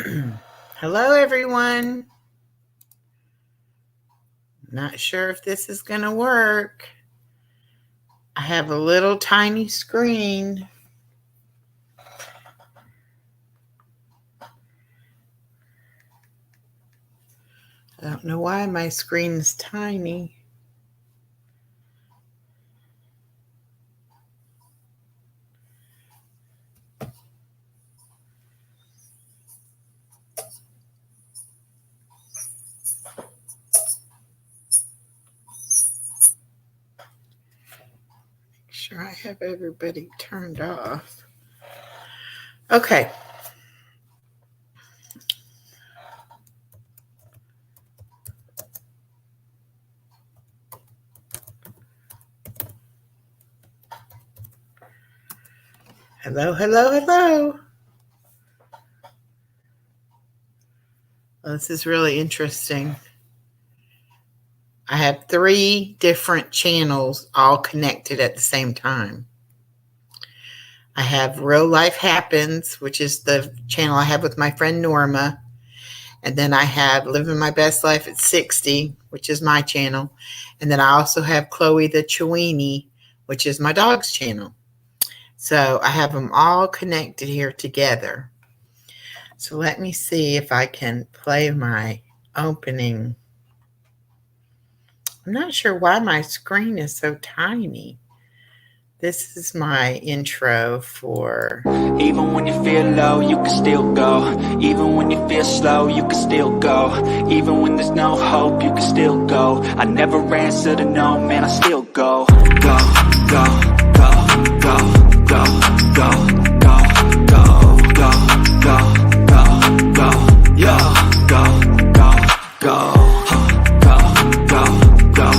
Hello, everyone. Not sure if this is going to work. I have a little tiny screen. I don't know why my screen is tiny. Make sure I have everybody turned off. Okay. Hello, hello, hello. Well, this is really interesting. I have 3 different channels all connected at the same time. I have Real Life Happens, which is the channel I have with my friend Norma. And then I have Living My Best Life at 60, which is my channel. And then I also have Khloe the Chiweenie, which is my dog's channel. So I have them all connected here together. So let me see if I can play my opening. I'm not sure why my screen is so tiny. This is my intro for... Even when you feel low, you can still go. Even when you feel slow, you can still go. Even when there's no hope, you can still go. I never answer to no, man, I still go. Go, go, go, go, go, go, go, go, go, go, go, go, yo, go, go, go, go, go, go,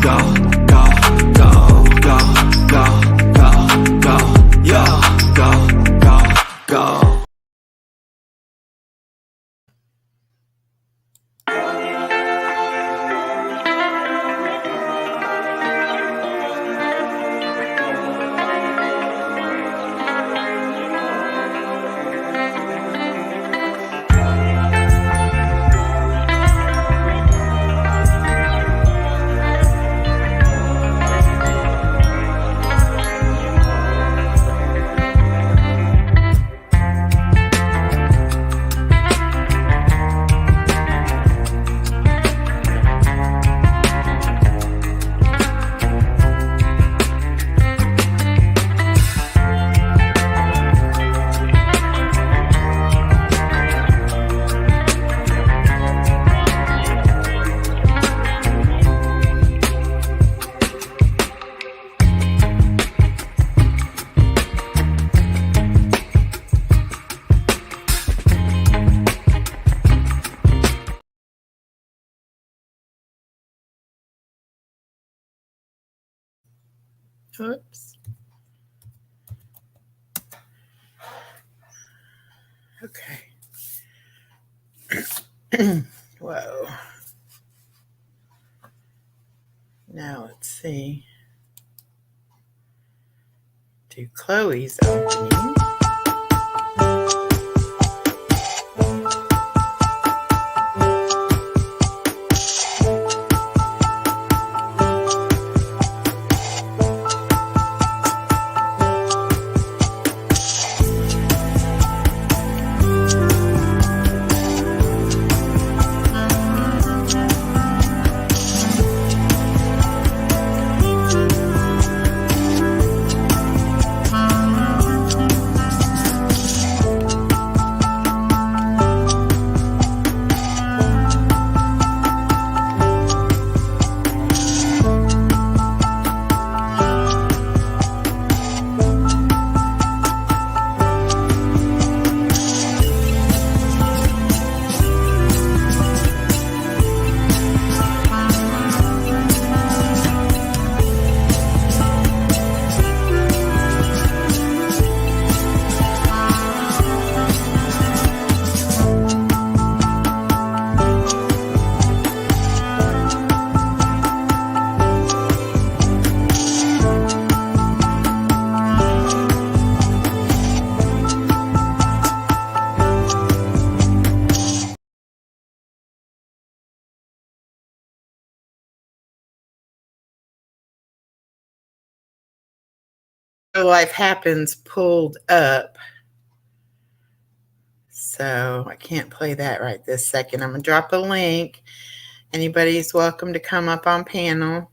go, go, go, go, go, yo, go. Oops. Okay. Whoa. Now let's see. Do Khloe's opening. Life Happens pulled up. So I can't play that right this second. I'm going to drop a link. Anybody's welcome to come up on panel.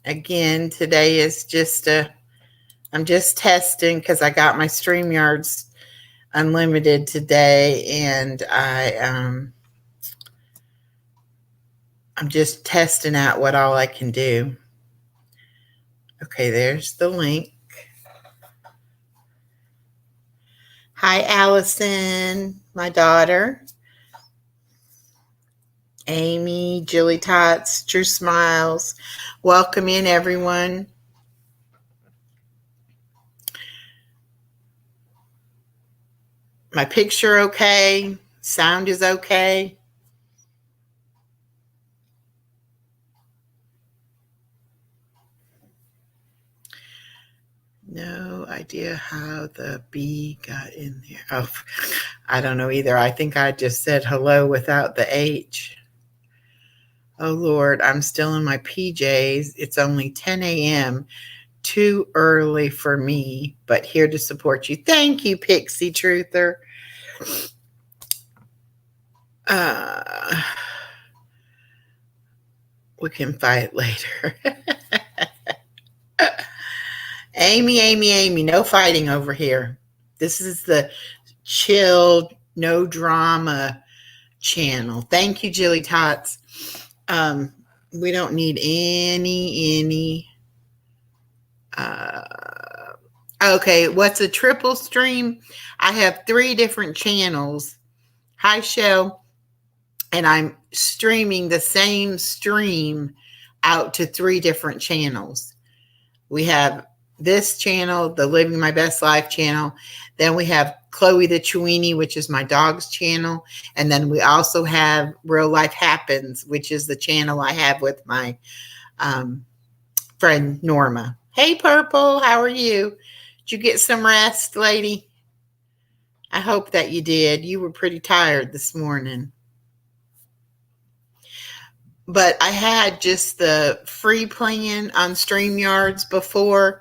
Again, today is I'm just testing because I got my StreamYards Unlimited today, and I'm just testing out what all I can do. Okay, there's the link. Hi, Allison, my daughter. Amy, Julie Tots, True Smiles. Welcome in, everyone. My picture okay? Sound is okay? No idea how the B got in there. Oh, I don't know either. I think I just said hello without the H. Oh, Lord, I'm still in my PJs. It's only 10 a.m. Too early for me, but here to support you. Thank you, Pixie Truther. We can fight later. Amy, no fighting over here. This is the chill, no drama channel. Thank you, Jilly Tots. We don't need any. Okay, what's a triple stream? I have 3 different channels. Hi, Shell. And I'm streaming the same stream out to 3 different channels. We have this channel, the Living My Best Life channel. Then we have Khloe the Chiweenie, which is my dog's channel. And then we also have Real Life Happens, which is the channel I have with my friend Norma. Hey, Purple, how are you? Did you get some rest, lady? I hope that you did. You were pretty tired this morning. But I had just the free plan on StreamYards before.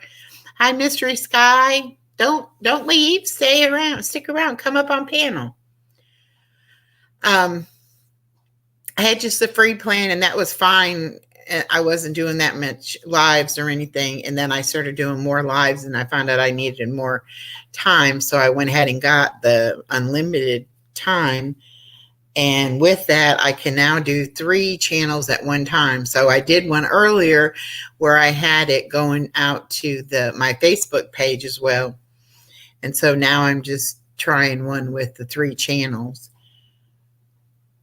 Hi, Mystery Sky. Don't leave. Stay around. Stick around. Come up on panel. I had just the free plan, and that was fine. I wasn't doing that much lives or anything. And then I started doing more lives, and I found out I needed more time. So I went ahead and got the unlimited time. And with that, I can now do 3 channels at one time. So I did one earlier where I had it going out to my Facebook page as well. And so now I'm just trying one with the 3 channels.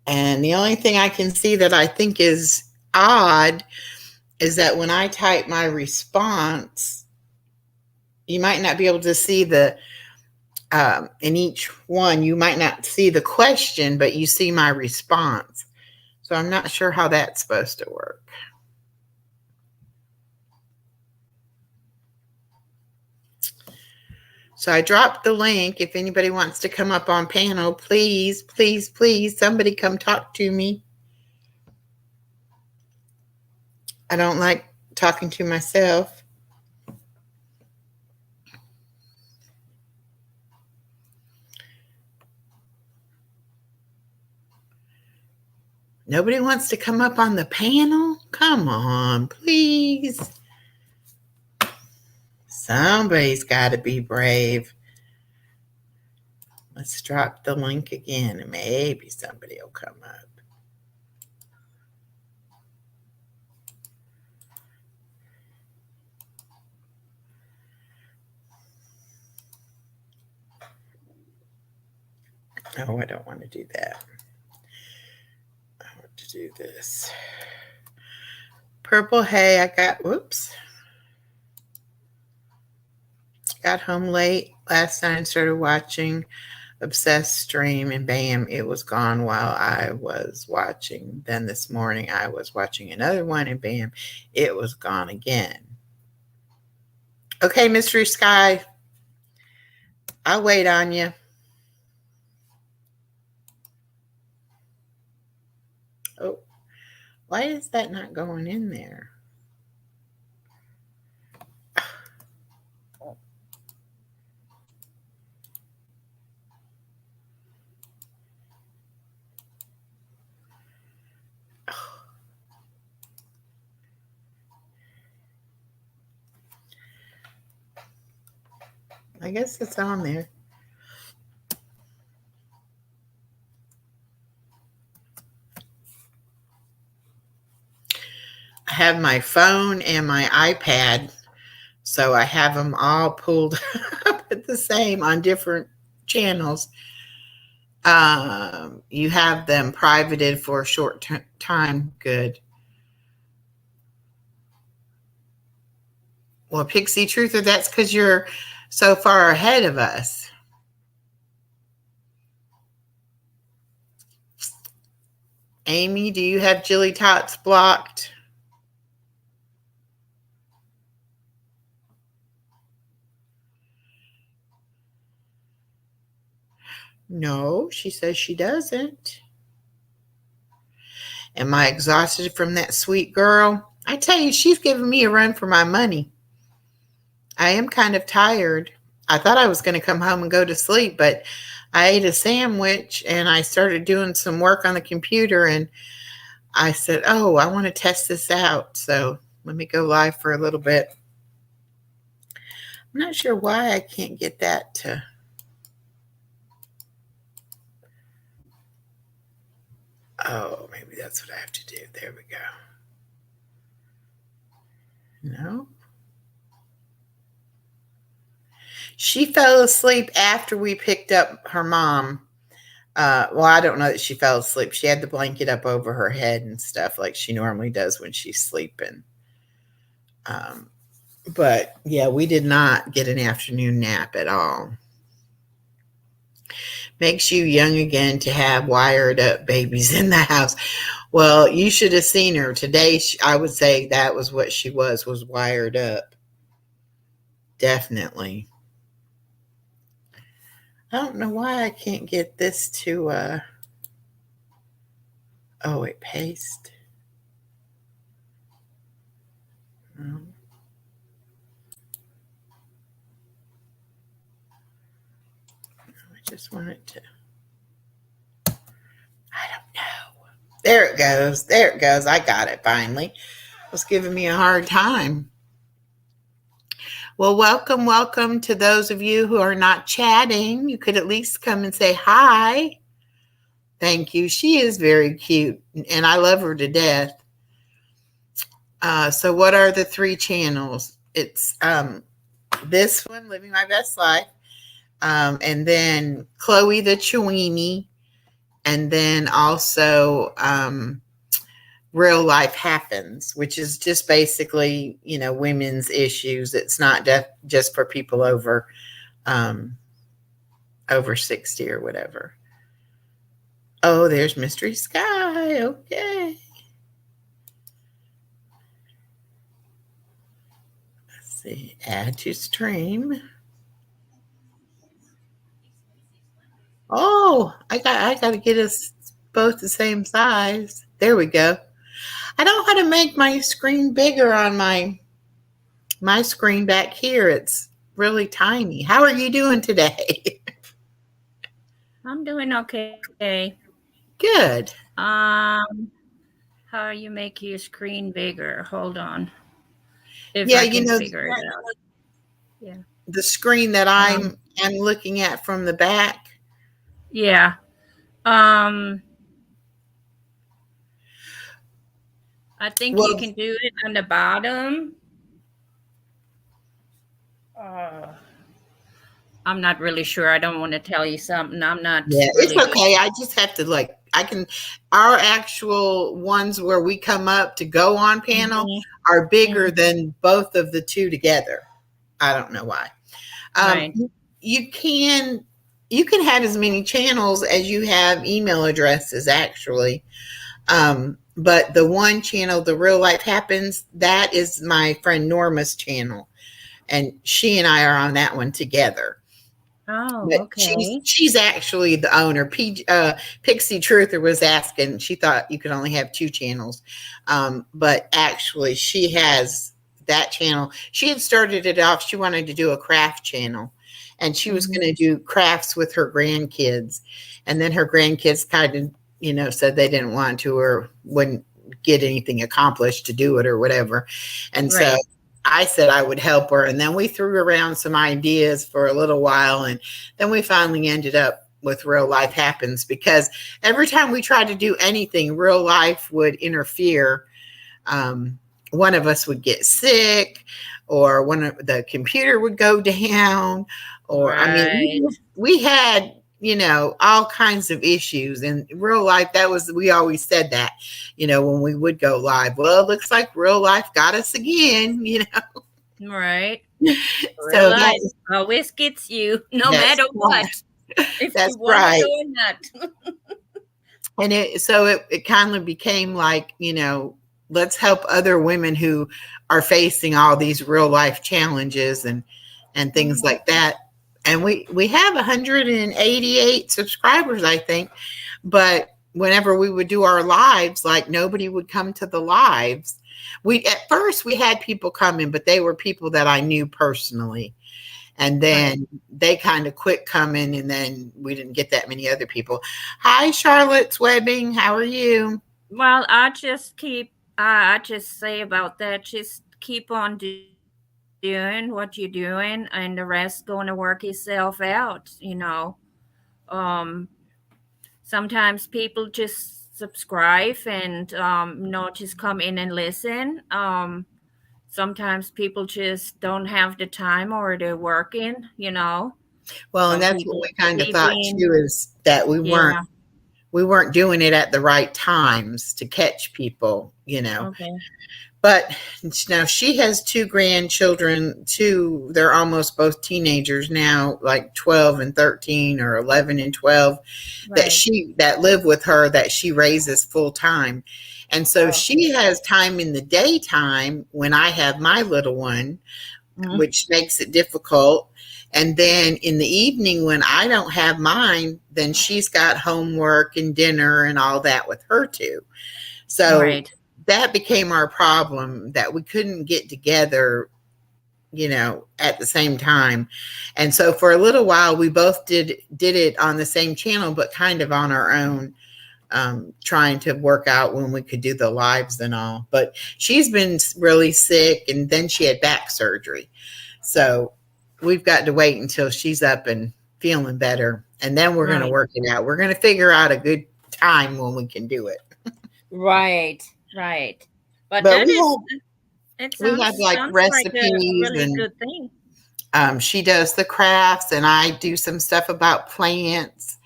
And the only thing I can see that I think is odd is that when I type my response, you might not be able to see in each one, you might not see the question, but you see my response. So I'm not sure how that's supposed to work. So I dropped the link. If anybody wants to come up on panel, please, somebody come talk to me. I don't like talking to myself. Nobody wants to come up on the panel? Come on, please. Somebody's got to be brave. Let's drop the link again and maybe somebody will come up. Oh, I don't want to do that. I want to do this. Purple, hey, got home late last night and started watching Obsessed stream, and bam, it was gone while I was watching. Then this morning I was watching another one, and bam, it was gone again. Okay, Mystery Sky, I'll wait on you. Oh, why is that not going in there? I guess it's on there. I have my phone and my iPad, so I have them all pulled up at the same on different channels. You have them privated for a short time. Good. Well, Pixie Truther, that's because you're so far ahead of us. Amy, do you have Jilly Tots blocked? No, she says she doesn't. Am I exhausted from that sweet girl? I tell you, she's giving me a run for my money. I am kind of tired. I thought I was going to come home and go to sleep, but I ate a sandwich and I started doing some work on the computer, and I said, oh, I want to test this out. So let me go live for a little bit. I'm not sure why I can't get that to. Oh, maybe that's what I have to do. There we go. No. She fell asleep after we picked up her mom. Well, I don't know that she fell asleep. She had the blanket up over her head and stuff like she normally does when she's sleeping. But yeah, we did not get an afternoon nap at all. Makes you young again to have wired up babies in the house. Well, you should have seen her today. I would say that was what she was wired up. Definitely. I don't know why I can't get this to, oh, wait, paste. No. I just want it to, I don't know. There it goes. There it goes. I got it finally. It was giving me a hard time. Well, welcome to those of you who are not chatting. You could at least come and say hi. Thank you. She is very cute, and I love her to death. So what are the 3 channels? It's this one, Living My Best Life, and then Khloe the Chiweenie, and then also Real Life Happens, which is just basically, women's issues. It's not just for people over 60 or whatever. Oh, there's Mystery Sky. Okay. Let's see. Add to stream. Oh, I got to get us both the same size. There we go. I don't know how to make my screen bigger on my screen back here. It's really tiny. How are you doing today? I'm doing okay. Good. How you make your screen bigger? Hold on. If Yeah, I can figure it out. Yeah. The screen that I'm looking at from the back. Yeah. I think you can do it on the bottom. I'm not really sure. I don't want to tell you something. I'm not. Yeah, really it's okay. Good. I just have to our actual ones where we come up to go on panel are bigger than both of the 2 together. I don't know why. Right. You can have as many channels as you have email addresses, actually. But the one channel, the Real Life Happens, that is my friend Norma's channel. And she and I are on that one together. Oh, but okay. She's actually the owner. Pixie Truther was asking. She thought you could only have 2 channels. But actually, she has that channel. She had started it off. She wanted to do a craft channel. And she was going to do crafts with her grandkids. And then her grandkids kind of, said they didn't want to or wouldn't get anything accomplished to do it or whatever. And so I said I would help her. And then we threw around some ideas for a little while. And then we finally ended up with Real Life Happens, because every time we tried to do anything, real life would interfere. One of us would get sick, or one of the computer would go down, or I mean, Right. we had, all kinds of issues in real life. That was, we always said that, when we would go live. Well, it looks like real life got us again, Right. Real So life always gets you, no that's matter right. what, if That's you want it right. or not. And it kind of became like, let's help other women who are facing all these real life challenges and things Mhm. like that. And we have 188 subscribers, I think. But whenever we would do our lives, like, nobody would come to the lives. We At first we had people coming, but they were people that I knew personally. And Right. then they kind of quit coming, and then we didn't get that many other people. Hi, Charlotte's Webbing. How are you? Well, I just say about that, just keep on doing what you're doing, and the rest going to work itself out, Um, Sometimes people just subscribe and, just come in and listen. Sometimes people just don't have the time, or they're working. Well, and Some that's what people we kind of thought sleeping. too, is that Yeah. we weren't doing it at the right times to catch people. Okay. But now she has two grandchildren, two, they're almost both teenagers now, like 12 and 13, or 11 and 12, Right. that live with her, that she raises full time. And so Oh. she has time in the daytime when I have my little one, Mhm. which makes it difficult. And then in the evening, when I don't have mine, then she's got homework and dinner and all that with her too. So Right. that became our problem, that we couldn't get together, at the same time. And so for a little while, we both did it on the same channel, but kind of on our own, trying to work out when we could do the lives and all. But she's been really sick, and then she had back surgery. So we've got to wait until she's up and feeling better. And then we're going to Right. work it out. We're going to figure out a good time when we can do it. Right. Right. But But that is, it we have like sounds like a recipes, really and good thing. she does the crafts, and I do some stuff about plants.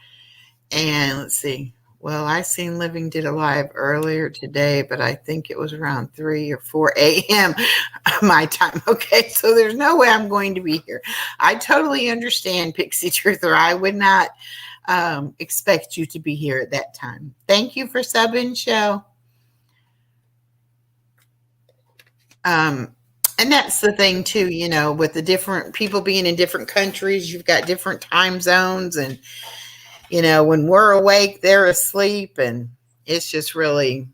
And let's see. Well, I seen Living did a live earlier today, but I think it was around 3 or 4 a.m. my time. Okay, so there's no way I'm going to be here. I totally understand, Pixie Truther. I would not expect you to be here at that time. Thank you for subbing, show. And that's the thing too, with the different people being in different countries, you've got different time zones, and when we're awake, they're asleep, and it's just really,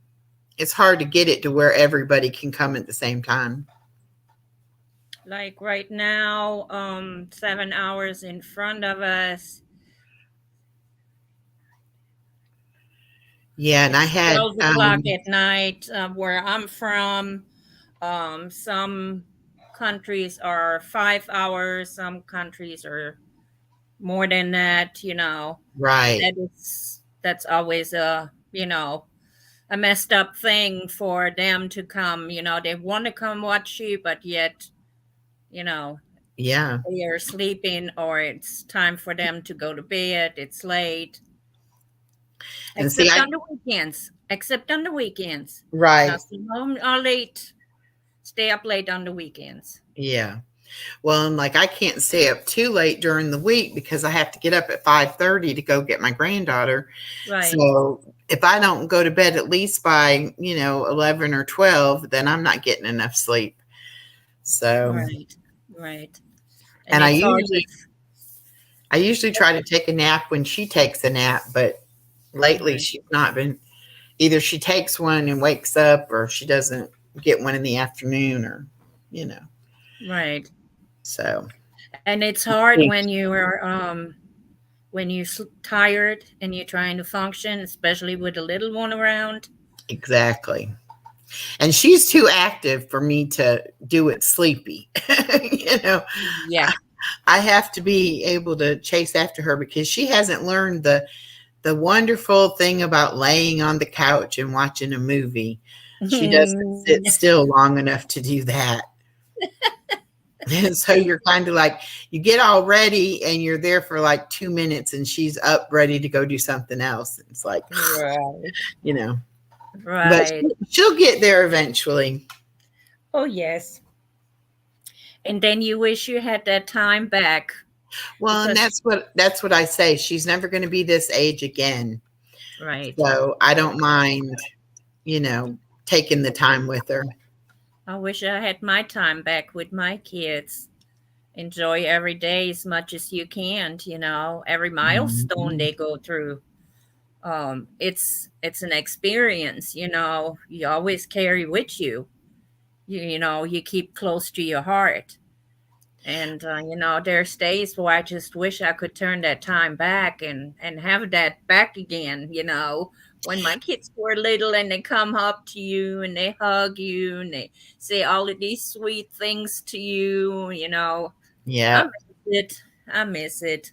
it's hard to get it to where everybody can come at the same time. Like right now, 7 hours in front of us. Yeah, and I It's had 12 o'clock at night, where I'm from. Some countries are 5 hours. Some countries are more than that. right. That's always a messed up thing for them to come. They want to come watch you, but yet, you know, Yeah. they are sleeping, or it's time for them to go to bed. It's late. And see, Except on the weekends. Except on the weekends. Now, right. some of them are late. Stay up late on the weekends. Yeah. Well, and like, I can't stay up too late during the week because I have to get up at 5:30 to go get my granddaughter. Right. So if I don't go to bed at least by, 11 or 12, then I'm not getting enough sleep. So, Right. Right. And and I it's hard usually with. I usually try to take a nap when she takes a nap, but lately Right. she's not been, either she takes one and wakes up, or she doesn't get one in the afternoon, or, you know. Right. So, And it's hard when you are when you're tired and you're trying to function, especially with a little one around. exactly. And she's too active for me to do it sleepy. you know, Yeah. I have to be able to chase after her because she hasn't learned the wonderful thing about laying on the couch and watching a movie. She doesn't sit still long enough to do that. And so you're kind of like, you get all ready and you're there for like 2 minutes and she's up ready to go do something else. It's like, Right. you know, but Right. she'll get there eventually. Oh, yes. And then you wish you had that time back Well, and because, that's what I say. She's never going to be this age again. right. So I don't mind, you know, taking the time with her. I wish I had my time back with my kids. Enjoy every day as much as you can, every milestone Mhm. they go through. It's an experience, you always carry with you. You keep close to your heart. And there's days where I just wish I could turn that time back and have that back again, when my kids were little and they come up to you and they hug you and they say all of these sweet things to you. I Yeah. miss it. I miss it.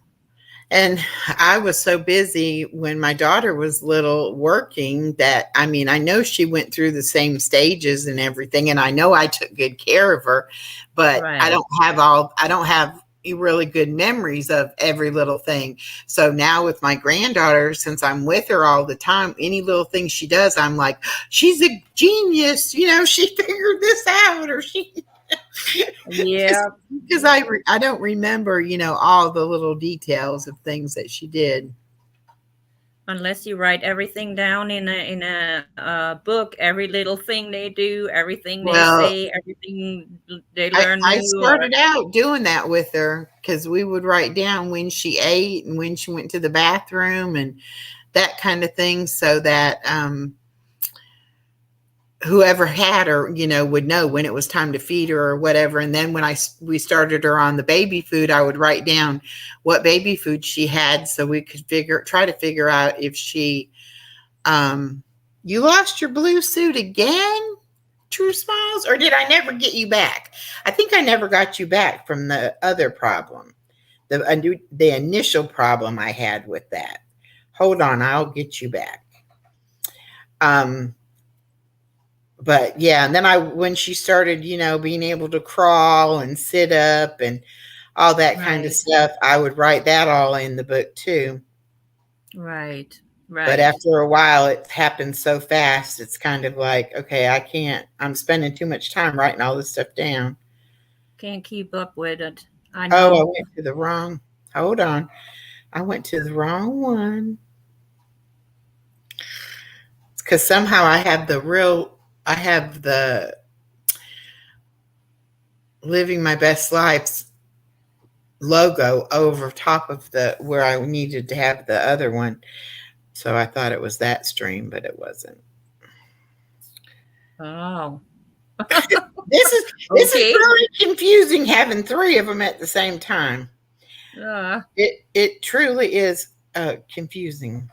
And I was so busy when my daughter was little working that, I mean, I know she went through the same stages and everything, and I know I took good care of her, but Right. I don't have really good memories of every little thing. So now with my granddaughter, since I'm with her all the time, any little thing she does, I'm like, she's a genius, she figured this out, or she Yeah. because I don't remember, all the little details of things that she did. Unless you write everything down in a book, every little thing they do, everything they Well, say, everything they I learn I new, or started out doing that with her because we would write down when she ate and when she went to the bathroom and that kind of thing, so that whoever had her, would know when it was time to feed her or whatever. And then when we started her on the baby food, I would write down what baby food she had so we could try to figure out if she you lost your blue suit again, True Smiles, or did I never get you back? I think I never got you back from the other problem, the initial problem I had with that. Hold on, I'll get you back. Um, but yeah, and then when she started, being able to crawl and sit up and all that kind of right, stuff, I would write that all in the book too. right, But right. after a while, it happens so fast. It's kind of like, okay, I can't. I'm spending too much time writing all this stuff down. Can't keep up with it. I Oh, I know. went to the wrong. Hold on, I went to the wrong one because somehow I have the real. I have the living my best life logo over top of the where I needed to have the other one. So I thought it was that stream, but it wasn't. Oh, This is okay. really confusing having three of them at the same time. Uh, It truly is confusing.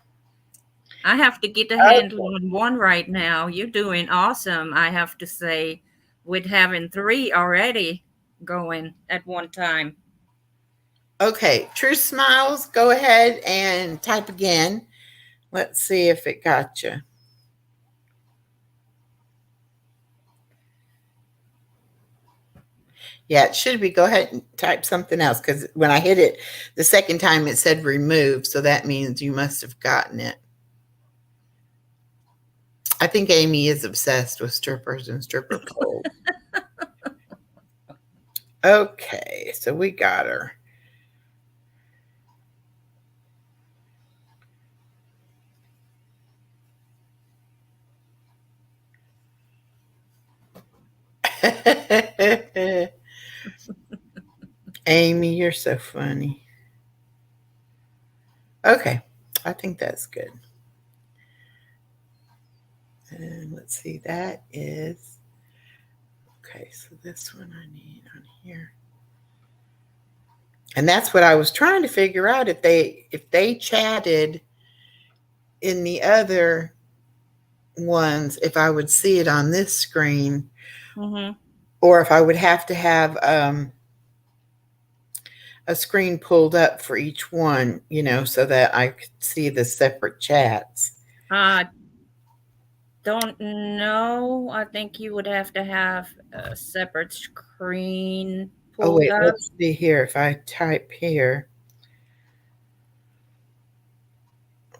I have to get a Oh, handle on one right now. You're doing awesome, I have to say, with having three already going at one time. okay, True Smiles. Go ahead and type again. Let's see if it got you. Yeah, it should be. Go ahead and type something else because when I hit it the second time, it said remove. So that means you must have gotten it. I think Amy is obsessed with strippers and stripper poles. Okay, so we got her. Amy, you're so funny. Okay, I think that's good. And let's see, that is okay. So this one I need on here. And that's what I was trying to figure out if they chatted in the other ones if I would see it on this screen, Mm-hmm. or if I would have to have a screen pulled up for each one, so that I could see the separate chats. I don't know. I think you would have to have a separate screen Oh, pulled wait, up. let's see here. If I type here,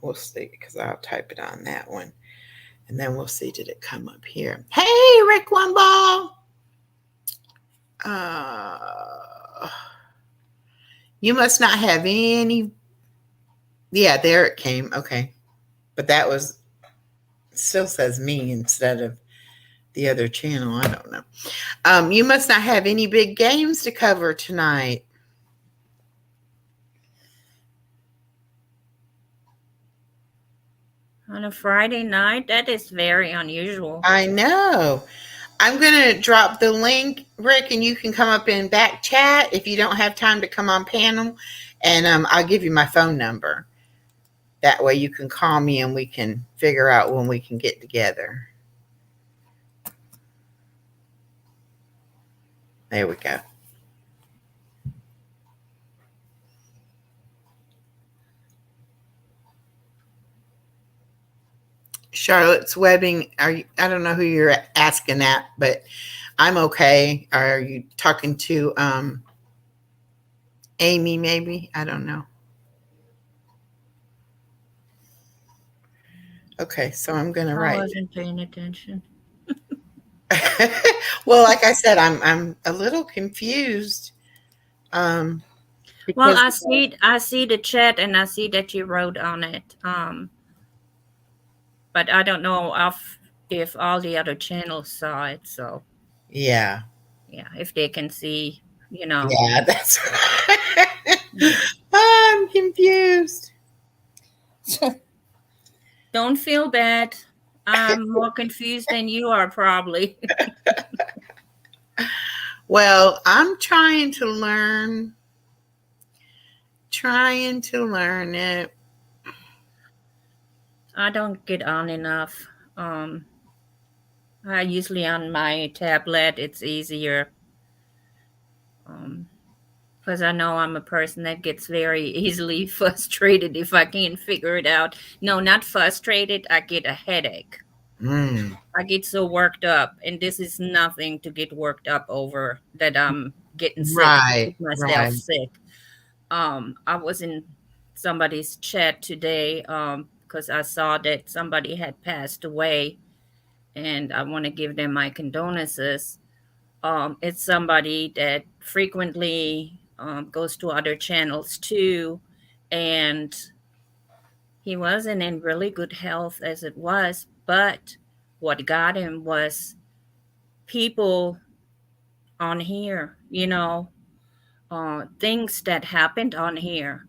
we'll see, because I'll type it on that one. And then we'll see, did it come up here? Hey, Rick One Ball. You must not have any. Yeah, there it came. Okay. But that was, still says me instead of the other channel. I don't know. You must not have any big games to cover tonight. On a Friday night? That is very unusual. I know. I'm going to drop the link, Rick, and you can come up in back chat if you don't have time to come on panel. And I'll give you my phone number. That way you can call me and we can figure out when we can get together. There we go. Charlotte's Webbing, I don't know who you're asking that, but I'm okay. Are you talking to Amy maybe? I don't know. Okay, so I'm going to I write. wasn't paying attention. Well, like I said, I'm a little confused. Well, Because I see the chat and I see that you wrote on it. But I don't know if all the other channels saw it. So yeah, if they can see, you know. yeah, that's Yeah. I'm confused. Don't feel bad. I'm more confused than you are, probably. Well, I'm trying to learn it. I don't get on enough. I usually on my tablet. It's easier. Because I know I'm a person that gets very easily frustrated if I can't figure it out. No, not frustrated. I get a headache. Mm, I get so worked up, and this is nothing to get worked up over that I'm getting sick, right, get myself right. sick. I was in somebody's chat today because I saw that somebody had passed away, and I want to give them my condolences. It's somebody that frequently goes to other channels too, and he wasn't in really good health as it was, but what got him was people on here, things that happened on here.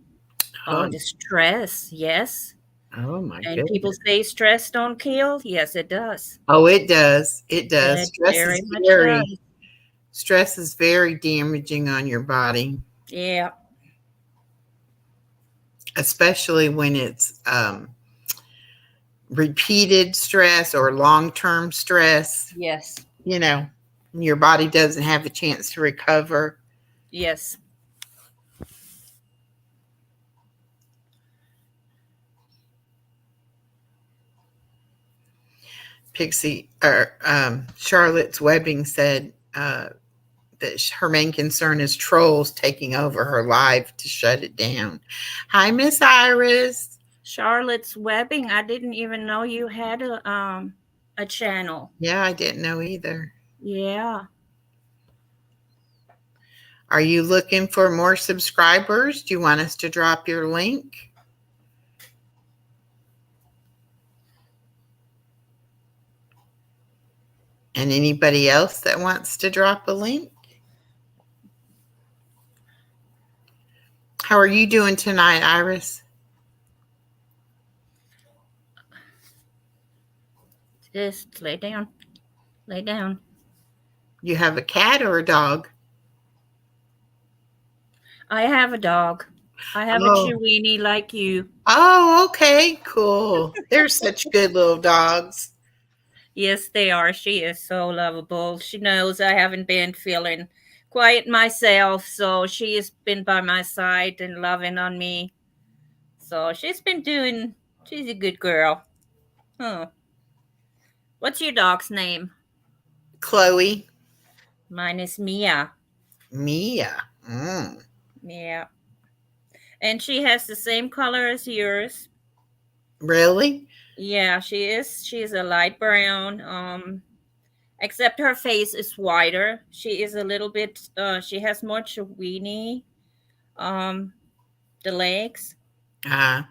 Oh, The stress, yes. oh my And people goodness. say stress don't kill. Yes, it does. Oh, it does. It does. It very much does. Stress is very damaging on your body, Yeah. especially when it's repeated stress or long-term stress. Yes. You know, your body doesn't have a chance to recover. Yes. Pixie or Charlotte's Webbing said that her main concern is trolls taking over her live to shut it down. Hi, Miss Iris. Charlotte's Webbing. I didn't even know you had a channel. Yeah, I didn't know either. Yeah. Are you looking for more subscribers? Do you want us to drop your link? And anybody else that wants to drop a link? How are you doing tonight, Iris? Just lay down. Lay down. You have a cat or a dog? I have a dog. I have a Oh. Chiweenie like you. Oh, okay, cool. They're such good little dogs. Yes, they are. She is so lovable. She knows I haven't been feeling quiet myself, so she has been by my side and loving on me. So she's a good girl. Huh. What's your dog's name? Chloe. Mine is Mia. Mia. Mm. Yeah. And she has the same color as yours. Really? Yeah, she is. She's a light brown. Except her face is wider. She is a little bit she has more Chiweenie. Um the legs. Uh,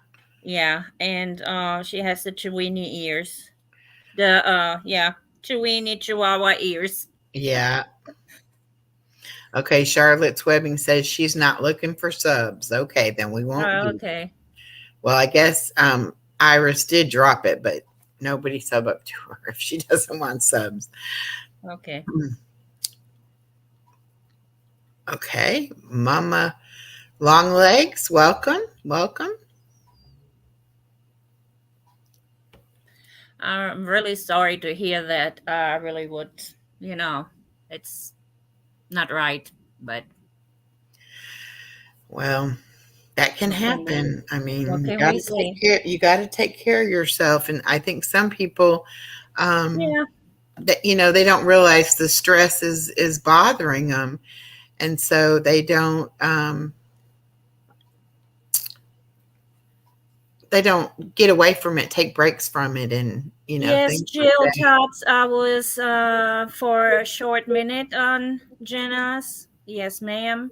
Yeah, and she has the Chiweenie ears. The yeah, Chiweenie Chihuahua ears. yeah. Okay, Charlotte's Webbing says she's not looking for subs. Okay, then we won't Oh, do. okay. Well, I guess Iris did drop it, but nobody sub up to her if she doesn't want subs. Okay. Okay, Mama Longlegs, welcome, welcome. I'm really sorry to hear that. I really would, you know, it's not right, but Well, that can what can we happen. I what mean, you can got we to take say? care. You got to take care of yourself, and I think some people, um, Yeah. that they don't realize the stress is bothering them, and so they don't get away from it, take breaks from it, and Yes, things like Jill that. thought I was for a short minute on Jenna's. Yes, ma'am.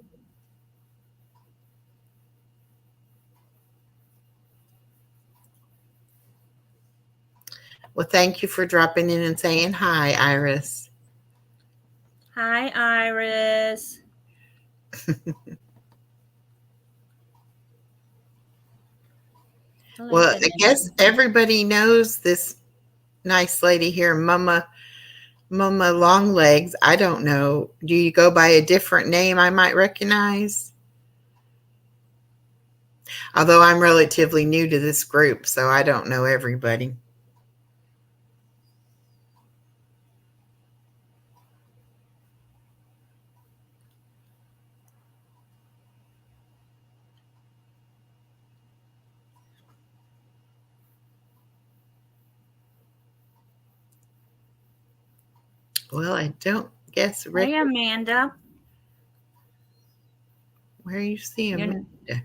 Well, thank you for dropping in and saying hi, Iris. Hi, Iris. I like Well, that I guess name. everybody knows this nice lady here, Mama Longlegs. I don't know. Do you go by a different name I might recognize? Although I'm relatively new to this group, so I don't know everybody. Well, I don't guess Hey, Rick. Amanda. Where you see him? You're,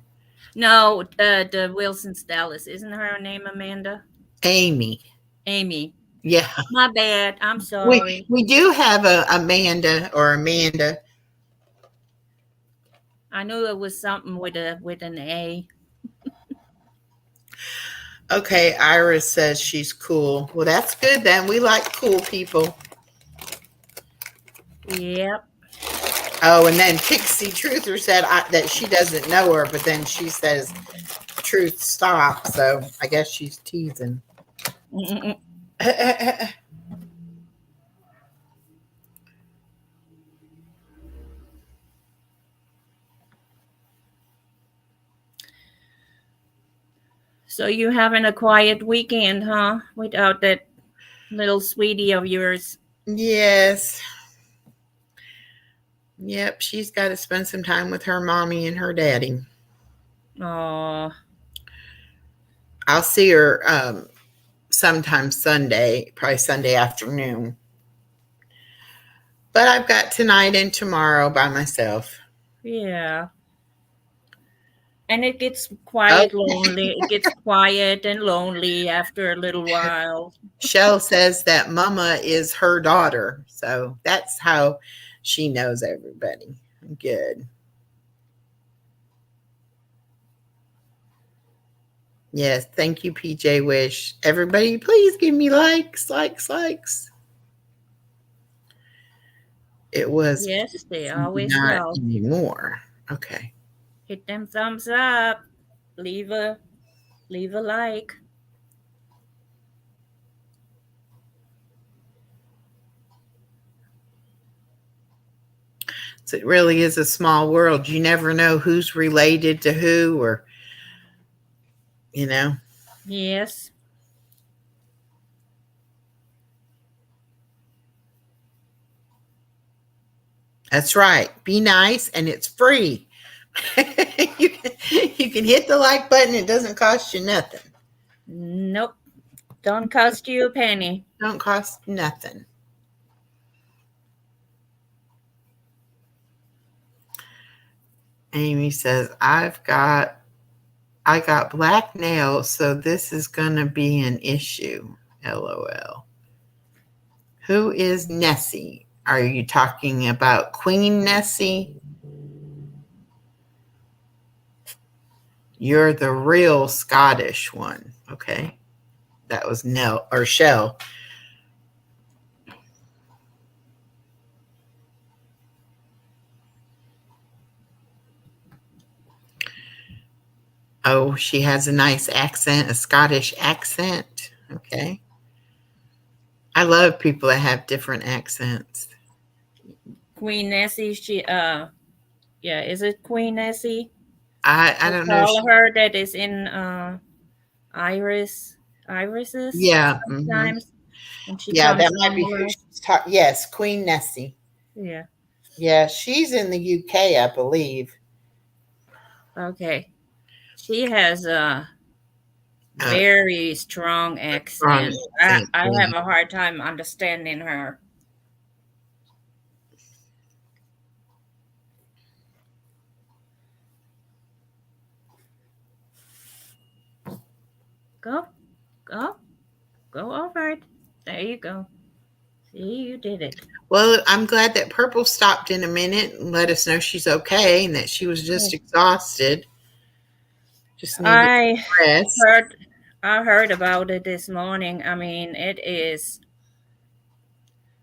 no, the Wilson's Dallas. Isn't her name Amanda? Amy. Amy. Yeah, My bad. I'm we sorry. we do have a Amanda or Amanda. I knew it was something with an A. Okay, Iris says she's cool. Well, that's good then. We like cool people. Yep. Oh, and then Pixie Truther said that she doesn't know her, but then she says truth stop. So I guess she's teasing. So you having a quiet weekend, huh? Without that little sweetie of yours. Yes. Yep. She's got to spend some time with her mommy and her daddy. Oh, I'll see her sometime Sunday, probably Sunday afternoon. But I've got tonight and tomorrow by myself. yeah. And it gets Oh, quiet, lonely. It gets quiet and lonely after a little while. Shell says that Mama is her daughter. So that's how she knows everybody. Good. Yes. Thank you, PJ Wish. Everybody, please give me likes, likes, likes. It was Yes, they always not will. anymore. Okay. Hit them thumbs up. Leave a leave a like. So it really is a small world. You never know who's related to who or, you know. Yes. That's right. Be nice, and it's free. You can hit the like button. It doesn't cost you nothing. Nope. Don't cost you a penny. Don't cost nothing. Amy says, I got black nails, so this is gonna be an issue. LOL. Who is Nessie? Are you talking about Queen Nessie? You're the real Scottish one. Okay. That was Nell or Shell. Oh, she has a nice accent, a Scottish accent. Okay. I love people that have different accents. Queen Nessie, yeah, is it Queen Nessie? I They don't know. call her that is in Irises Yeah. sometimes when she Yeah, comes that might on be the who line. she's talking. Yes, Queen Nessie. Yeah. Yeah, she's in the UK, I believe. Okay. She has a Uh, very strong strong accent. accent. I Yeah. have a hard time understanding her. Go, go, go over it. There you go. See, you did it. Well, I'm glad that Purple stopped in a minute and let us know she's okay and that she was just exhausted. Just needed I rest. heard I heard about it this morning. I mean, it is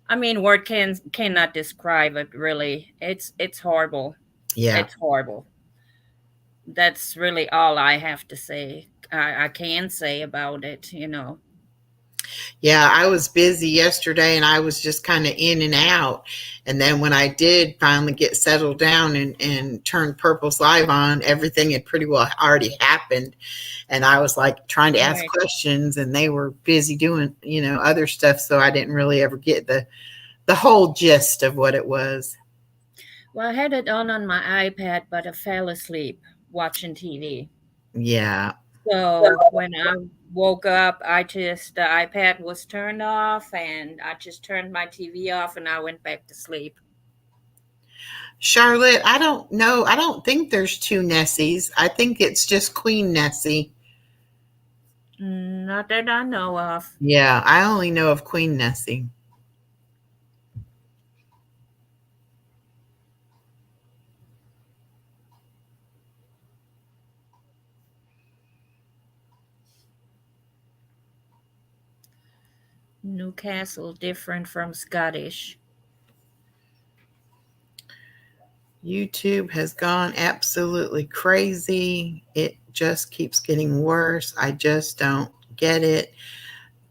word cannot describe it really. It's horrible. Yeah. It's horrible. That's really all I have to say. I can say about it. Yeah, I was busy yesterday and I was just kind of in and out. And then when I did finally get settled down and turn Purple's Live on, everything had pretty well already happened. And I was like trying to ask Right. questions and they were busy doing, other stuff. So I didn't really ever get the whole gist of what it was. Well, I had it on my iPad, but I fell asleep watching TV. Yeah. So when I woke up, the iPad was turned off, and I just turned my TV off, and I went back to sleep. Charlotte, I don't know. I don't think there's two Nessies. I think it's just Queen Nessie. Not that I know of. Yeah, I only know of Queen Nessie. Newcastle different from Scottish. YouTube has gone absolutely crazy. It just keeps getting worse. I just don't get it.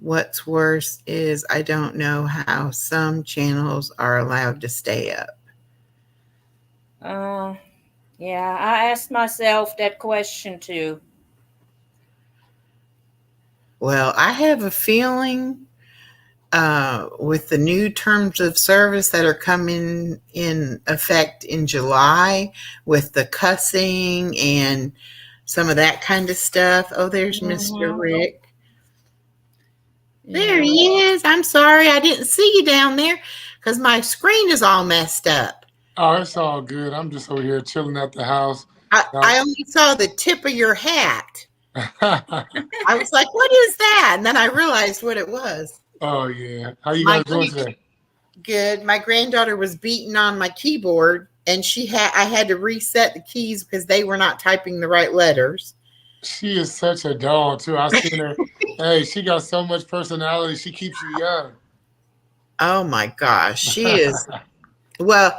What's worse is I don't know how some channels are allowed to stay up. Uh, yeah, I asked myself that question too. Well, I have a feeling with the new terms of service that are coming in effect in July with the cussing and some of that kind of stuff. Oh, there's Mr. Mm-hmm. Rick. There Yeah. he is. I'm sorry I didn't see you down there because my screen is all messed up. Oh, it's all good. I'm just over here chilling at the house. I only saw the tip of your hat. I was like, what is that? And then I realized what it was. Oh, yeah. How you guys doing today? Good. My granddaughter was beating on my keyboard and I had to reset the keys because they were not typing the right letters. She is such a doll, too. I seen her. Hey, she got so much personality. She keeps you young. Oh, my gosh. She is. Well,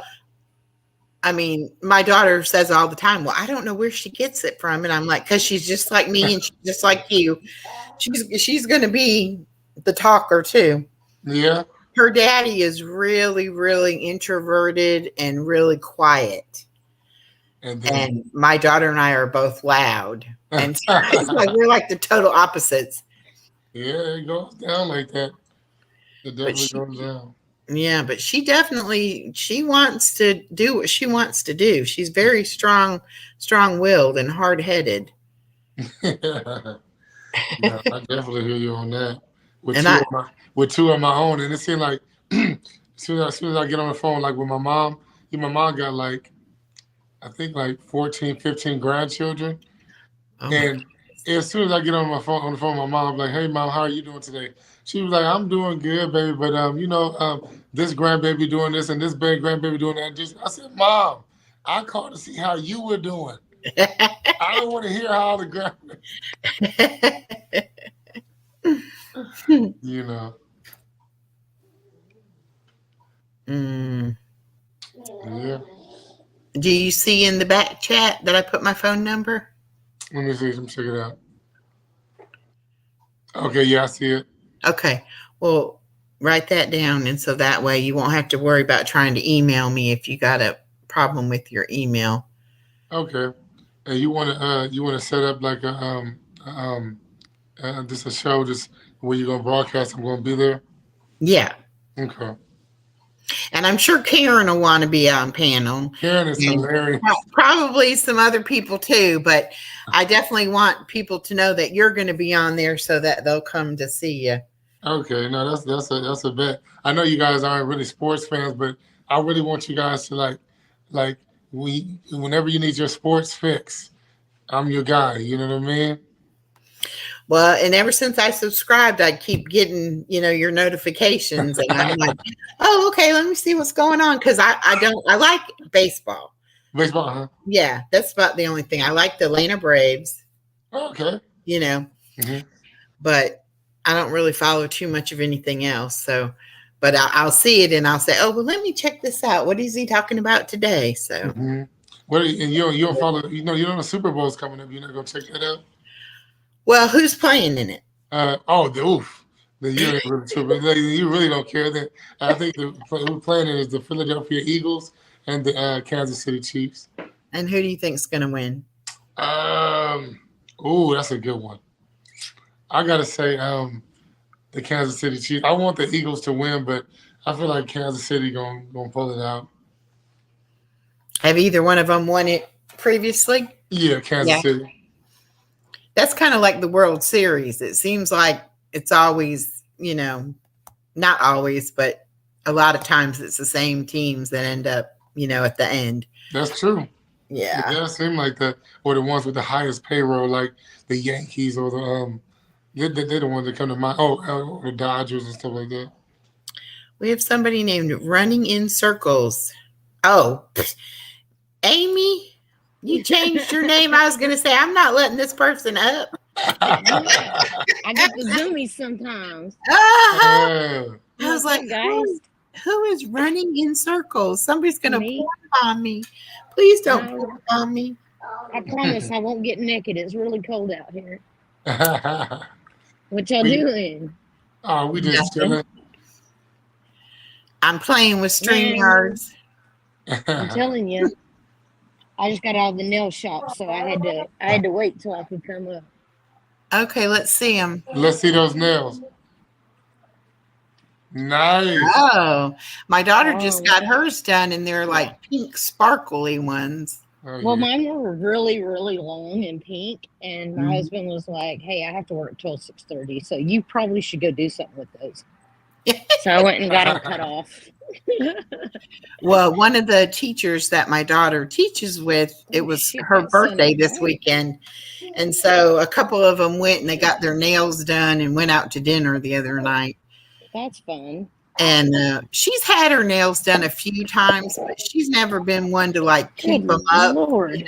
I mean, my daughter says all the time, well, I don't know where she gets it from. And I'm like, because she's just like me and she's just like you. She's going to be the talker, too. Yeah. Her daddy is really, really introverted and really quiet. And my daughter and I are both loud. And so it's like we're like the total opposites. Yeah, it goes down like that. It definitely goes down. Yeah, but she wants to do what she wants to do. She's very strong-willed and hard-headed. Yeah, I definitely hear you on that. With And two I of my own, and it seemed like as soon as I get on the phone, like with my mom, my mom got like I think like 14, 15 grandchildren. oh my And as soon as I get on the phone with my mom, I'm like, "Hey, mom, how are you doing today?" She was like, "I'm doing good, baby, but this grandbaby doing this and this big grandbaby doing that." Just I said, "Mom, I called to see how you were doing. I don't want to hear how the grand, you know." Mm. Yeah. Do you see in the back chat that I put my phone number? Let me see. Let me check it out. Okay, yeah, I see it. Okay. Well, write that down, and so that way you won't have to worry about trying to email me if you got a problem with your email. Okay. And you wanna set up like just a show just where you're gonna broadcast. I'm gonna be there. Yeah. Okay. And I'm sure Karen will want to be on panel. Karen is And hilarious. probably some other people too, but I definitely want people to know that you're going to be on there so that they'll come to see you. Okay, no, that's a bet. I know you guys aren't really sports fans, but I really want you guys to like whenever you need your sports fix, I'm your guy. You know what I mean? Well, and ever since I subscribed, I keep getting, your notifications, and I'm like, oh, okay, let me see what's going on. Cause I like baseball. Baseball, huh? Yeah. That's about the only thing. I like the Atlanta Braves, Okay. you know, hmm but I don't really follow too much of anything else. So, but I'll see it and I'll say, oh, well, let me check this out. What is he talking about today? So, hmm What and you don't follow? You know the Super Bowl's coming up. You're not gonna check that out? well, who's playing in it? The oof. Then you ain't really true, but you really don't care. Then I think who's playing it is the Philadelphia Eagles and the Kansas City Chiefs. And who do you think's going to win? That's a good one. I gotta say, the Kansas City Chiefs. I want the Eagles to win, but I feel like Kansas City gonna pull it out. Have either one of them won it previously? Yeah, Kansas Yeah. City. That's kind of like the World Series. It seems like it's always, not always, but a lot of times it's the same teams that end up, at the end. That's true. It Yeah. does seem like that, or the ones with the highest payroll, like the Yankees or they're the ones that come to mind. Oh, the Dodgers and stuff like that. We have somebody named Running in Circles. Oh, Amy, you changed your name. I was going to say, I'm not letting this person up. I get the zoomies sometimes. I was What's like, up, guys? who is running in circles? Somebody's going to Me? pour on me. Please don't No. pour on me. I promise I won't get naked. It's really cold out here. What y'all doing? Oh, we just Nothing. chilling. I'm playing with StreamYards. I'm telling you, I just got out of the nail shop, so I had to wait till I could come up. Okay, let's see them. Let's see those nails. Nice. Oh, my daughter just Oh. got hers done, and they're like pink, sparkly ones. Oh, Well, yeah. mine were really, really long and pink, and my husband was like, "Hey, I have to work till 6:30, so you probably should go do something with those." So I went and got them cut off. Well, one of the teachers that my daughter teaches with, it was Shit, her that son birthday is this bright. weekend. And so a couple of them went and they got their nails done and went out to dinner the other night. That's fun. And she's had her nails done a few times, but she's never been one to like keep Good them up. Lord.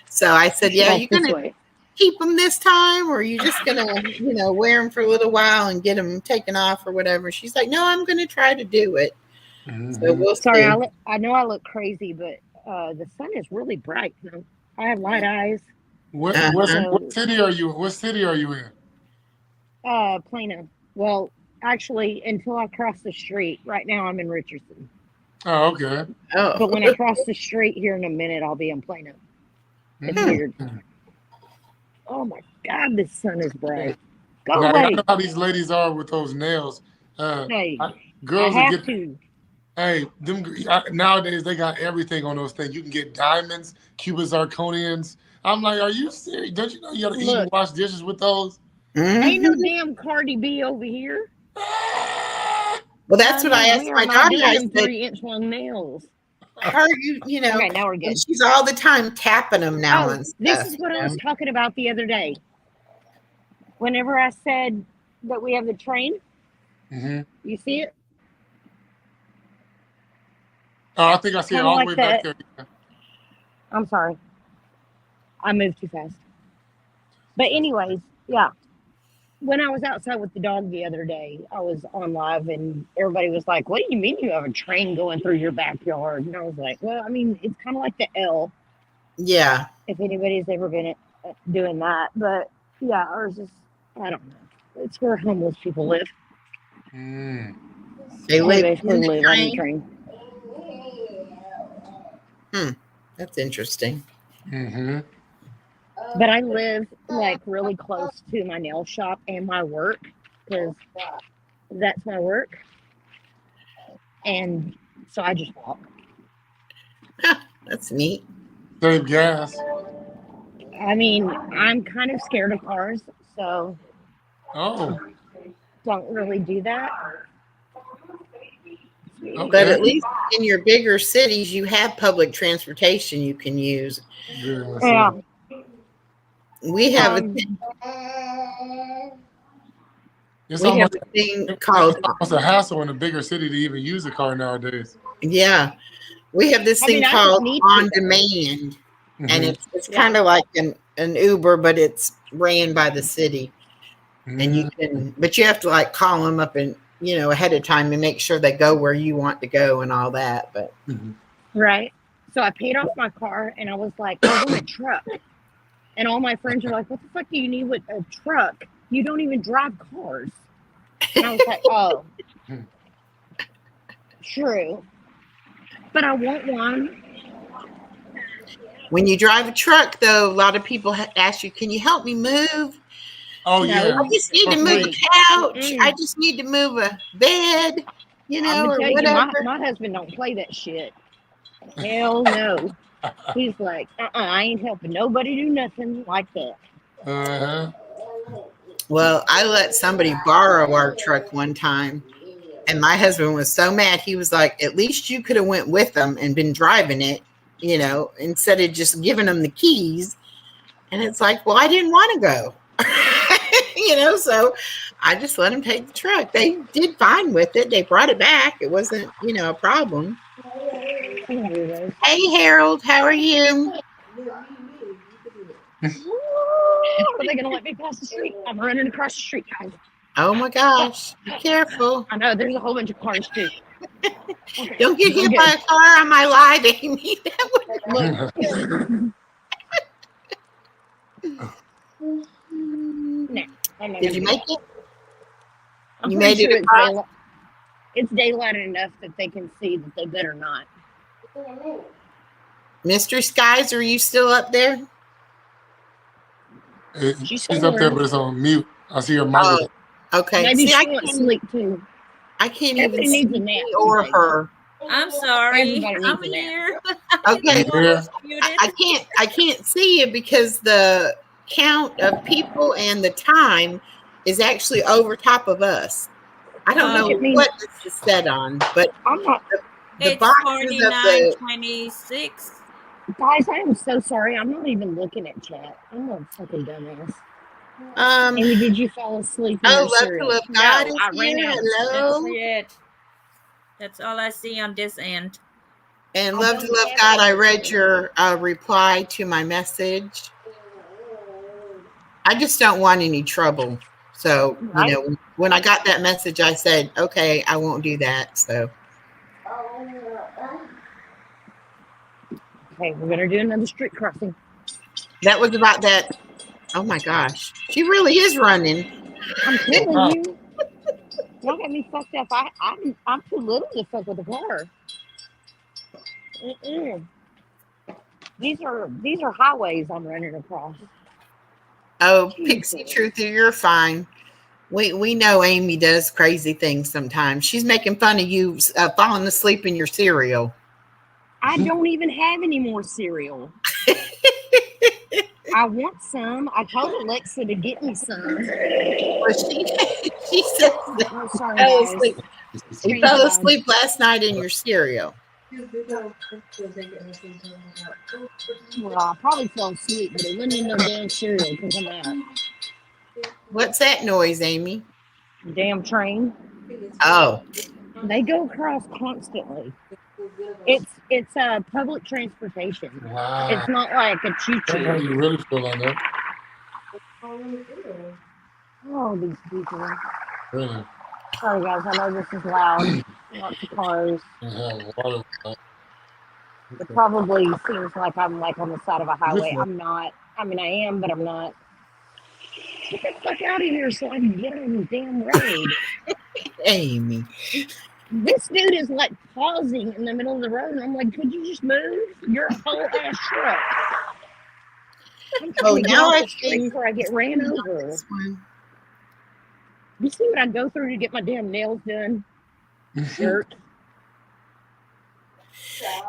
So I said, yeah, Walk you're this going to way. keep them this time, or are you just going to, wear them for a little while and get them taken off or whatever? She's like, no, I'm going to try to do it. So we'll Sorry, see. I know I look crazy, but the sun is really bright. I have light eyes. What So, city are you? What city are you in? Plano. Well, actually, until I cross the street. Right now, I'm in Richardson. Oh, okay. Oh, But when I cross the street here in a minute, I'll be in Plano. It's weird. Oh my God, this sun is bright. Go Now, I away. know how these ladies are with those nails. Hey. Girls I will have get. to. Hey, nowadays they got everything on those things. You can get diamonds, Cuban zirconians. I'm like, are you serious? Don't you know you gotta eat and Look, wash dishes with those? ain't no Mhm. damn Cardi B over here. Well, that's what I Honey, we asked are my not daughter. doing I them said, 3-inch long nails. how are you, Okay, now we're and good. she's all the time tapping them now Oh, and this stuff, is what I was talking about the other day. Whenever I said that we have the train, Mm-hmm. you see it? Oh, I think I see it Kind of all the like way back that. there. I'm sorry. I moved too fast. But anyways, yeah. When I was outside with the dog the other day, I was on live and everybody was like, "What do you mean you have a train going through your backyard?" And I was like, "Well, I mean, it's kind of like the L, Yeah. if anybody's ever been doing that." But yeah, ours is, I don't know. It's where homeless people live. Mm. They They live basically in the live on the train. train. That's interesting. Mm-hmm. But I live like really close to my nail shop and my work because that's my work. And so I just walk. That's neat. Save gas. I mean, I'm kind of scared of cars, so Oh, don't really do that. But okay. at least in your bigger cities, you have public transportation you can use. Good. Let's Yeah. see. We have a It's we have almost a thing it's called almost a hassle in a bigger city to even use a car nowadays. yeah. We have this I thing mean, I don't called need on to. demand, and Mm-hmm. it's Yeah. kind of like an Uber, but it's ran by the city. And you Mm-hmm. can, but you have to like call them up and ahead of time and make sure they go where you want to go and all that. But Right. So I paid off my car and I was like, I want a truck. And all my friends are like, what the fuck do you need with a truck? You don't even drive cars. And I was like, oh, true. But I want one. when you drive a truck, though, a lot of people ask you, "Can you help me move? Oh No. yeah. I just need to For move free. a couch. I just need to move a bed, I'm gonna or tell you, whatever." my husband don't play that shit. Hell no. He's like, I ain't helping nobody do nothing like that. Uh-huh. Well, I let somebody borrow our truck one time, and my husband was so mad. He was like, "At least you could have went with them and been driving it, instead of just giving them the keys." And it's like, well, I didn't want to go, so I just let them take the truck. They did fine with it. They brought it back. It wasn't, a problem. Hey, Harold, how are you? Are they gonna let me pass the street? I'm running across the street, guys. Oh my gosh, be careful. I know there's a whole bunch of cars too. Okay, Don't get hit by a car on my live, Amy. Look. No, Did you make it? I'm You pretty made it sure it's across? daylight. It's daylight enough that they can see that they better not. Mystery Skies, are you still up there? She's She's up there, but it's on mute. I see her mic. Oh, okay. Maybe See, she wants sleep too. I can't Everybody even needs see a nap or today. her. I'm sorry. Everybody I'm needs a nap. here. Okay. Yeah. I can't see you because the count of people and the time is actually over top of us. I don't know Look at me. what this is set on, but I'm not. the It's boxes of the 49:26. Guys, I am so sorry. I'm not even looking at chat. I'm a fucking dumbass. um Amy, did you fall asleep in oh, your Love to cereal? Love God No, is I ran here. out. That's Hello. it. That's all I see on this end. And I Love to don't Love have God, I it. read your reply to my message. I just don't want any trouble. So, Right? when I got that message, I said, okay, I won't do that. So, Okay, we're gonna do another street crossing. that was about that. Oh my gosh. She really is running. I'm telling Wow. you. Y'all got me fucked up. I'm too little to fuck with a car. Mm-mm. These are highways I'm running across. Oh, Pixie Truth, you're fine. We know Amy does crazy things sometimes. She's making fun of you falling asleep in your cereal. I don't even have any more cereal. I want some. I told Alexa to get me some. Well, she says that Oh, sorry, fell guys. asleep. You Screen's fell bad. asleep last night in your cereal. Well, I probably fell asleep, but it wasn't in no damn cereal because I'm out. What's that noise, Amy? Damn train. Oh, They go across constantly. It's public transportation. Wow. It's not like a choo That's how choo. you really feel on that. Oh, these people. Really. Sorry, guys. I know this is loud. Lots of cars. Yeah, water. It probably seems like I'm like on the side of a highway. Listen, I'm not. I mean, I am, but I'm not. Get the fuck out of here so I can get on the damn road. Amy. This dude is like pausing in the middle of the road, and I'm like, could you just move? You're a whole ass truck. I'm trying to get now off I the street think before I get ran over. this one. You see what I go through to get my damn nails done? Jerk.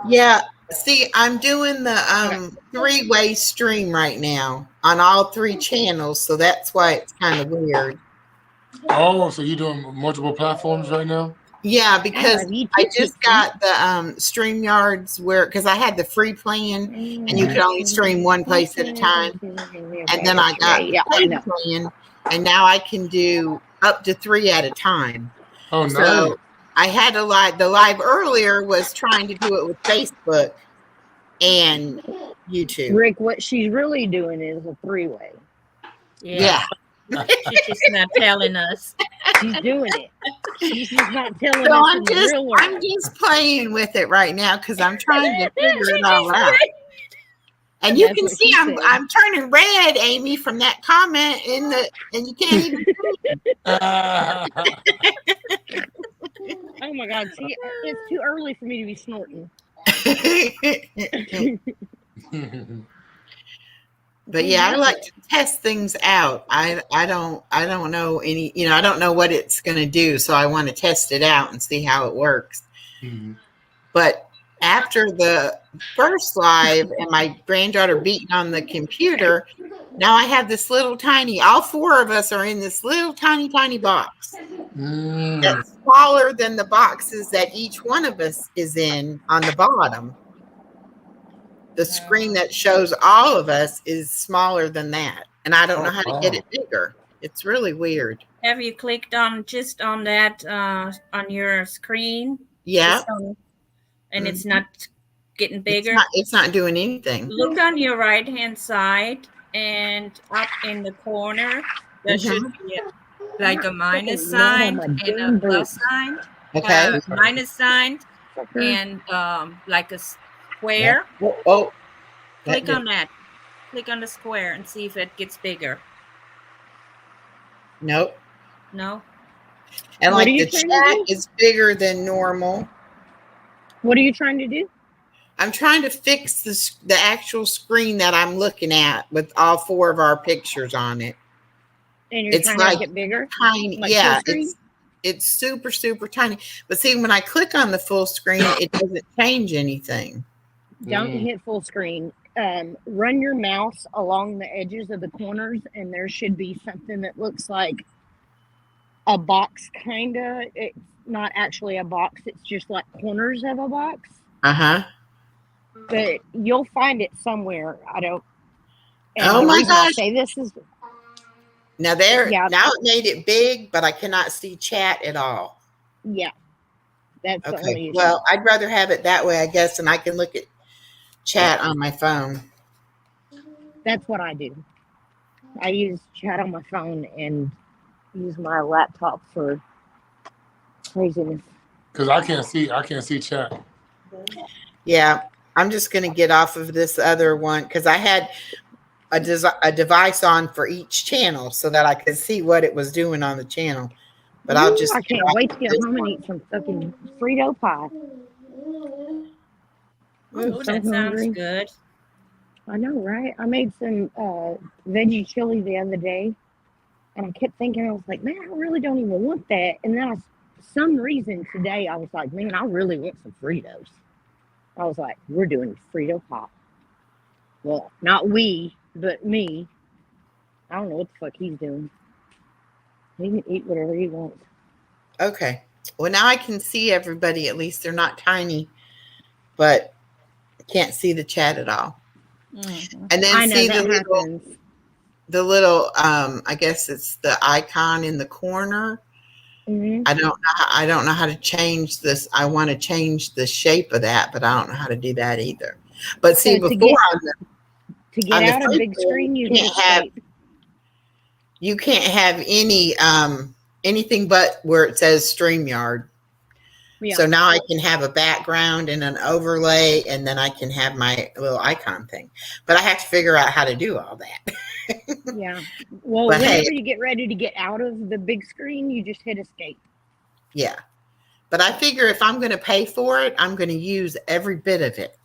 Yeah. See, I'm doing the three-way stream right now on all three channels, so that's why it's kind of weird. Oh, so you're doing multiple platforms right now? Yeah, because you I too, just got the StreamYards because I had the free plan and you could only stream one place at a time. And then I got the paid plan, and now I can do up to 3 at a time. Oh, nice. So I had the live earlier was trying to do it with Facebook and YouTube. Rick, what she's really doing is a three-way. Yeah. She's just not telling us. She's doing it. She's just not telling So us I'm in the real world. I'm just playing with it right now because I'm trying to figure it all out. And you can see I'm turning red, Amy, from that comment and you can't even Oh my God! See, it's too early for me to be snorting. But yeah, I like to test things out. I don't know any, I don't know what it's going to do, so I want to test it out and see how it works. Mhm. But after the first live and my granddaughter beating on the computer, now I have this little tiny, all four of us are in this little tiny box. That's smaller than the boxes that each one of us is in on the bottom. The screen that shows all of us is smaller than that. And I don't know how to get it bigger. It's really weird. Have you clicked on just on that on your screen? Yeah. And it's not getting bigger? It's not doing anything. Look on your right-hand side and up in the corner. There should be like a minus sign and a plus sign. Okay. Minus sign and like a square. Oh. Click on that. Click on the square and see if it gets bigger. Nope. No. And like the chat is bigger than normal. What are you trying to do? I'm trying to fix the actual screen that I'm looking at with all four of our pictures on it. And you're trying to make it bigger? Tiny. Like yeah, it's super, super tiny. But see, when I click on the full screen, it doesn't change anything. Don't hit full screen. Run your mouse along the edges of the corners, and there should be something that looks like a box, kind of. It's not actually a box. It's just like corners of a box. Uh-huh. But you'll find it somewhere. I don't. Oh my gosh! I say this is now now it made it big, but I cannot see chat at all. Yeah, that's the only issue. Well, I'd rather have it that way, I guess, and I can look at chat on my phone. That's what I do. I use chat on my phone and use my laptop for craziness. Because I can't see chat. Yeah, I'm just going to get off of this other one because I had a device on for each channel so that I could see what it was doing on the channel. But I can't wait to get home and eat some fucking Frito pie. Oh, that sounds good. I know, right? I made some veggie chili the other day. And I kept thinking, I was like, man, I really don't even want that. And then for some reason today, I was like, man, I really want some Fritos. I was like, we're doing Frito Pop. Well, not we, but me. I don't know what the fuck he's doing. He can eat whatever he wants. Okay. Well, now I can see everybody. At least they're not tiny, but can't see the chat at all. Mhm. And then I know see that the happens. little I guess it's the icon in the corner. Mhm. I don't know how to change this. I want to change the shape of that, but I don't know how to do that either. But see, So before to get on the out of first big screen, you hit can't have escape. you can't have any anything but where it says StreamYard. Yeah. So now I can have a background and an overlay, and then I can have my little icon thing. But I have to figure out how to do all that. Yeah. Well, But whenever hey, you get ready to get out of the big screen, you just hit escape. yeah. But I figure if I'm going to pay for it, I'm going to use every bit of it.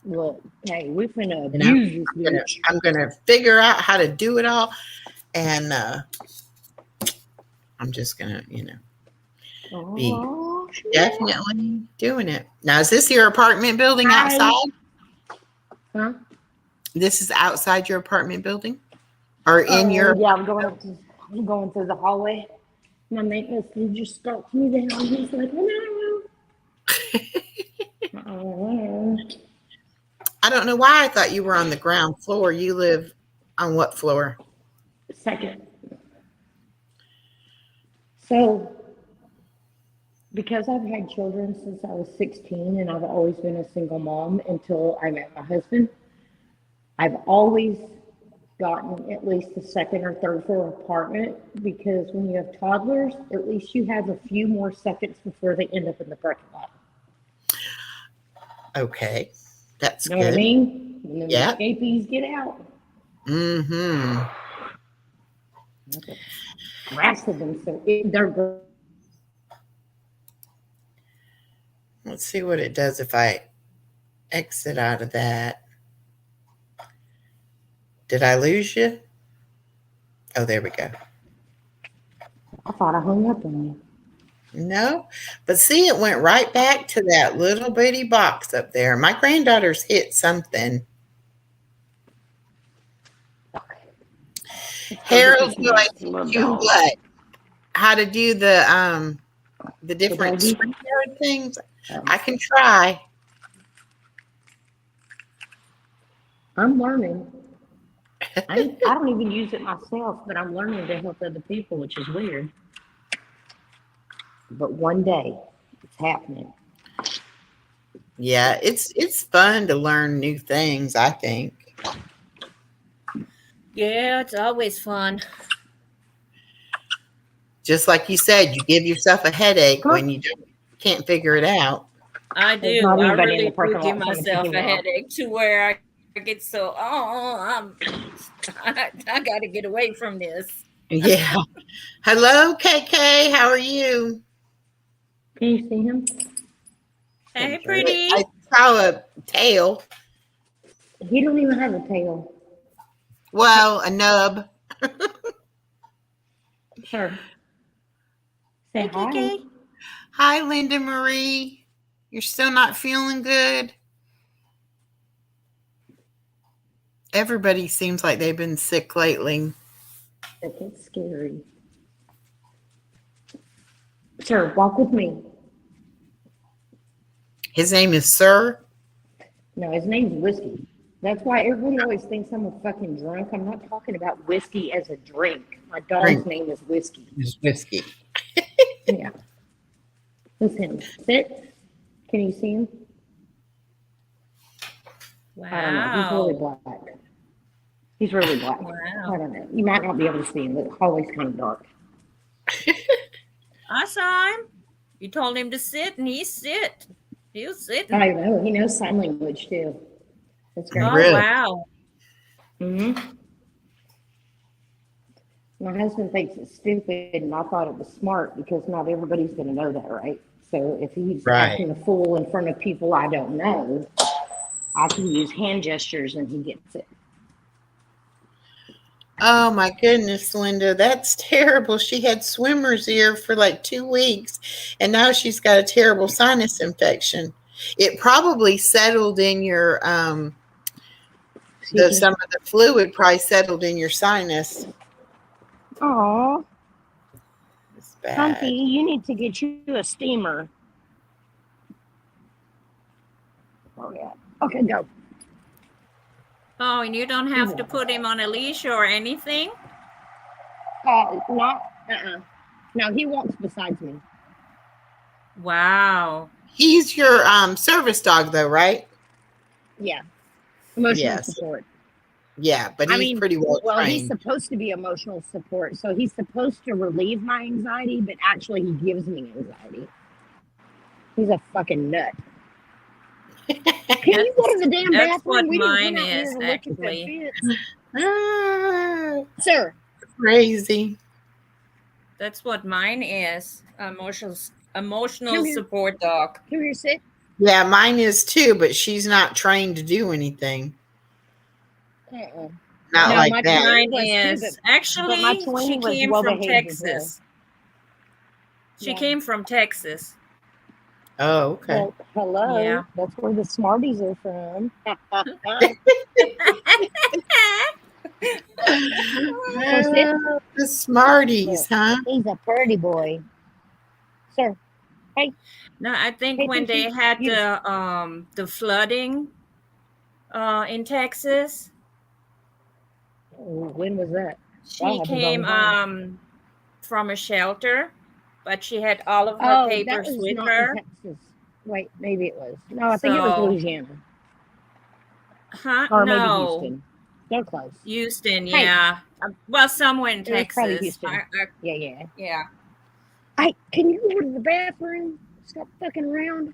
Well, hey, we're finna You know, abuse this bitch. I'm gonna figure out how to do it all, and I'm just gonna, be Oh, definitely doing it. Now, is this your apartment building Hi. outside? Huh? This is outside your apartment building, or in your? Yeah, I'm going through the hallway. My maintenance dude just stopped me down. He's like, hello. Oh, I don't know why I thought you were on the ground floor. You live on what floor? second. So, because I've had children since I was 16 and I've always been a single mom until I met my husband, I've always gotten at least the second or third floor apartment because when you have toddlers, at least you have a few more seconds before they end up in the parking lot. Okay, that's You know what I good. mean? When the Yeah. escapees get out. Mm-hmm. Wrestle them so they're. Let's see what it does if I exit out of that. Did I lose you? Oh, there we go. I thought I hung up on you. No, but see, it went right back to that little bitty box up there. My granddaughter's hit something. Harold's going to teach you what? How to do the different screen things. I can try. I'm learning. I don't even use it myself, but I'm learning to help other people, which is weird. But one day, it's happening. Yeah, it's fun to learn new things, I think. Yeah, it's always fun. Just like you said, you give yourself a headache when you can't figure it out. I There's do. not I anybody in really the parking do give lot saying myself anything a wrong. headache to where I get so, I got to get away from this. Yeah. Hello, KK. How are you? Can you see him? Hey, pretty. I saw a tail. He don't even have a tail. Well, a nub. Sure. Say Hey, hi. KK. Hi, Linda Marie. You're still not feeling good? Everybody seems like they've been sick lately. It's scary. Sir, walk with me. His name is Sir. No, his name's Whiskey. That's why everybody always thinks I'm a fucking drunk. I'm not talking about whiskey as a drink. My dog's name is Whiskey. It's Whiskey. Yeah. Listen, sit. Can you see him? I don't know. He's really Wow. black. He's really black. Wow. I don't know. You might not be able to see him, but the hallway's kind of dark. I saw him. You told him to sit, and he sit. He was sitting. I know. He knows sign language too. That's great. Oh, Really? wow. Mm-hmm. My husband thinks it's stupid, and I thought it was smart because not everybody's going to know that, right? So if he's acting a fool in front of people I don't know, I can use hand gestures and he gets it. Oh my goodness, Linda, that's terrible. She had swimmer's ear for like 2 weeks, and now she's got a terrible sinus infection. It probably settled in your Excuse me. some of the fluid probably settled in your sinus. Oh, It's Hunty, bad. you need to get you a steamer. Oh yeah. Okay, go. Oh, and you don't have to put him on a leash or anything? Not. No, he walks beside me. Wow. He's your service dog though, right? Yeah. Emotional Yes. support. Yeah, but I he's mean, pretty well well, he's trained. supposed to be emotional support, so he's supposed to relieve my anxiety, but actually, he gives me anxiety. He's a fucking nut. Can you go to the damn That's bathroom? what We didn't mine come out here is, to look at the actually. fence. Ah, Sir, crazy. That's what mine is. Emotional Come here. support dog. come here, sit. Yeah, mine is too, but she's not trained to do anything. Uh-uh. Not No, like my that. Mine was too, is but my actually she Chiweenie was came well from behaved as well. Texas. She Yeah. came from Texas. Oh, okay. Well, hello. Yeah. That's where the Smarties are from. Oh, the Smarties, huh? He's a pretty boy. Sir, No, I think pay when they attention. had You. the flooding in Texas, When was that? she That happens all came the time. from a shelter, but she had all of her Oh, that papers was with not her. in Texas. Wait, maybe it was. No, I think it was So, Louisiana. Or maybe no, Houston. They're close. Houston, Hey. yeah. Well, somewhere in It was probably Texas. Houston. Yeah. Yeah. Hey, can you go to the bathroom? Stop fucking around.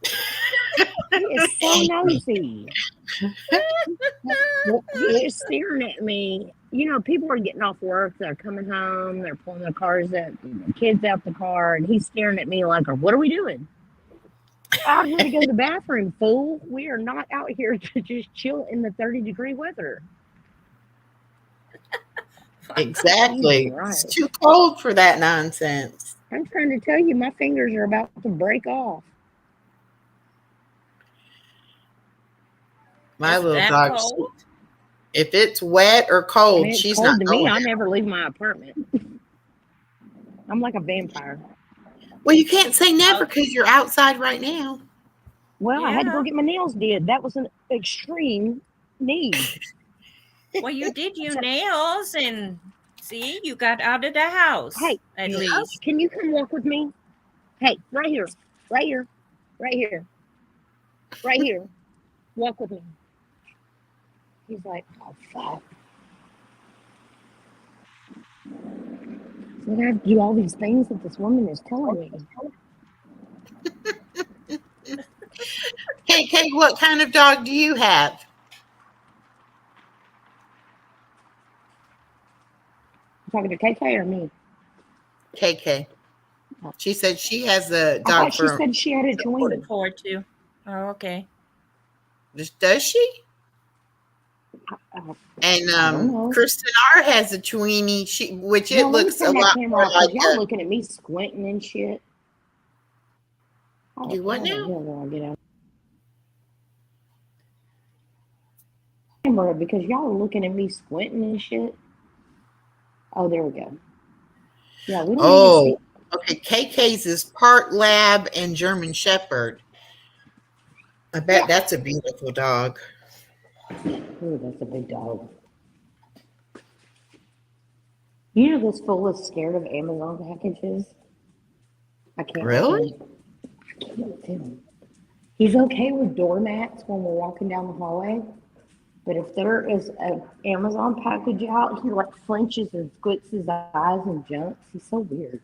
He is so nosy. He's just staring at me. You know, people are getting off work. They're coming home. They're pulling their cars out, the kids out the car, and he's staring at me like, "What are we doing?" Out here to go to the bathroom, fool. We are not out here to just chill in the 30-degree weather. Exactly. Jesus It's Christ. too cold for that nonsense. I'm trying to tell you, my fingers are about to break off. My Is little that dog, cold? if it's wet or I cold, mean, it's she's cold not to me. going I out. never leave my apartment. I'm like a vampire. Well, you can't say never because you're outside right now. Well, I had to go Yeah. get my nails did. That was an extreme need. Well, you did your nails and see, you got out of the house. Hey, at yeah. least. Can you come walk with me? Hey, right here. Right here. Right here. Right here. Walk with me. He's like, oh, fuck. So I gotta do all these things that this woman is telling me. KK, what kind of dog do you have? You talking to KK or me? KK. She said she has a I dog thought she for. said she had a Chiweenie. Looking forward to. Oh, okay. Does she? I And don't know. Kristen R has a Chiweenie, which it Now, let me looks a turn that lot camera more off because like y'all a. looking at me squinting and shit. You what How the now? hell do I get out? Camera because y'all are looking at me squinting and shit. Oh, there we go. Yeah, we don't Oh, even okay. KK's is part lab and German Shepherd. I bet that's a beautiful dog. see. Ooh, that's a big dog. You know, this fool is scared of Amazon packages. I can't. Really? I can't with him. He's okay with doormats when we're walking down the hallway, but if there is an Amazon package out, he like flinches and squints his eyes and jumps. He's so weird.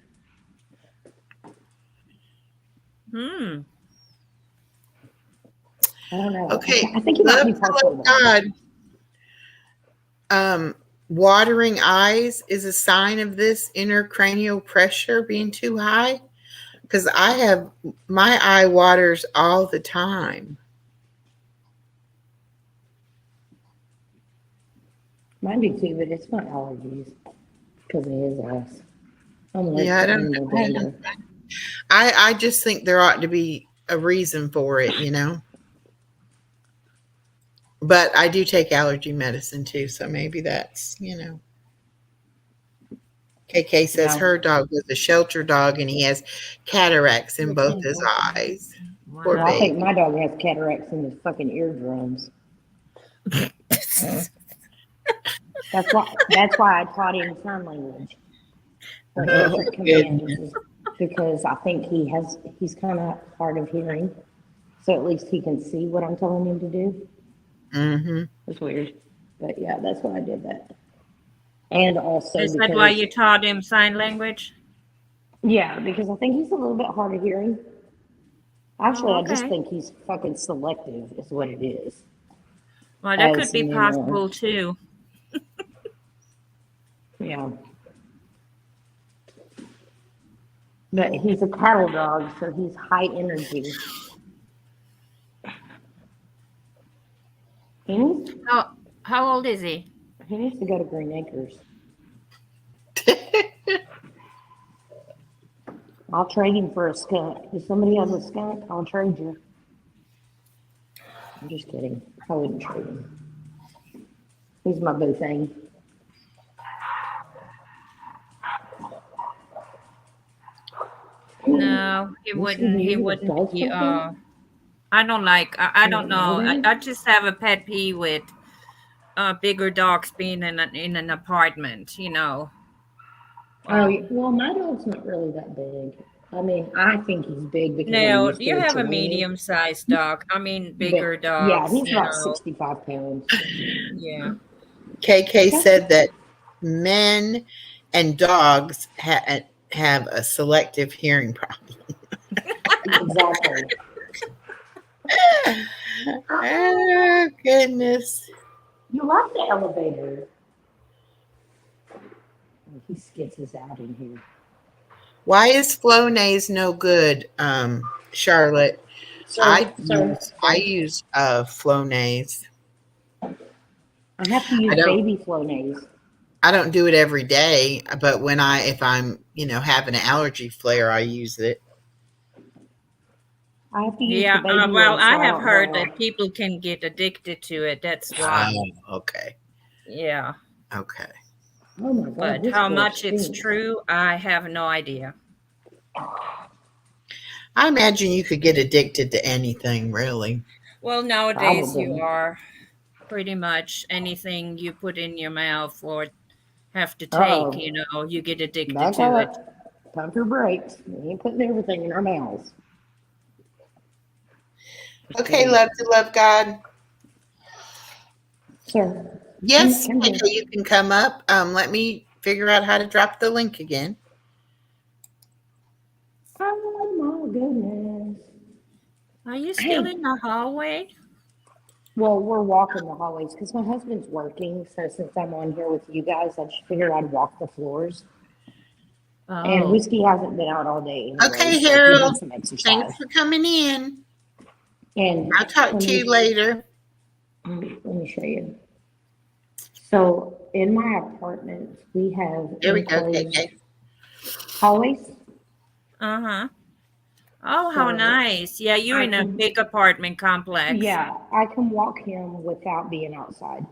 Hmm. I don't know. Okay. I think he might be Love to partial love to God. Watering eyes is a sign of this intracranial pressure being too high. Because I have my eye waters all the time. Mine do too, but it's not allergies because of his ass. I'm Yeah, allergic to animal dander. I just think there ought to be a reason for it, you know. But I do take allergy medicine too, so maybe that's, you know. KK says Yeah. her dog was a shelter dog and he has cataracts in both his eyes. Poor Well, I Wow. think baby. my dog has cataracts in his fucking eardrums. That's why I taught him sign language, like Oh, different commands, goodness. is because I think he's kind of hard of hearing, so at least he can see what I'm telling him to do. Mm-hmm. It's weird, but yeah, that's why I did that. And also Is that why because you taught him sign language? because I think he's a little bit hard of hearing. Actually, Oh, I just okay. think he's fucking selective, is what it is. Well, that could As be in, possible too. yeah. But he's a cattle dog, so he's high energy. He needs, How old is he? he needs to go to Green Acres. I'll trade him for a skunk. If somebody has a skunk, I'll trade you. I'm just kidding. I wouldn't trade him. He's my boo thing. No, he wouldn't. He wouldn't be. I don't like. I don't know. I just have a pet peeve with bigger dogs being in an apartment. You know. Well, my dog's not really that big. I mean, I think he's big because I'm No, used to you a have a Chiweenie. medium-sized dog. I mean, But bigger yeah, dogs. he's You about know. 65 pounds. Yeah. KK said that men and dogs have a selective hearing problem. Exactly. Oh, goodness. You like the elevator. He skids out in here. Why is Flonase no good, Charlotte? Sir, sir, I sir. use Flonase. I have to I use don't baby Flonase. I don't do it every day, but if I'm, having an allergy flare, I use it. I have to use the Yeah. baby Well, one so I I have don't dry heard out. that people can get addicted to it. That's why. Oh, okay. Yeah. Okay. Oh my God, But this how floor much it's stinks. true, I have no idea. I imagine you could get addicted to anything, really. Well, nowadays you Probably. are pretty much anything you put in your mouth or have to take, Uh-oh. you get addicted Back to it. up. Time for breaks. We ain't putting everything in our mouths. Okay, love to love God. Sir, Yes, come okay, here. you can come up. Let me figure out how to drop the link again. Oh my goodness. Are you still Hey, in the hallway? well, we're walking the hallways because my husband's working. So since I'm on here with you guys, I just figured I'd walk the floors. And Oh, Whiskey hasn't been out all day anyway, Okay, so he needs Harold. some Thanks exercise. for coming in. And I'll talk let to me you later. let me show you. So in my apartment, we have There we go, enclosed KK. hallways. uh-huh. Oh, how So nice. Yeah, you're I in a can, big apartment complex. yeah, I can walk him without being outside.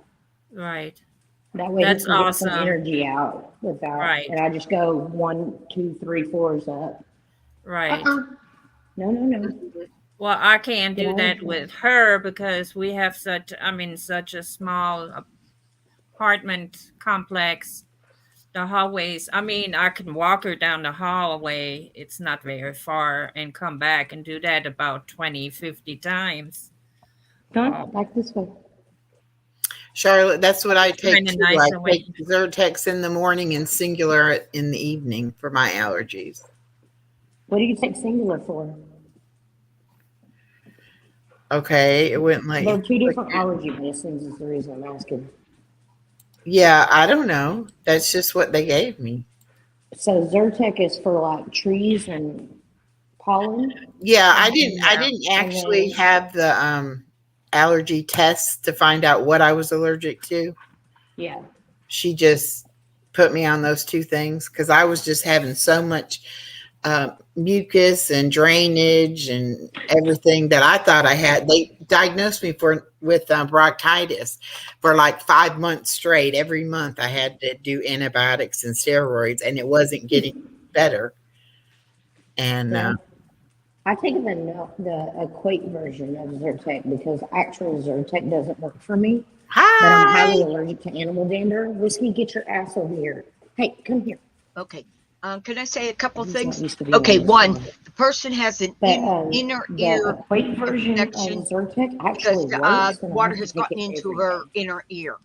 Right. That way he That's can get some awesome. energy out without, Right. and I just go 1, 2, 3 floors up. Right. Uh-uh. No. Well, I can't Get do out of that here. with her because we have such a small apartment complex. The hallways, I mean, I can walk her down the hallway. It's not very far and come back and do that about 20, 50 times. Come back this way. Charlotte, that's what I take Kind of too. I nice take away. Zyrtex in the morning and Singular in the evening for my allergies. What do you take Singular for? Okay, it wouldn't let They're you two click different it. allergy medicines is the reason I'm asking. Yeah, I don't know. That's just what they gave me. So Zyrtec is for like trees and pollen, Yeah, I Yeah. didn't and actually then have the allergy tests to find out what I was allergic to. yeah, she just put me on those two things because I was just having so much mucus and drainage and everything that I thought I had. They diagnosed me with bronchitis for like 5 months straight. Every month I had to do antibiotics and steroids, and it wasn't getting better. And Yeah. I take the equate version of Zyrtec because actual Zyrtec doesn't work for me. But I'm highly hi, allergic to animal dander. Whiskey, get your ass over here. Hey, come here. Okay. Can I say a couple He's not things? used to being Okay, on this one, phone. the person has an But inner the ear equate version of infection Zyrtec because actually works, and I water have to has take gotten it into every her day. inner ear.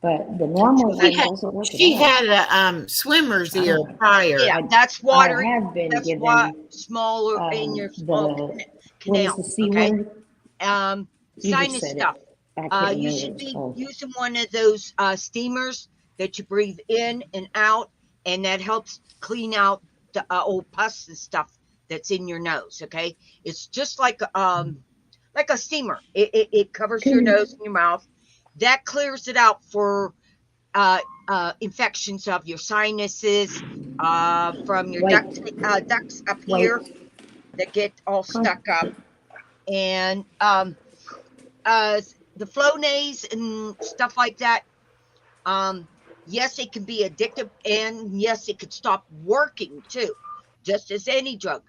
But the normal So one that's doesn't work at she all. had a swimmer's I ear don't. prior. yeah, I that's I water. have been That's what given smaller in your small the what is canal. the C Okay. word? You just Sinus said stuff. it. I can't You remember what should it's be called. using one of those steamers that you breathe in and out, and that helps clean out the old pus and stuff that's in your nose. Okay, it's just like a steamer. It covers your nose and your mouth. That clears it out for infections of your sinuses, from your Wait, ducts up wait. here that get all Huh? stuck up, and the Flonase and stuff like that. Yes, it can be addictive, and yes, it could stop working too, just as any drug.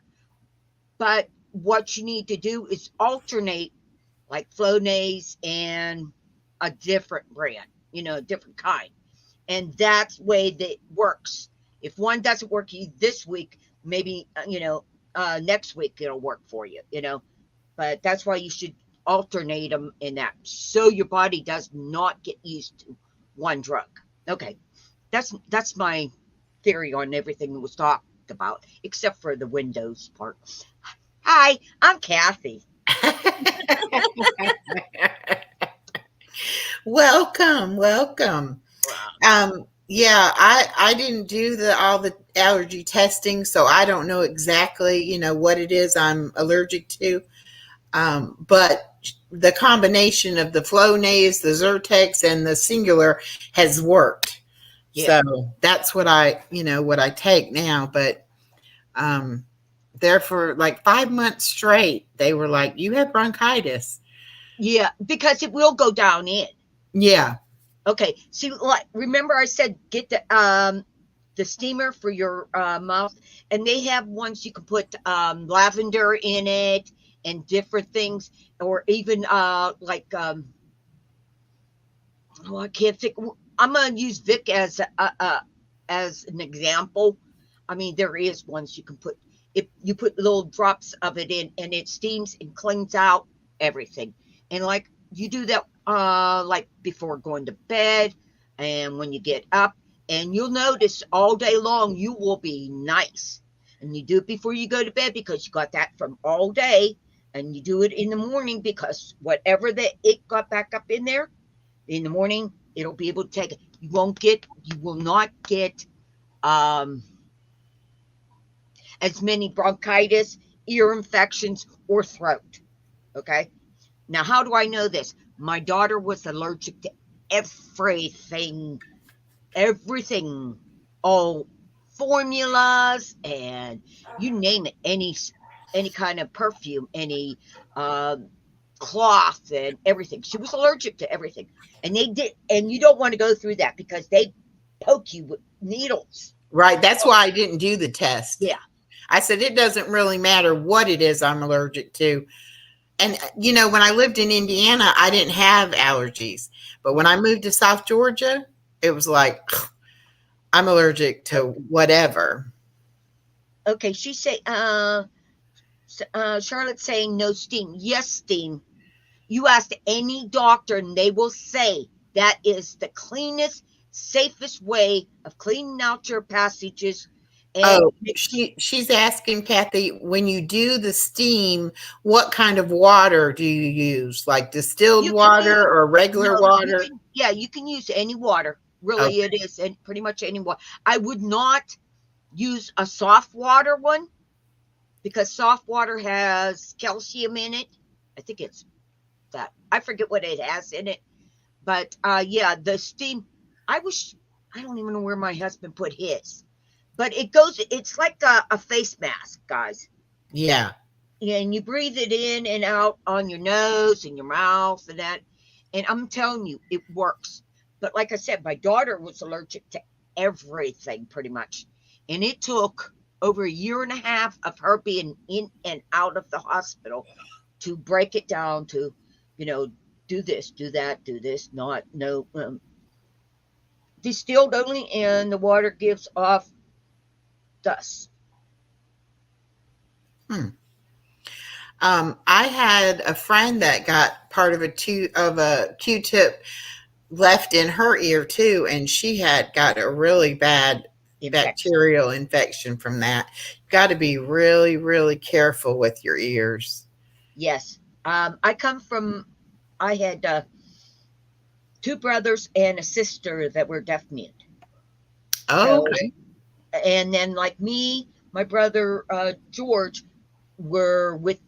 But what you need to do is alternate, like Flonase and a different brand, a different kind, and that's the way that it works. If one doesn't work this week, maybe next week it'll work for you. But that's why you should alternate them in that, so your body does not get used to one drug. Okay, that's my theory on everything that was talked about, except for the Windows part. Hi, I'm Kathy. Welcome. Yeah, I didn't do all the allergy testing, so I don't know exactly, what it is I'm allergic to. But the combination of the Flonase, the Zyrtex, and the singular has worked. Yeah. So that's what I take now. But there for like 5 months straight, they were like, "You have bronchitis." Yeah, because it will go down in. Yeah. Okay. See, like, remember I said get the steamer for your mouth, and they have ones you can put lavender in it and different things, or even like I can't think. I'm gonna use Vic as an example. I mean, there is ones you can put. If you put little drops of it in, and it steams and cleans out everything, and like you do that like before going to bed, and when you get up, and you'll notice all day long you will be nice. And you do it before you go to bed because you got that from all day, and you do it in the morning because whatever that it got back up in there in the morning, it'll be able to take it. You will not get as many bronchitis, ear infections, or throat. Okay. Now, how do I know this? My daughter was allergic to everything, all formulas, and you name it, any kind of perfume, any cloth, and everything. She was allergic to everything, and you don't want to go through that because they poke you with needles. Right. That's why I didn't do the test. Yeah. I said it doesn't really matter what it is I'm allergic to. And when I lived in Indiana, I didn't have allergies. But when I moved to South Georgia, it was like I'm allergic to whatever. Okay. She say, Charlotte's saying no steam. Yes, steam. You ask any doctor, and they will say that is the cleanest, safest way of cleaning out your passages. And Oh, she's asking, Kathy, when you do the steam, what kind of water do you use? Like distilled you can use water or regular no, water? you can use any water. Really, Okay. it is, and pretty much any water. I would not use a soft water one because soft water has calcium in it. I think it's that. I forget what it has in it. But yeah, the steam. I wish, I don't even know where my husband put his, but it goes, it's like a face mask, guys. Yeah. And you breathe it in and out on your nose and your mouth and that. And I'm telling you, it works. But like I said, my daughter was allergic to everything pretty much. And it took over a year and a half of her being in and out of the hospital to break it down to, you know, do this, do that, do this, not, no, distilled only, and the water gives off dust. Hmm. I had a friend that got part of a Q-tip left in her ear too, and she had got a really bad Infection. bacterial infection from that. Got to be really, really careful with your ears. Yes. I come from, I had two brothers and a sister that were deaf mute. Oh, So, okay. and then like me, my brother George, were with,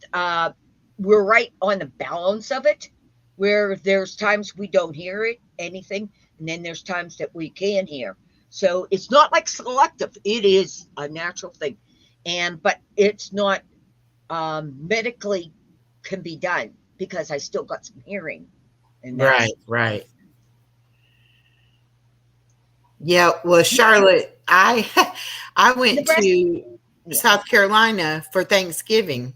we're right on the balance of it, where there's times we don't hear it, anything, and then there's times that we can hear. So it's not like selective. It is a natural thing. And, but it's not medically can be done because I still got some hearing and that. Right, right. Yeah, well, Charlotte, I I went Nebraska, to yeah. South Carolina for Thanksgiving,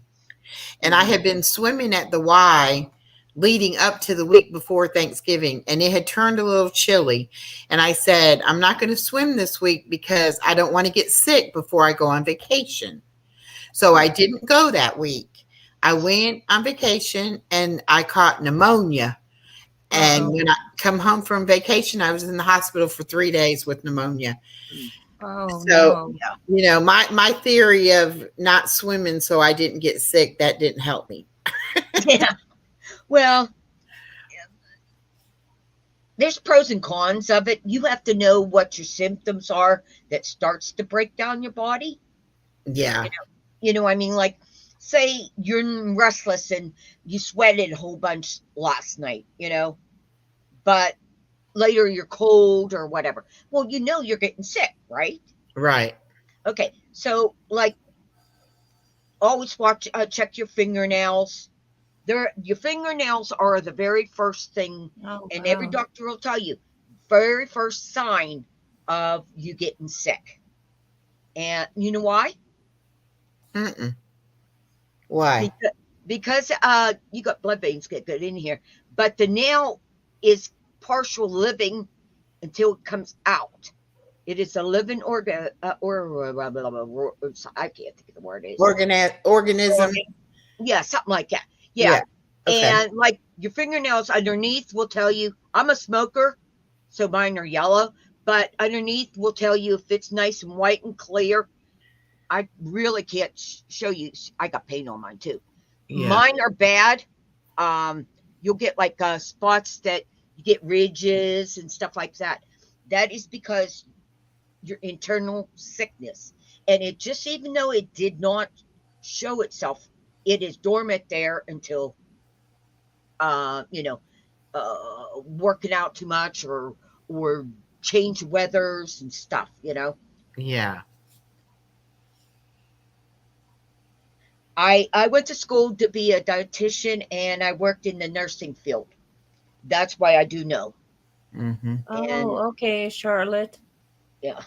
and I Mhm. had been swimming at the Y leading up to the week before Thanksgiving, and it had turned a little chilly. And I said, I'm not going to swim this week because I don't want to get sick before I go on vacation. So I didn't go that week. I went on vacation and I caught pneumonia. And Oh, when I come home from vacation, I was in the hospital for 3 days with pneumonia. oh So, no. my theory of not swimming so I didn't get sick, that didn't help me. Yeah. Well, there's pros and cons of it. You have to know what your symptoms are that starts to break down your body. Yeah, I mean, like, say you're restless and you sweated a whole bunch last night, but later you're cold or whatever. Well, you're getting sick, right? right. Okay, so like always watch, check your fingernails. Your fingernails are the very first thing, Oh and every wow. doctor will tell you, very first sign of you getting sick. And you know why? Mm-mm. Why? Because you got blood veins get good in here, but the nail is partial living until it comes out. It is a living organ, I can't think of the word. Is Organism. organ? Yeah, something like that. Yeah, Yeah. Okay. and like your fingernails underneath will tell you. I'm a smoker, so mine are yellow, but underneath will tell you if it's nice and white and clear. I really can't show you. I got paint on mine too. Yeah. Mine are bad. Um, you'll get like spots that you get ridges and stuff like that. That is because your internal sickness, and it just, even though it did not show itself, it is dormant there until uh, you know, working out too much or change weathers and stuff. Yeah. I went to school to be a dietitian and I worked in the nursing field. That's why I do know. Mm-hmm. And Oh, okay, Charlotte. yeah,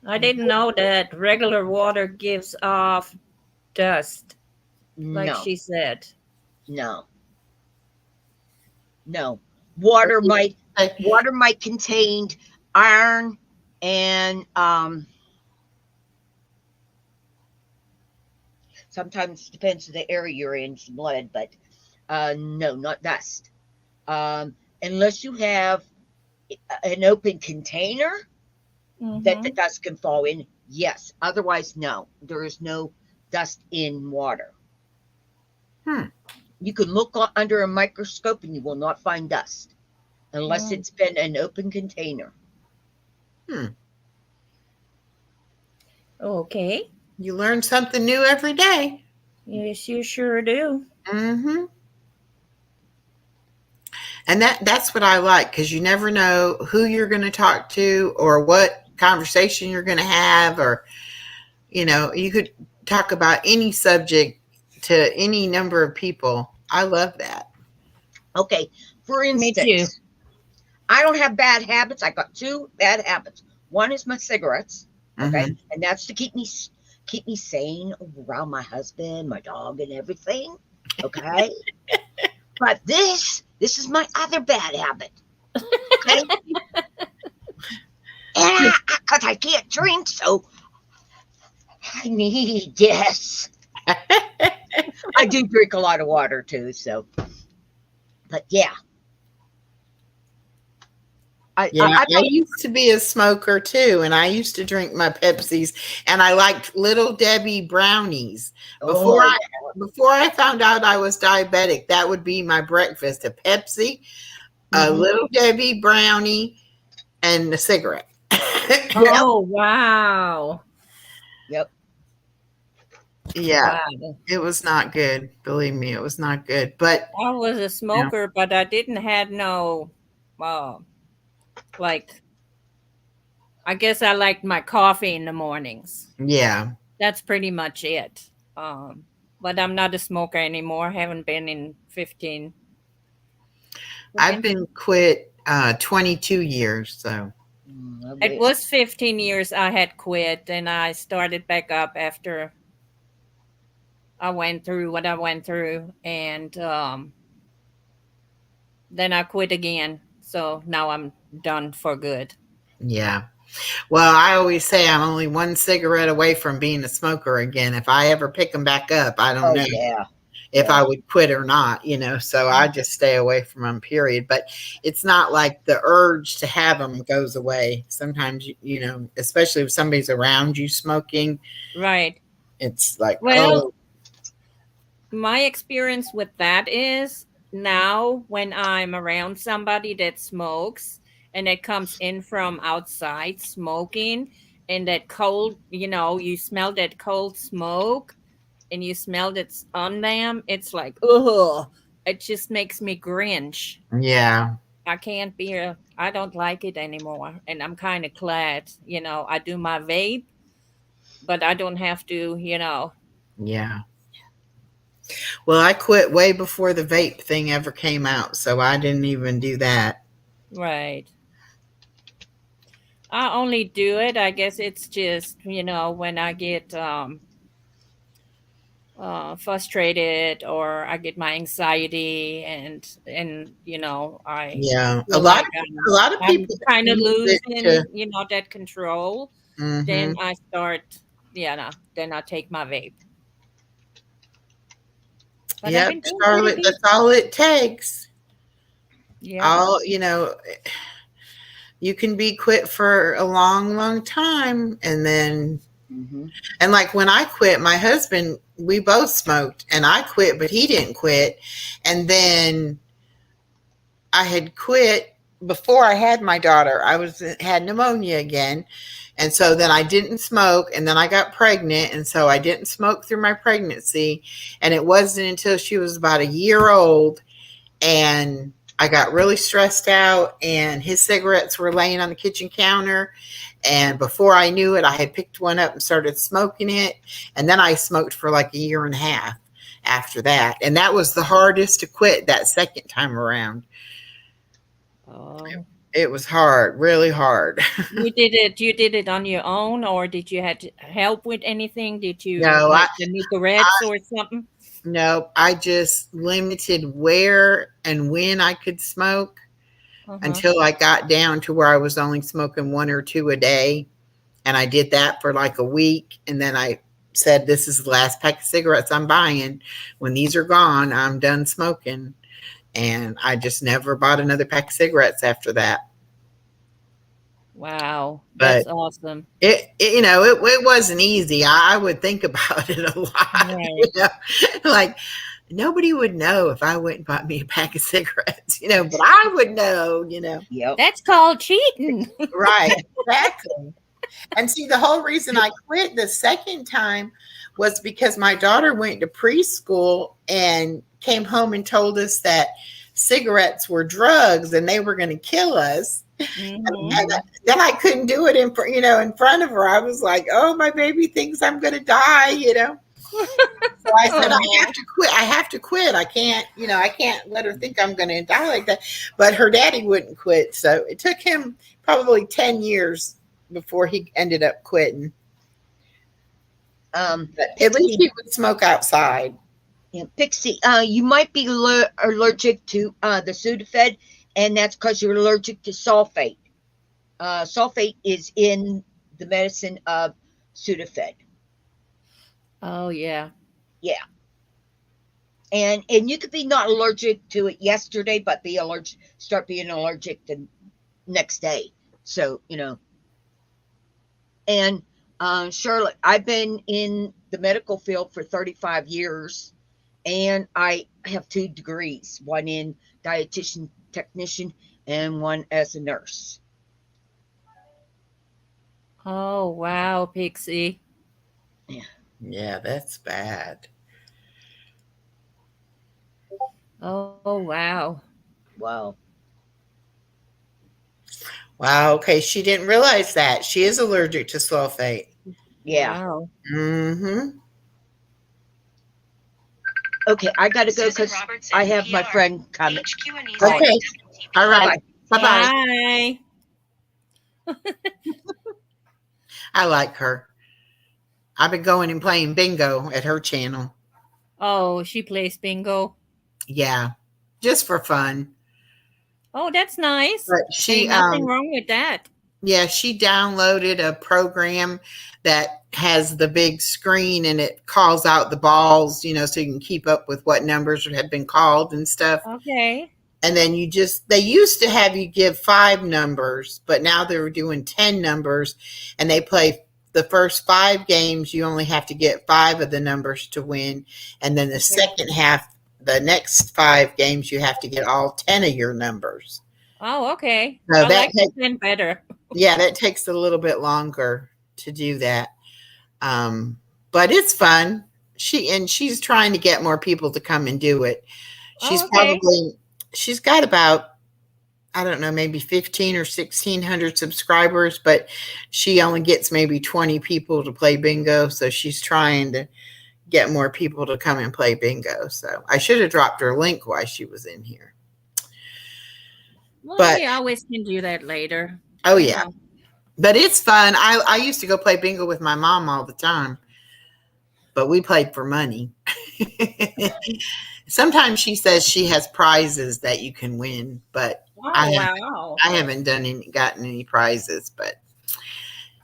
I didn't know that regular water gives off dust, like no, she said. no, no. Water might Okay. water might contain iron and sometimes depends on the area you're in, blood, but no, not dust. Unless you have an open container that the Mm-hmm. dust can fall in, yes. Otherwise, no. There is no dust in water. Hmm. You can look under a microscope and you will not find dust unless Mm. it's been an open container. Hmm. Okay. You learn something new every day. Yes, you sure do. Mm-hmm. And that's what I like, because you never know who you're going to talk to or what conversation you're going to have, or you could talk about any subject to any number of people. I love that. Okay, for Me too. instance, I don't have bad habits. I got two bad habits. One is my cigarettes, okay, Mhm. and that's to keep me sane around my husband, my dog, and everything. Okay, but this is my other bad habit. Okay, and because I can't drink, so I need this. I do drink a lot of water too, so. But yeah, Yeah, I I used to be a smoker too, and I used to drink my Pepsis, and I liked Little Debbie brownies. Before oh, I before I found out I was diabetic, that would be my breakfast: a Pepsi, a mhm. Little Debbie brownie, and a cigarette. Yep, Oh, wow. yep. Yeah, Wow. it was not good. Believe me, it was not good. But I was a smoker, but I didn't have no, uh, like, I guess I liked my coffee in the mornings. yeah, That's pretty much it. But I'm not a smoker anymore. Haven't been in 15. I've been quit 22 years. So It was 15 years I had quit, and I started back up after I went through what I went through, and then I quit again. So now I'm done for good. yeah. Well, I always say I'm only one cigarette away from being a smoker again. If I ever pick them back up, I don't Oh know yeah, if yeah. I would quit or not, so I just stay away from them, period. But it's not like the urge to have them goes away. Sometimes, especially if somebody's around you smoking, Right. it's like, Well, oh, my experience with that is now when I'm around somebody that smokes and that comes in from outside smoking, and that cold, you smell that cold smoke and you smell it's on them, it's like, ugh, it just makes me cringe. yeah, I don't like it anymore. And I'm kind of glad, I do my vape, but I don't have to, yeah. Well, I quit way before the vape thing ever came out, so I didn't even do that. right. I only do it. I guess it's just, when I get frustrated, or I get my anxiety, and I Yeah, a feel lot like of a lot of I'm people kind of use it to. losing, that control. Then Mhm. I start, no, then I take my vape. But I've Yep, been doing pretty Charlotte. good. That's all it takes. Yep. All you can be quit for a long, long time, and then Mhm. and like when I quit, my husband, we both smoked, and I quit, but he didn't quit, and then I had quit before I had my daughter. Had pneumonia again. And so then I didn't smoke, and then I got pregnant, and so I didn't smoke through my pregnancy. And it wasn't until she was about a year old, and I got really stressed out, and his cigarettes were laying on the kitchen counter. And before I knew it, I had picked one up and started smoking it. And then I smoked for like a year and a half after that. And that was the hardest to quit that second time around. Oh. It was hard, really hard. You did it on your own, or did you had to help with anything? Did you No, like the Nicorettes or something? no, I just limited where and when I could smoke Uh-huh. until I got down to where I was only smoking one or two a day. And I did that for like a week. And then I said, this is the last pack of cigarettes I'm buying. When these are gone, I'm done smoking. And I just never bought another pack of cigarettes after that. Wow, But that's awesome. it wasn't easy. I would think about it a lot. Right. Like nobody would know if I went and bought me a pack of cigarettes, but I would know. Yep. That's called cheating. Right, exactly. And see, the whole reason I quit the second time was because my daughter went to preschool and came home and told us that cigarettes were drugs and they were going to kill us. Mm-hmm. And then I couldn't do it in front of her. I was like, oh, my baby thinks I'm going to die. So I said, I have to quit. I have to quit. I can't let her think I'm going to die like that. But her daddy wouldn't quit. So it took him probably 10 years before he ended up quitting. But at least he would smoke outside. Yeah, Pixie, you might be allergic to the Sudafed, and that's because you're allergic to sulfate. Sulfate is in the medicine of Sudafed. Oh, yeah. Yeah. And you could be not allergic to it yesterday, but start being allergic the next day. So, And Charlotte, I've been in the medical field for 35 years, and I have 2 degrees, one in dietitian technician and one as a nurse. Oh, wow, Pixie. Yeah, that's bad. Oh, wow. Wow. Wow. Okay. She didn't realize that. She is allergic to sulfate. Yeah. Wow. Mm-hmm. Okay, I got to go because I have my friend coming. Okay. All right. Bye-bye. Bye. I like her. I've been going and playing bingo at her channel. Oh, she plays bingo. Yeah, just for fun. Oh, that's nice. But she, Ain't nothing wrong with that. Yeah, she downloaded a program that has the big screen and it calls out the balls, so you can keep up with what numbers have been called and stuff. Okay. And then they used to have you give 5 numbers, but now they're doing 10 numbers, and they play the first 5 games. You only have to get 5 of the numbers to win. And then the second half, the next 5 games, you have to get all 10 of your numbers. Oh, okay. So I like the 10 better. Yeah, that takes a little bit longer to do that. But it's fun. She's trying to get more people to come and do it. She's got about, I don't know, maybe 15 or 1,600 subscribers, but she only gets maybe 20 people to play bingo. So she's trying to get more people to come and play bingo. So I should have dropped her link while she was in here. Well, But we always can do that later. Oh, yeah. But it's fun. I used to go play bingo with my mom all the time, but we played for money. Sometimes she says she has prizes that you can win, but I haven't gotten any prizes, but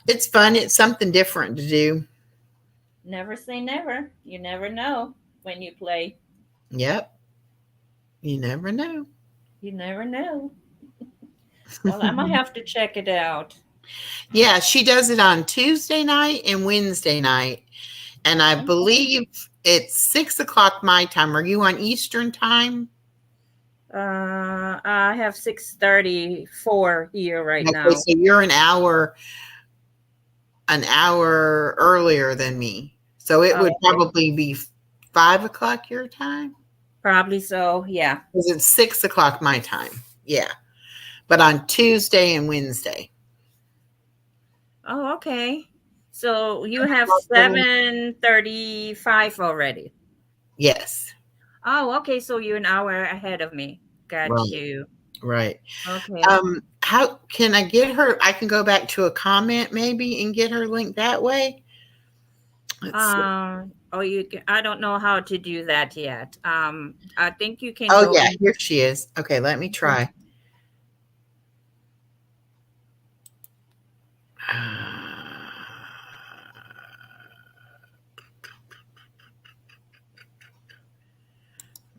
it's fun. It's something different to do. Never say never. You never know when you play. Yep. You never know. You never know. Well, I'm going to have to check it out. Yeah, she does it on Tuesday night and Wednesday night. And I believe it's 6:00 my time. Are you on Eastern time? I have 6:34 here right now. So you're an hour earlier than me. So it would probably be 5:00 your time. Probably so, yeah. Because it's 6:00 my time. Yeah. But on Tuesday and Wednesday. Oh, okay. So you have 7:35 already. Yes. Oh, okay. So you're an hour ahead of me. Got you. Right. Okay. How can I get her? I can go back to a comment maybe and get her link that way. I don't know how to do that yet. I think you can. Oh yeah, here she is. Okay, let me try.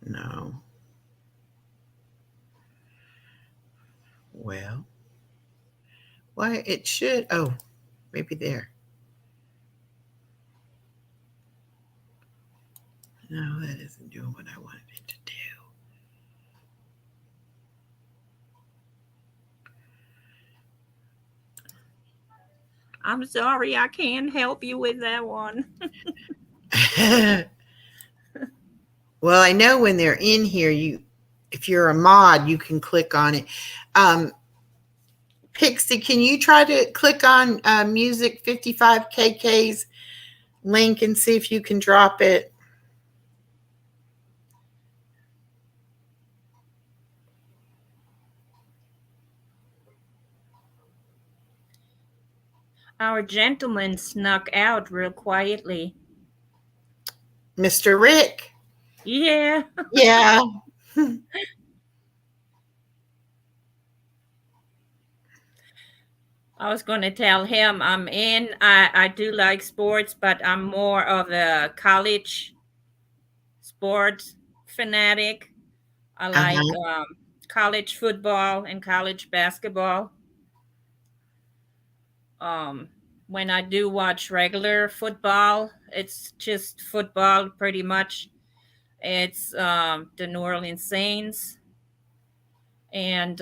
No. Well, why it should. Oh, maybe there. No, that isn't doing what I wanted it to do. I'm sorry, I can't help you with that one. Well, I know when they're in here, if you're a mod, you can click on it. Um, Pixie, can you try to click on Music 55KK's link and see if you can drop it? Our gentleman snuck out real quietly. Mr. Rick? Yeah. Yeah. I was going to tell him I'm in. I do like sports, but I'm more of a college sports fanatic. I like Uh-huh. college football and college basketball. Um, when I do watch regular football, it's just football pretty much. It's the New Orleans Saints and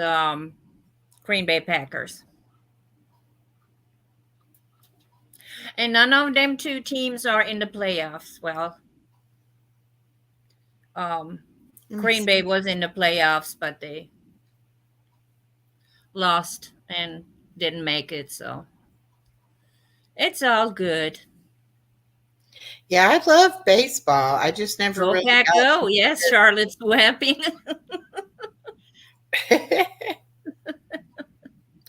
Green Bay Packers. And none of them two teams are in the playoffs. Well, um, Let me Green see. Bay was in the playoffs, but they lost and didn't make it. So it's all good. Yeah, I love baseball. I just never Go really Pack Go. Yes, Charlotte's webbing. got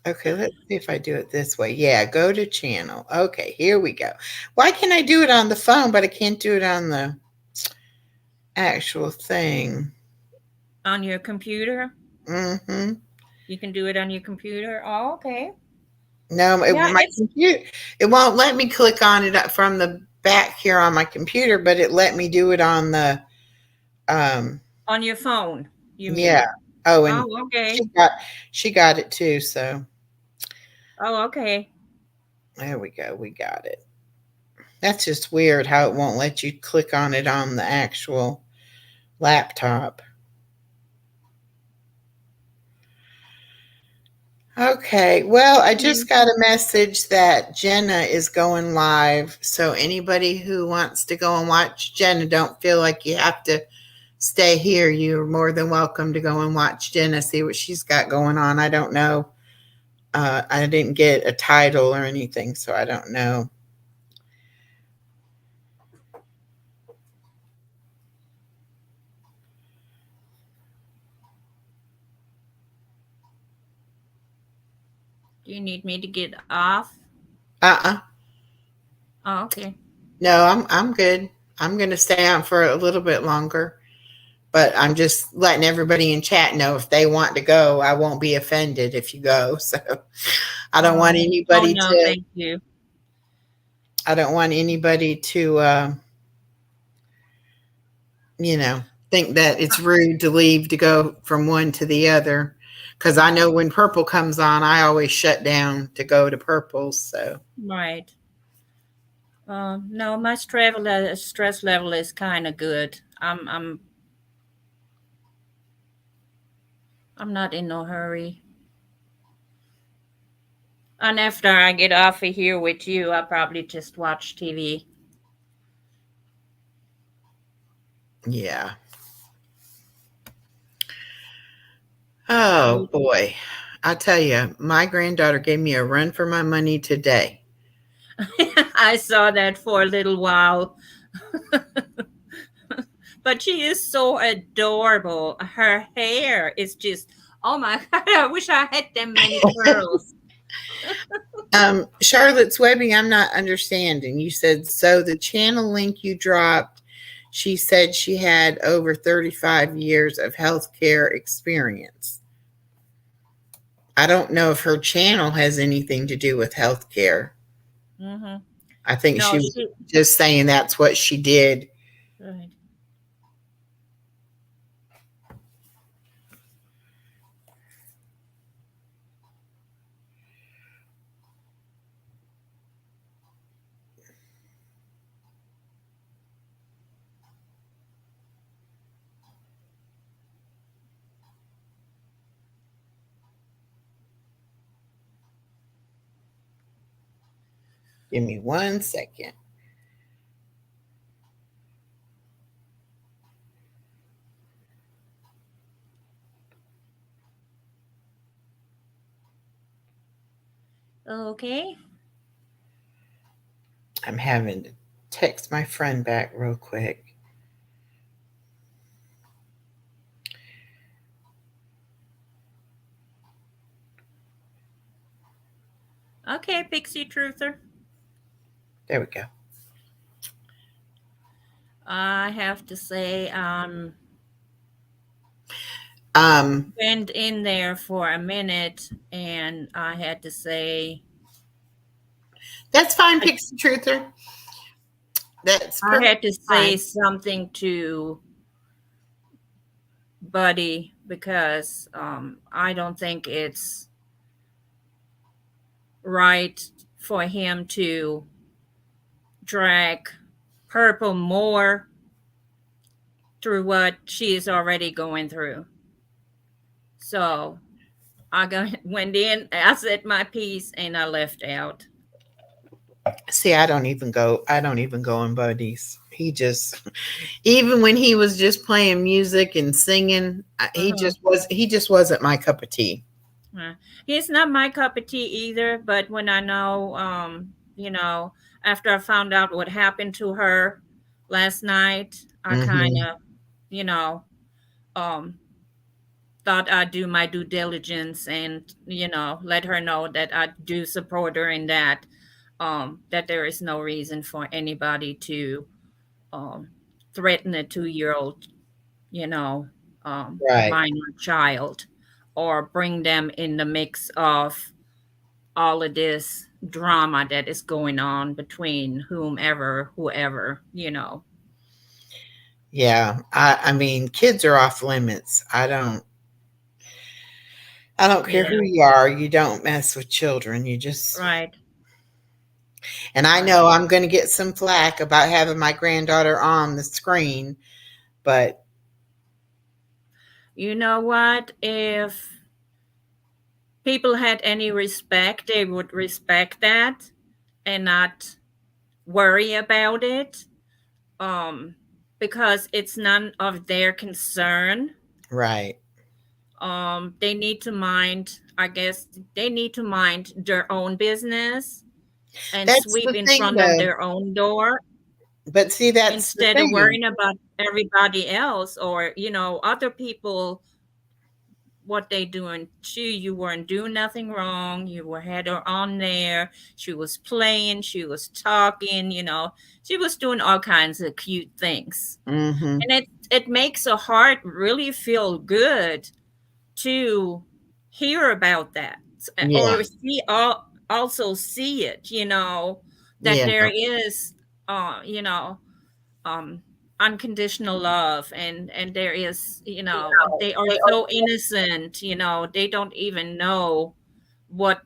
Okay, let's see if I do it this way. Yeah, go to channel. Okay, here we go. Why can I do it on the phone, but I can't do it on the actual thing? On your computer. Mm-hmm. You can do it on your computer. Oh, okay. No, Yeah, my it's computer, it won't let me click on it from the back here on my computer, but it let me do it on the um on your phone, you yeah. mean? Oh, and Oh, she okay. got she got it too, so Oh, okay. there we go. We got it. That's just weird how it won't let you click on it on the actual laptop. Okay. Well, I just Mhm. got a message that Jenna is going live. So anybody who wants to go and watch Jenna, don't feel like you have to stay here. You're more than welcome to go and watch Jenna, see what she's got going on. I don't know. I didn't get a title or anything, so I don't know. Do you need me to get off? Uh-uh. Oh, okay. No, I'm good. I'm gonna stay on for a little bit longer. But I'm just letting everybody in chat know if they want to go, I won't be offended if you go. So I don't want Oh anybody no, to thank you. I don't want anybody to you know, think that it's rude to leave to go from one to the other. Cause I know Right. when purple comes on, I always shut down to go to purple. So Right. No, my stress level is kind of good. I'm not in no hurry. And after I get off of here with you, I'll probably just watch TV. yeah. I Oh need. boy. I tell you, my granddaughter gave me a run for my money today. I saw that for a little while. But she is so adorable. Her hair is just, oh my God, I wish I had them many curls. Charlotte's Webbing, I'm not understanding. You said so the channel link you dropped, she said she had over 35 years of healthcare experience. I don't know if her channel has anything to do with healthcare. Hmm. I think No, she was she, just saying that's what she did. right. Give me 1 second. Okay. I'm having to text my friend back real quick. Okay, Pixie Truther. There we go. I have to say, Um, went in there for a minute and I had to say, that's fine, I, Pixie Truther. That's I had perfectly to fine. say something to Buddy because I don't think it's right for him to drag Purple more through what she is already going through. So went in, I said my piece, and I left out. See, I don't even go. I don't even go in buddies. He just, even when he was just playing music and singing, he Uh-huh. just was. He just wasn't my cup of tea. Uh, he's not my cup of tea either. But when I know, after I found out what happened to her last night, I kind Hmm. of, you know, um, thought I'd do my due diligence and let her know that I do support her in that. That there is no reason for anybody to um, threaten a 2-year old, you know, Right. minor child, or bring them in the mix of all of this drama that is going on between whoever. Yeah. I mean, kids are off limits. I don't care Yeah, who you are. You don't mess with children. You just, right, and I right. know I'm going to get some flack about having my granddaughter on the screen, but You know what? If people had any respect, they would respect that and not worry about it. Um, because it's none of their concern. right. They need to mind, I guess, they need to mind their own business and That's sweep the in thing, front of though. their own door But see, that's the instead of thing. worrying about everybody else, or other people, what they doing to you. Weren't doing nothing wrong. You were had her on there. She was playing, she was talking, she was doing all kinds of cute things. Hmm. And it makes a heart really feel good to hear about that, Yeah. or also see it, that Yeah. there is uh you know um unconditional love, and there is, they are so innocent, they don't even know what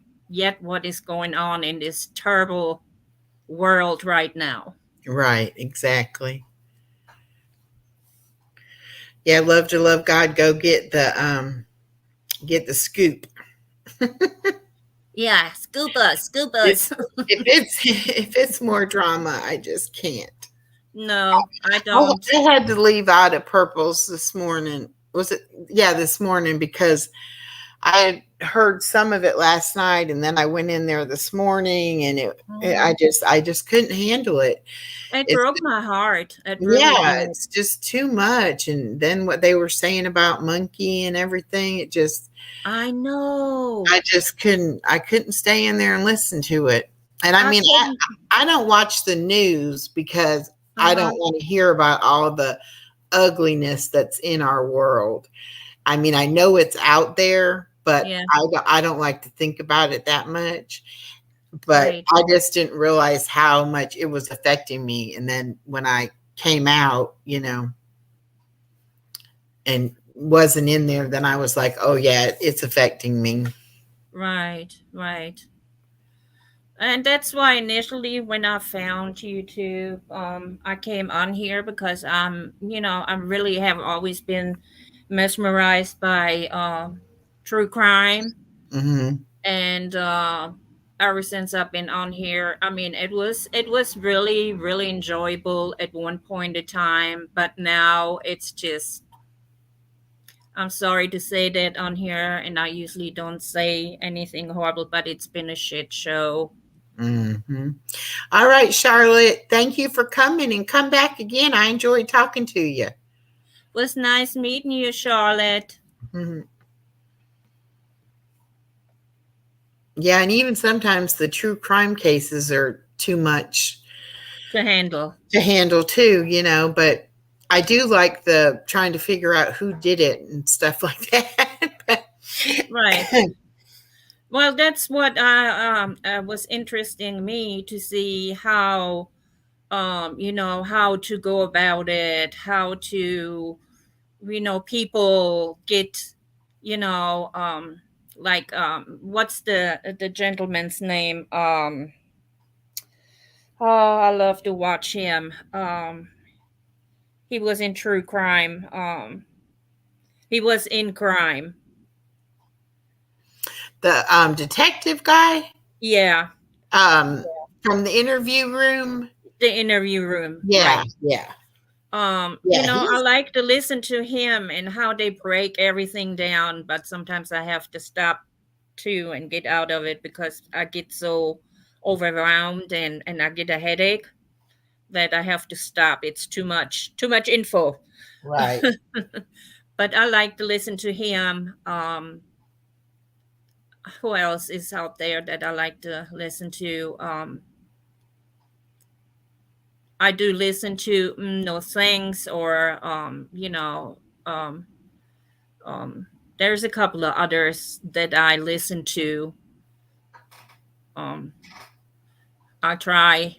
what is going on in this terrible world right now. Right. Exactly. Yeah. Love to love God. Go get the scoop. Yeah, scoop us, scoop If us. it's if it's more drama, I just can't. No, I I, don't. I had to leave out of purples this morning. Was it? Yeah, this morning because I had heard some of it last night, and then I went in there this morning, and Mhm. I just couldn't handle it. It It's broke my heart. It really Yeah, did. it's just too much. And then what they were saying about Monkey and everything, it just I know. I just couldn't stay in there and listen to it. And I I mean, couldn't. I don't watch the news because I Uh-huh. don't want to hear about all the ugliness that's in our world. I mean, I know it's out there, but Yeah, I don't like to think about it that much. But right. I just didn't realize how much it was affecting me. And then when I came out, and wasn't in there, then I was like, oh yeah, it's affecting me. Right, right. And that's why initially when I found YouTube, I came on here because I really have always been mesmerized by true crime. Hmm. And ever since I've been on here, I mean, it was really, really enjoyable at one point in time, but now it's just I'm sorry to say that on here, and I usually don't say anything horrible, but it's been a shit show. Hmm. All right, Charlotte. Thank you for coming, and come back again. I enjoyed talking to you. Was nice meeting you, Charlotte. Hmm. Yeah, and even sometimes the true crime cases are too much To handle. to handle too, but I do like the trying to figure out who did it and stuff like that. Right. Well, that's what was interesting me to see how how to go about it, how to people get you know like what's the gentleman's name? Oh, I love to watch him. He was in true crime. He was in crime. The detective guy, Yeah, um, from the interview room. the interview room, Yeah, right. yeah, You yeah. know, I He's like to listen to him and how they break everything down, but sometimes I have to stop too and get out of it because I get so overwhelmed and I get a headache that I have to stop. It's too much info. right. But I like to listen to him. Who else is out there that I like to listen to? I do listen to No Things or um, um, there's a couple of others that I listen to. Um, I try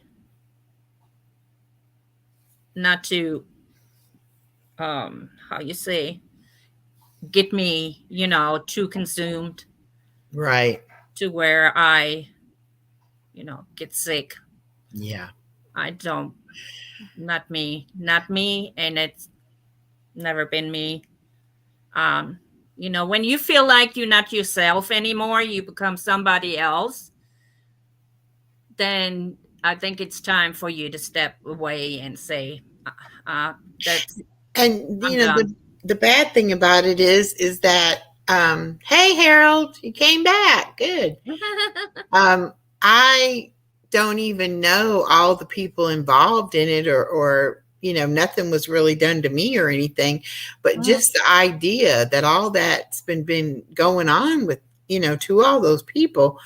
not to how you say get me too consumed Right. to where I get sick. Yeah. I don't. Not me, and it's never been me. um when you feel like you're not yourself anymore, you become somebody else, then I think it's time for you to step away and say, that's And I'm done. the bad thing about it is that hey Harold, you came back. Good. I don't even know all the people involved in it, or nothing was really done to me or anything, but Mhm, just the idea that all that's been going on with to all those people,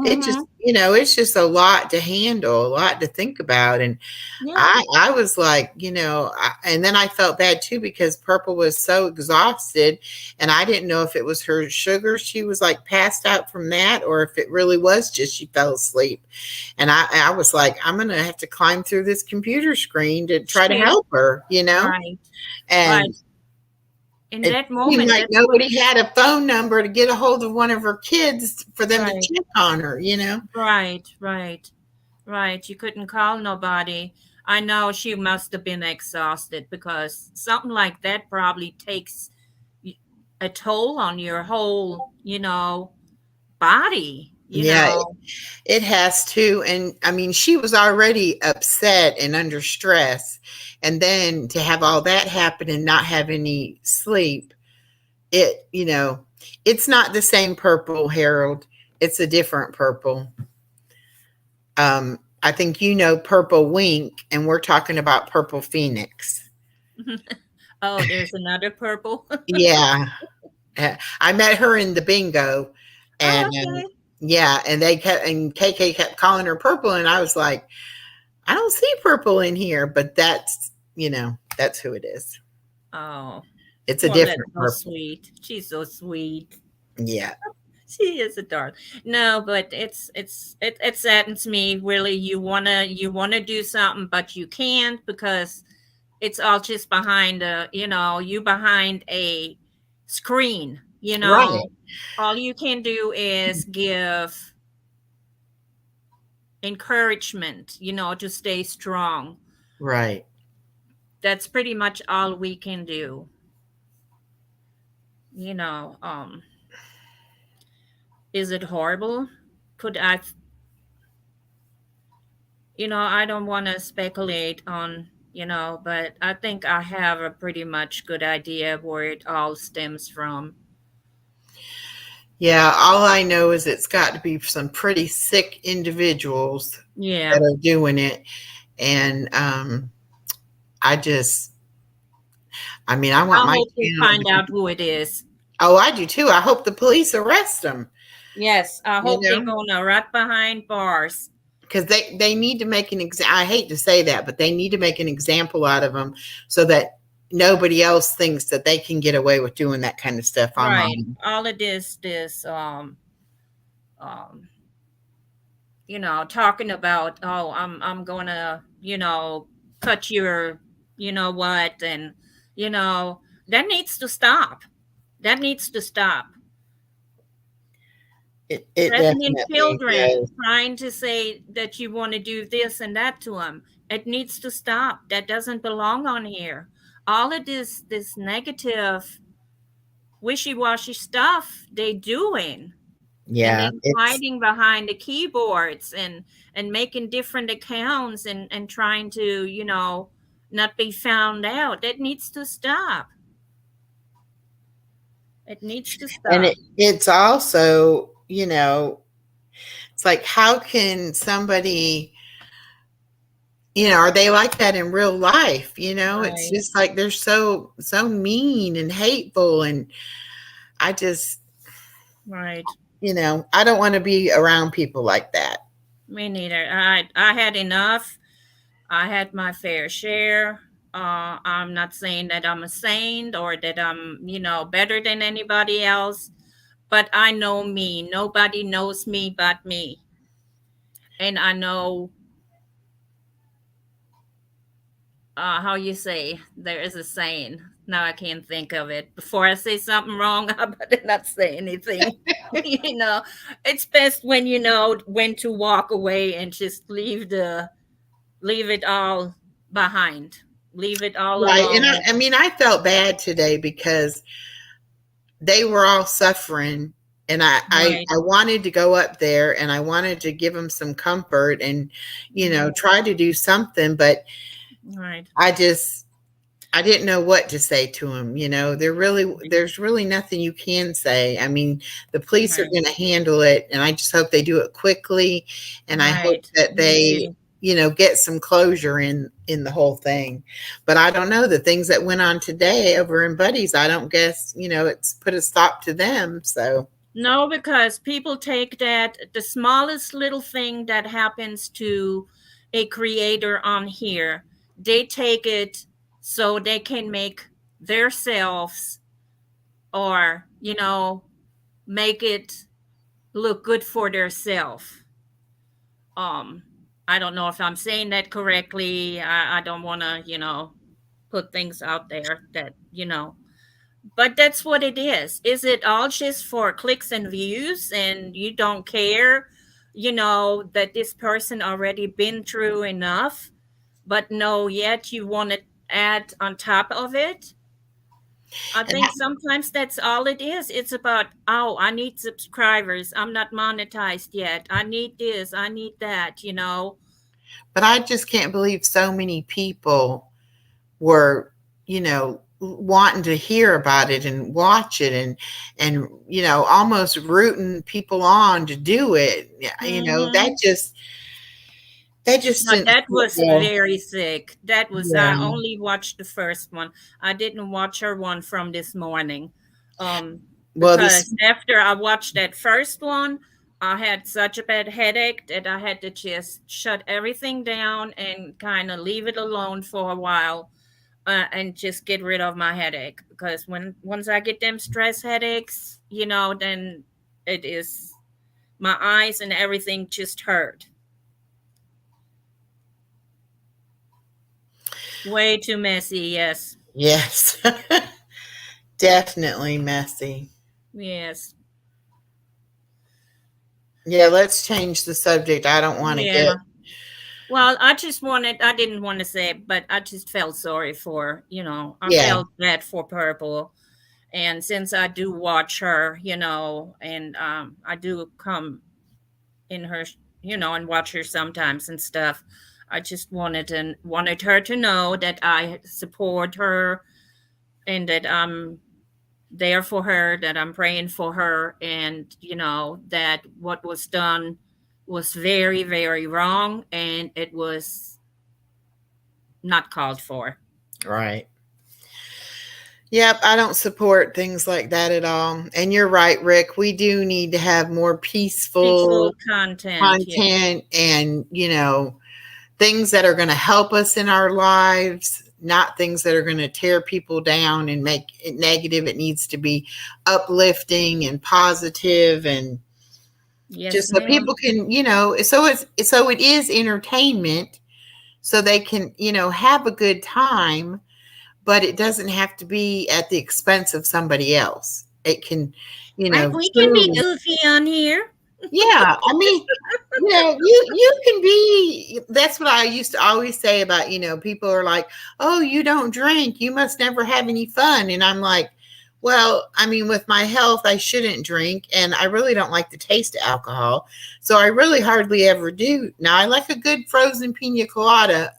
it just mhm. it's just a lot to handle, a lot to think about. And Yeah. I was like, and then I felt bad too because Purple was so exhausted, and I didn't know if it was her sugar. She was like passed out from that, or if it really was just she fell asleep. And I was like, I'm gonna have to climb through this computer screen to try to She help her, Right, right. and In it that seemed moment, like that's what. nobody had a phone number to get a hold of one of her kids for them to Right, check on her. right, right, right. You couldn't call nobody. I know she must have been exhausted because something like that probably takes a toll on your whole, body, Yeah, it has to. And I mean, she was already upset and under stress. And then to have all that happen and not have any sleep, it's not the same Purple, Harold. It's a different Purple. I think Purple Wink, and we're talking about Purple Phoenix. Oh, there's another purple. Yeah. I met her in the bingo, and Oh, okay. yeah, and KK kept calling her Purple, and I was like, I don't see Purple in here, but that's who it is. Oh, It's a well, that's different so Purple. sweet. She's so sweet. Yeah. She is a darling. No, but it saddens me really. You wanna do something, but you can't because it's all just behind you behind a screen. Right. All you can do is give encouragement. To stay strong. Right. That's pretty much all we can do. You know. Is it horrible? Could I don't want to speculate on, But I think I have a pretty much good idea of where it all stems from. Yeah, all I know is it's got to be some pretty sick individuals that Yeah, are doing it. And I just, I mean, I want I my hope they channel to find be, out who it is. oh, I do too. I hope the police arrest them, Yes, I you hope they're know, gonna right behind bars. because they need to make an I hate to say that, but they need to make an example out of them so that nobody else thinks that they can get away with doing that kind of stuff Right. online. All of this um talking about, oh, I'm gonna, cut your, what, and you know, that needs to stop. That needs to stop. It Threatening definitely children, does. trying to say that you want to do this and that to them. It needs to stop. That doesn't belong on here. All of this negative, wishy-washy stuff they doing, and Yeah, then it's hiding behind the keyboards and making different accounts and trying to not be found out. That needs to stop. It needs to and stop. it's also, it's like how can somebody, are they like that in real life? It's Right. just like they're so mean and hateful, and I just, Right. I don't want to be around people like that. Me neither. I had enough. I had my fair share. I'm not saying that I'm a saint or that I'm better than anybody else, but I know me. Nobody knows me but me. And I know, how you say, there is a saying. Now I can't think of it. Before I say something wrong, I better not say anything. you know, it's best when you know when to walk away and just leave it all behind. Leave it all Right. And alone. I mean, I felt bad today because they were all suffering, and Right. I wanted to go up there and I wanted to give them some comfort and, Mhm. try to do something, but Right. I just, I didn't know what to say to him. There's really nothing you can say. I mean, the police are Right. going to handle it, and I just hope they do it quickly, and I hope Right. that Me they, too. get some closure in the whole thing. But I don't know the things that went on today over in Buddies. I don't guess, it's put a stop to them. So No, because people take that the smallest little thing that happens to a creator on here, they take it so they can make themselves, or make it look good for themselves. Um, I don't know if I'm saying that correctly. I don't want to, put things out there that, but that's what it is. Is it all just for clicks and views and you don't care, that this person already been through enough, but no, yet you want to add on top of it? I and think sometimes that's all it is. It's about, oh, I need subscribers. I'm not monetized yet. I need this. I need that. but I just can't believe so many people were, wanting to hear about it and watch it, and almost rooting people on to do it. Yeah, Hmm. that just But didn't that sit was well. very sick. That was, I Yeah. only watched the first one. I didn't watch her one from this morning. Well, Because this after I watched that first one, I had such a bad headache that I had to just shut everything down and kind of leave it alone for a while, and just get rid of my headache. Because once I get them stress headaches, then it is my eyes and everything just hurt. Way too messy, yes. yes. Definitely messy. Yes. Yeah, let's change the subject. I don't want to get. Yeah. Well, I didn't want to say it, but I just felt sorry for, I Yeah. felt bad for Purple. And since I do watch her, and I do come in her, and watch her sometimes and stuff, I just wanted her to know that I support her and that I'm there for her, that I'm praying for her, and that what was done was very, very wrong, and it was not called for. Right. Yep, I don't support things like that at all. And you're right, Rick. We do need to have more Peaceful peaceful content, yeah. content and, things that are going to help us in our lives, not things that are going to tear people down and make it negative. It needs to be uplifting and positive and Yes, just so ma'am. people can, so it is entertainment so they can, have a good time, but it doesn't have to be at the expense of somebody else. It can, Right, we can be truly. goofy on here. Yeah, I mean, you can be. That's what I used to always say about, people are like, "Oh, you don't drink. You must never have any fun." And I'm like, "Well, I mean, with my health, I shouldn't drink, and I really don't like the taste of alcohol, so I really hardly ever do. Now, I like a good frozen pina colada,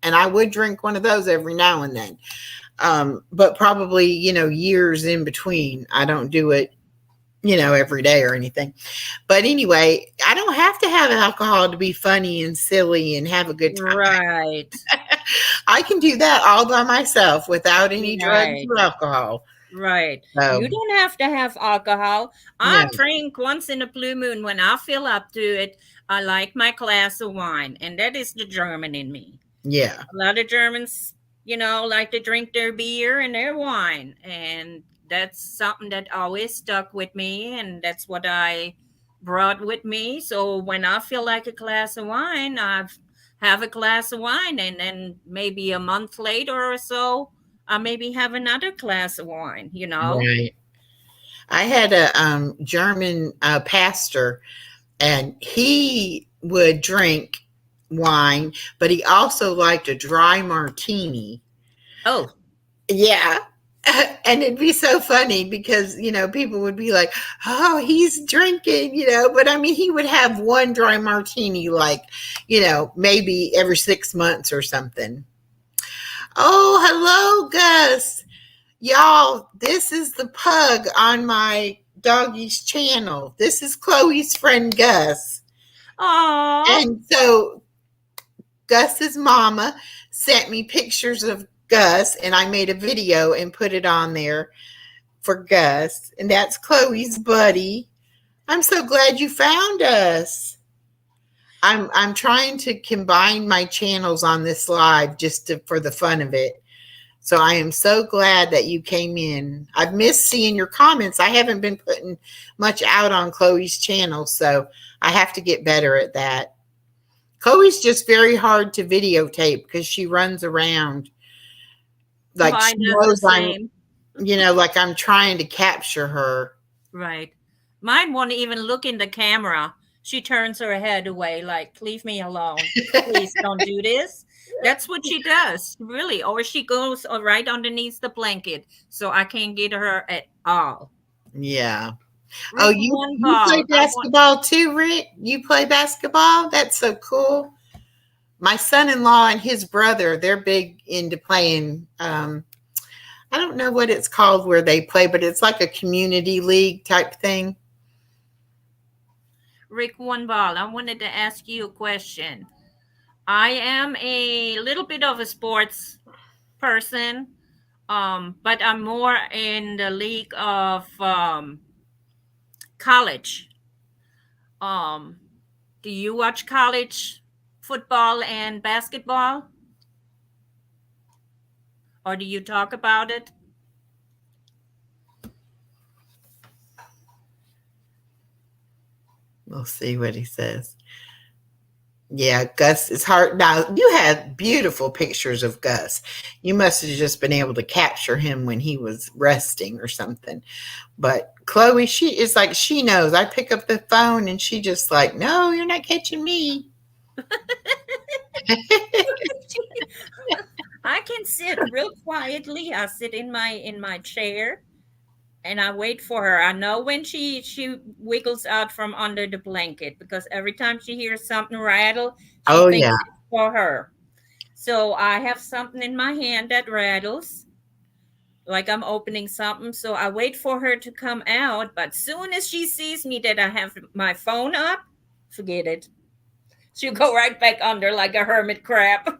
and I would drink one of those every now and then, but probably, years in between. I don't do it, every day or anything." But anyway, I don't have to have alcohol to be funny and silly and have a good time. Right. I can do that all by myself without any drugs Right. or alcohol. Right. You So, don't have to have alcohol. no, I drink once in a blue moon when I feel up to it. I like my glass of wine, and that is the German in me. yeah, A lot of Germans, like to drink their beer and their wine. And that's something that always stuck with me. And that's what I brought with me. So when I feel like a glass of wine, I have a glass of wine. And then maybe a month later or so, I maybe have another glass of wine. right. I had a German pastor, and he would drink wine, but he also liked a dry martini. Oh, Yeah. And it'd be so funny because, people would be like, "Oh, he's drinking," but I mean, he would have one dry martini, like, maybe every 6 months or something. Oh, hello, Gus. Y'all, this is the pug on my doggy's channel. This is Chloe's friend, Gus. oh, And so Gus's mama sent me pictures of Gus, and I made a video and put it on there for Gus. And that's Chloe's buddy. I'm so glad you found us. I'm trying to combine my channels on this live just for the fun of it. So I am so glad that you came in. I've missed seeing your comments. I haven't been putting much out on Chloe's channel, so I have to get better at that. Chloe's just very hard to videotape because she runs around like she mine does the knows same. like I'm trying to capture her. Right. Mine won't even look in the camera. She turns her head away, like, leave me alone. Please don't do this. That's what she does, really. Or she goes right underneath the blanket, so I can't get her at all. Yeah. Oh, Rick, you one you play ball. I want. basketball too, Rick? You play basketball? That's so cool. My son-in-law and his brother, they're big into playing. I don't know what it's called where they play, but it's like a community league type thing. Rick, one ball. I wanted to ask you a question. I am a little bit of a sports person, but I'm more in the league of college. Um, do you watch college football and basketball, or do you talk about it? We'll see what he says. Yeah, Gus is hard. Now, you have beautiful pictures of Gus. You must have just been able to capture him when he was resting or something. But Chloe, she is like, she knows. I pick up the phone and she just like, "No, you're not catching me." I can sit real quietly. I sit in my chair and I wait for her. I know when she wiggles out from under the blanket because every time she hears something rattle, she Oh, thinks yeah. it's for her. So I have something in my hand that rattles, like I'm opening something. So I wait for her to come out. But soon as she sees me that I have my phone up, forget it. She'll go right back under like a hermit crab.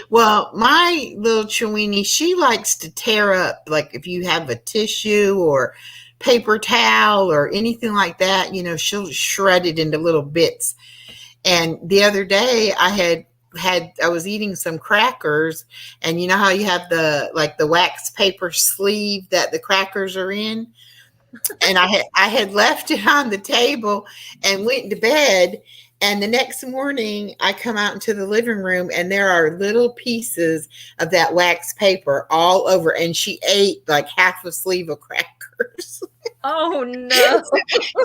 Well, my little Chiweenie, she likes to tear up, like if you have a tissue or paper towel or anything like that, she'll shred it into little bits. And the other day I was eating some crackers, and you know how you have the wax paper sleeve that the crackers are in? And I had left it on the table and went to bed. And the next morning, I come out into the living room, and there are little pieces of that wax paper all over. And she ate like half a sleeve of crackers. Oh no.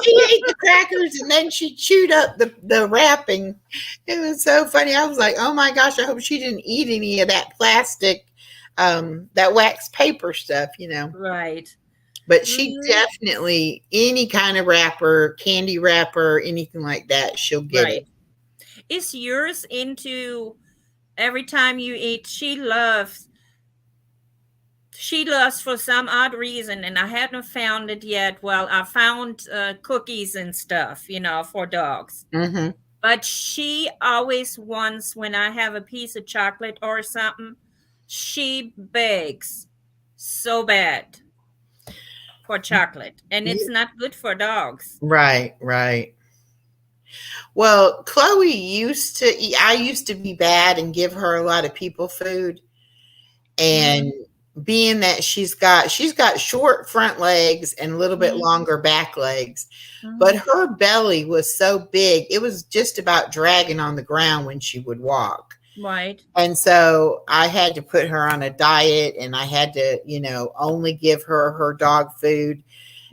She ate the crackers, and then she chewed up the wrapping. It was so funny. I was like, oh my gosh, I hope she didn't eat any of that plastic, that wax paper stuff. Right. But she definitely, any kind of wrapper, candy wrapper, anything like that, she'll get it. Is yours into every time you eat? She loves for some odd reason, and I haven't found it yet. Well, I found cookies and stuff, for dogs. Mm-hmm. But she always wants, when I have a piece of chocolate or something, she begs so bad for chocolate, and it's not good for dogs. Right. Well, Khloe I used to be bad and give her a lot of people food. And being that she's got short front legs and a little bit longer back legs, but her belly was so big, it was just about dragging on the ground when she would walk. Right. And so I had to put her on a diet, and I had to, only give her dog food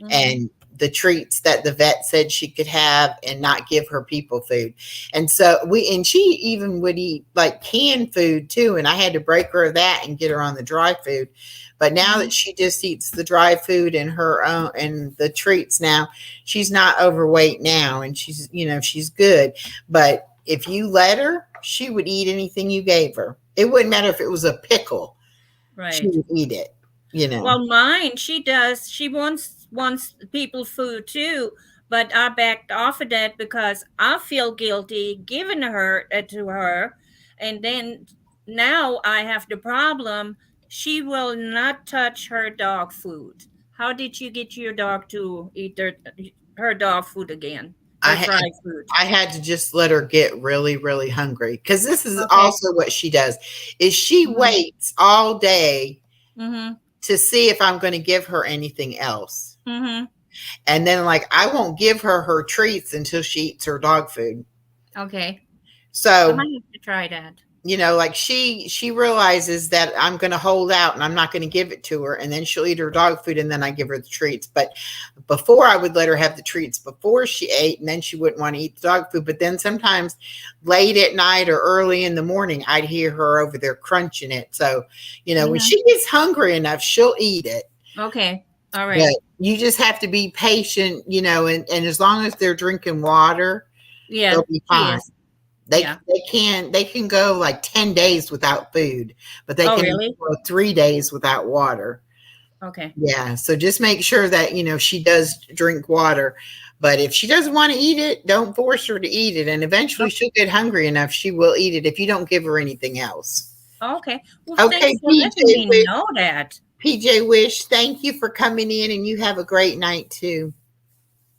and the treats that the vet said she could have, and not give her people food. And so she even would eat like canned food too. And I had to break her of that and get her on the dry food. But now that she just eats the dry food and her own and the treats now, she's not overweight now, and she's good. But if you let her, she would eat anything you gave her. It wouldn't matter if it was a pickle. Right. She would eat it, Well, mine, she does. She wants people food too, but I backed off of that because I feel guilty giving her to her. And then now I have the problem. She will not touch her dog food. How did you get your dog to eat her dog food again? I had to just let her get really, really hungry, because this is also what she does, is she waits all day to see if I'm going to give her anything else. And then I won't give her treats until she eats her dog food. Okay. So I might have to try that. She realizes that I'm going to hold out and I'm not going to give it to her, and then she'll eat her dog food, and then I give her the treats. But before, I would let her have the treats before she ate, and then she wouldn't want to eat the dog food. But then sometimes late at night or early in the morning, I'd hear her over there crunching it. So, when she gets hungry enough, she'll eat it. Okay. All right. But you just have to be patient, and as long as they're drinking water, they'll be fine. They can go like 10 days without food, but they can go 3 days without water. Okay. Yeah. So just make sure that, she does drink water, but if she doesn't want to eat it, don't force her to eat it. And eventually she'll get hungry enough. She will eat it if you don't give her anything else. Okay. Well, thanks for letting me know that. PJ Wish, thank you for coming in, and you have a great night too.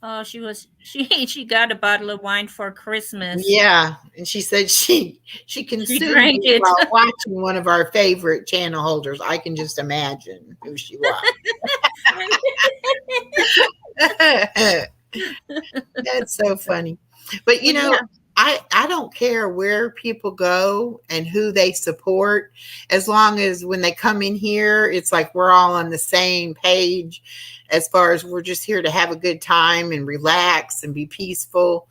Oh, she got a bottle of wine for Christmas. Yeah, and she said she consumed it while watching one of our favorite channel holders. I can just imagine who she was. That's so funny. But I don't care where people go and who they support, as long as when they come in here, it's like we're all on the same page, as far as we're just here to have a good time and relax and be peaceful,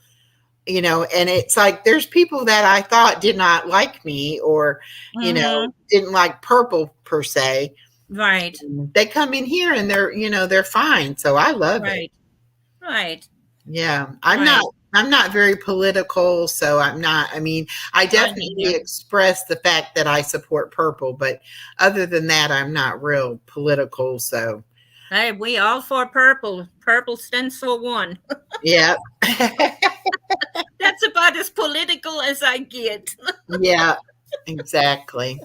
and it's like there's people that I thought did not like me, or, didn't like purple per se. Right. They come in here and they're fine. So I love it. Right. Yeah. I'm not I'm not very political, so I'm not. I mean, I definitely express the fact that I support purple, but other than that, I'm not real political. So, Hey, we all for purple. Purple stands for one. yeah. That's about as political as I get. Yeah, exactly.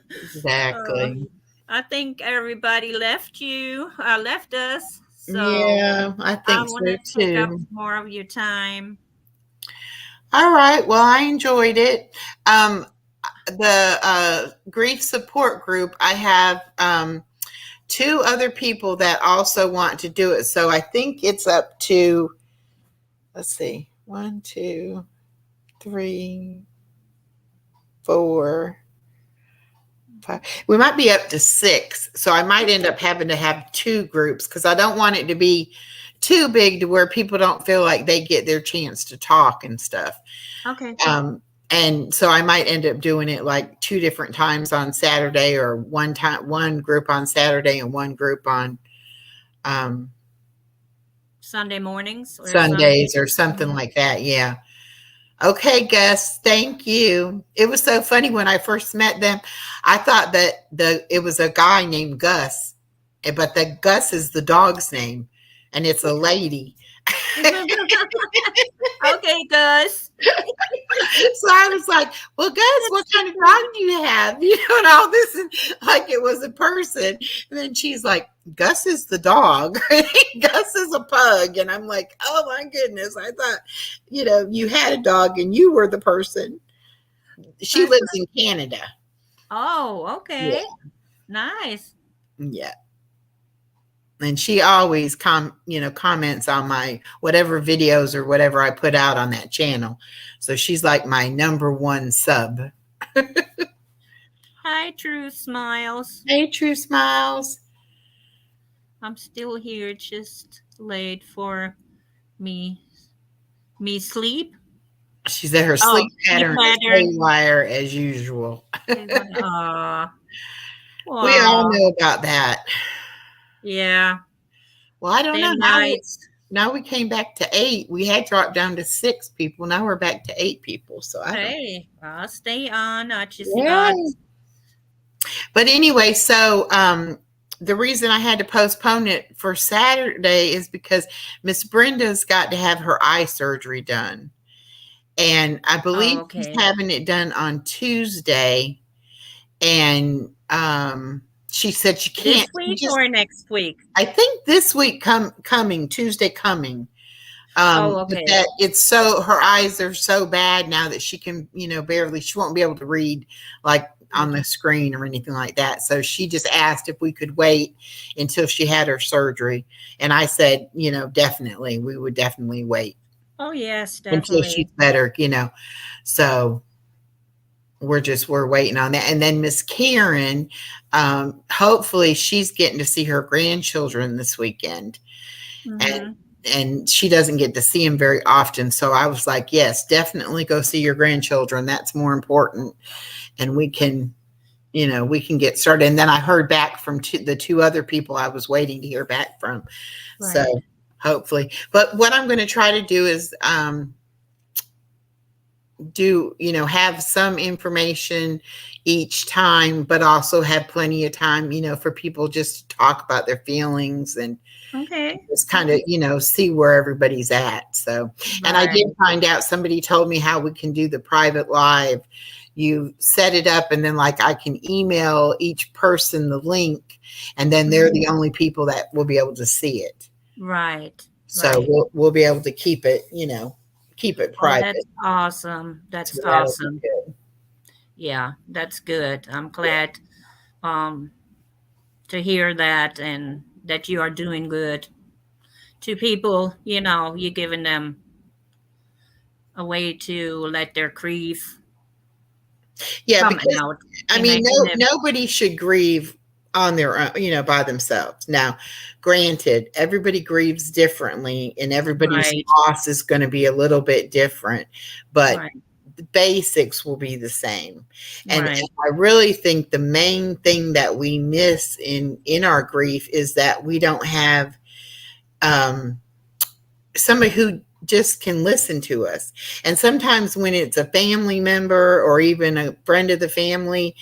Exactly. I think everybody left us. So Yeah, I I think want so to take up too. more of your time. All right. Well, I enjoyed it. The grief support group, I have two other people that also want to do it. So I think it's up to, let's see, 1, 2, 3, 4, 5. We might be up to 6. So I might end up having to have 2 groups because I don't want it to be too big to where people don't feel like they get their chance to talk and stuff. Okay. And so I might end up doing it like 2 different times on Saturday, or one group on Saturday and one group on Sunday mornings or Sundays or something Mhm. like that. Yeah. Okay, Gus. Thank you. It was so funny when I first met them. I thought that it was a guy named Gus, but the Gus is the dog's name, and it's a lady. Okay, Gus. So I was like, well, Gus, what kind of dog do you have? You know, and all this, and like it was a person. And then she's like, Gus is the dog. Gus is a pug. And I'm like, oh my goodness. I thought, you had a dog and you were the person. She lives in Canada. Oh, okay. Yeah. Nice. Yeah. And she always comments on my whatever videos or whatever I put out on that channel. So she's like my number 1 sub. Hi, True Smiles. Hey, True Smiles. I'm still here, just late for me sleep. She's at her sleep pattern haywire as usual. We all know about that. Yeah. Well, I don't know. Now we came back to 8. We had dropped down to 6 people. Now we're back to 8 people. So I'll stay on. But anyway, so the reason I had to postpone it for Saturday is because Miss Brenda's got to have her eye surgery done. And I believe she's having it done on Tuesday. And she said she can't. This week or next week? I think this week coming, Tuesday coming. Okay. But that her eyes are so bad now that she can, barely, she won't be able to read like on the screen or anything like that. So she just asked if we could wait until she had her surgery. And I said, definitely, we would definitely wait. Oh, yes, definitely. Until she's better, So we're waiting on that. And then Miss Karen, hopefully she's getting to see her grandchildren this weekend. Mm-hmm. And she doesn't get to see them very often. So I was like, yes, definitely go see your grandchildren. That's more important. And we can get started. And then I heard back from the 2 other people I was waiting to hear back from. Right. So hopefully, but what I'm going to try to do is have some information each time, but also have plenty of time, for people just to talk about their feelings and just kind of, see where everybody's at. So, right. And I did find out, somebody told me how we can do the private live. You set it up and then I can email each person the link, and then they're the only people that will be able to see it. Right. So we'll be able to keep it, keep it private. That's awesome. That's awesome. Yeah, that's good. I'm glad to hear that, and that you are doing good to people. You're giving them a way to let their grief come out. I mean, nobody should grieve on their own, by themselves. Now, granted, everybody grieves differently, and everybody's loss is going to be a little bit different, but the basics will be the same. And I really think the main thing that we miss in our grief is that we don't have somebody who just can listen to us. And sometimes when it's a family member or even a friend of the family,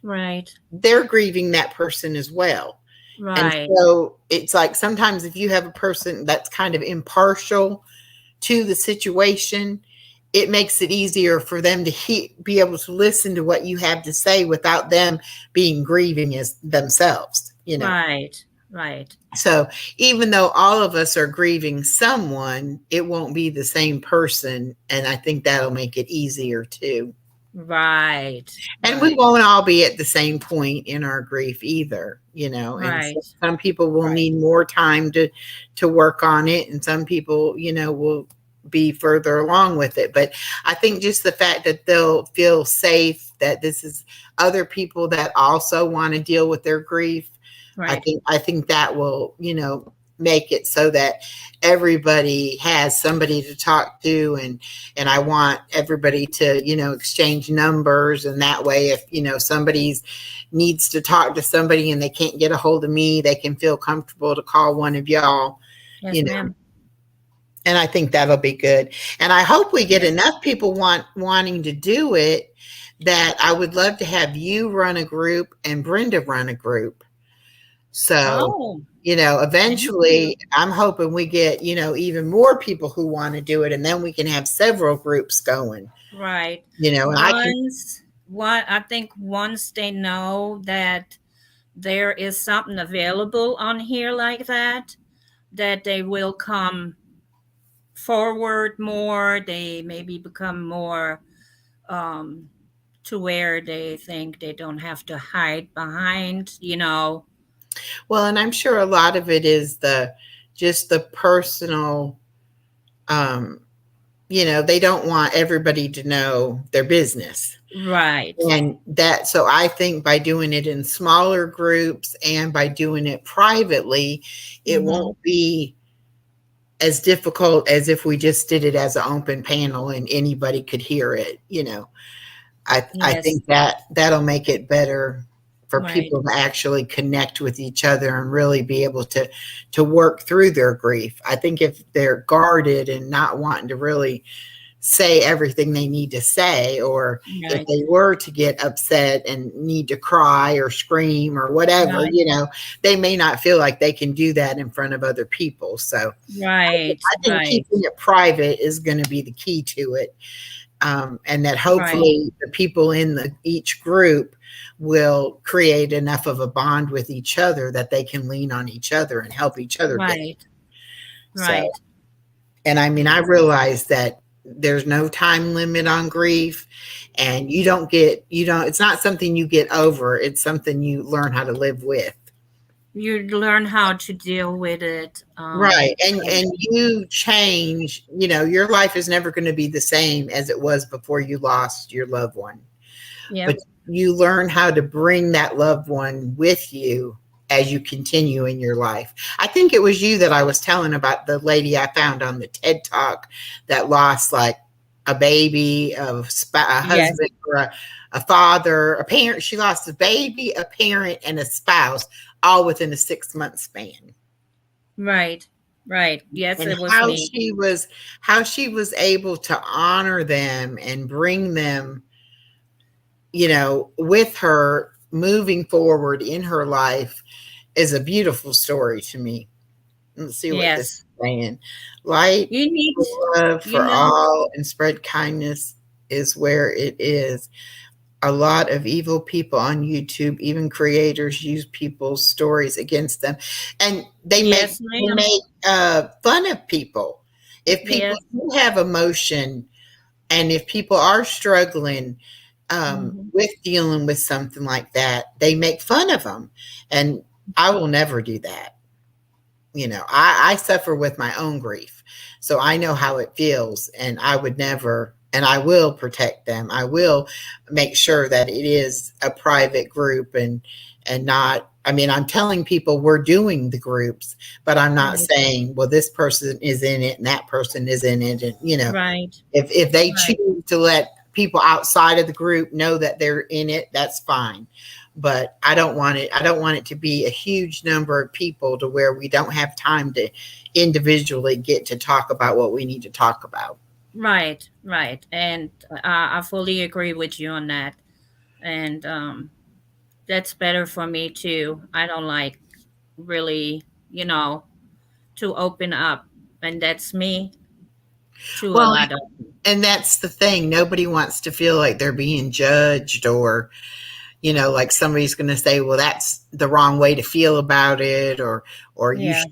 Right. they're grieving that person as well. And Right. so it's like sometimes if you have a person that's kind of impartial to the situation, it makes it easier for them to be able to listen to what you have to say without them being grieving as themselves, you know. Right. Right. So even though all of us are grieving someone, it won't be the same person. And I think that'll make it easier too. Right. And we Right. won't all be at the same point in our grief either, you know. And so Right. some people will Right. need more time to work on it, and some people, you know, will be further along with it. But I think just the fact that they'll feel safe, that this is other people that also want to deal with their grief, Right. I think that will, you know, make it so that everybody has somebody to talk to, and I want everybody to, you know, exchange numbers, and that way if, you know, somebody's needs to talk to somebody and they can't get a hold of me, they can feel comfortable to call one of y'all, Yes, you know. ma'am. And I think that'll be good. And I hope we get Yes. enough people wanting to do it, that I would love to have you run a group and Brenda run a group. So, Oh, you know, thank eventually you. I'm hoping we get, you know, even more people who want to do it, and then we can have several groups going, Right. you know, and I can, I think once they know that there is something available on here like that they will come forward more. They maybe become more um, to where they think they don't have to hide behind, you know. well, and I'm sure a lot of it is just the personal, um, you know, they don't want everybody to know their business. Right. And that, so I think by doing it in smaller groups and by doing it privately, it Mm-hmm. won't be as difficult as if we just did it as an open panel and anybody could hear it, you know. I Yes. think that that'll make it better for Right. people to actually connect with each other and really be able to work through their grief. I think if they're guarded and not wanting to really say everything they need to say, or if Right. they were to get upset and need to cry or scream or whatever, Right. you know, they may not feel like they can do that in front of other people. So Right. I think Right. keeping it private is going to be the key to it. And that Right. hopefully the people in each group will create enough of a bond with each other that they can lean on each other and help each other get. Right. So, Right. and I mean, I Yes. realize that there's no time limit on grief, and you don't, it's not something you get over. It's something you learn how to live with. You learn how to deal with it. Right. And you change, you know, your life is never going to be the same as it was before you lost your loved one. Yeah. But you learn how to bring that loved one with you as you continue in your life. I think it was you that I was telling about, the lady I found on the TED Talk that lost like a baby, a Yes. husband, or a father, a parent. She lost a baby, a parent, and a spouse, all within a 6-month span. Right. Right. Yes, And it was me. how she was able to honor them and bring them, you know, with her moving forward in her life is a beautiful story to me. Let's see what this is Yes. saying. Light, You need, love you for know, all, and spread kindness is where it is. A lot of evil people on YouTube, even creators, use people's stories against them, and yes, they ma'am. make fun of people. If people Yes. do have emotion, and if people are struggling Hmm. with dealing with something like that, they make fun of them, and I will never do that. You know, I suffer with my own grief, so I know how it feels, and I would never, and I will protect them. I will make sure that it is a private group, and not, I mean, I'm telling people we're doing the groups, but I'm not Right. saying, well, this person is in it and that person is in it, and you know, Right. if they Right. choose to let people outside of the group know that they're in it, that's fine. but I don't want it to be a huge number of people to where we don't have time to individually get to talk about what we need to talk about. Right, right. And I fully agree with you on that. And that's better for me too. I don't like really, to open up. And that's me to a Well, lot of. and that's the thing. Nobody wants to feel like they're being judged, or like somebody's going to say, well, that's the wrong way to feel about it, or Yeah.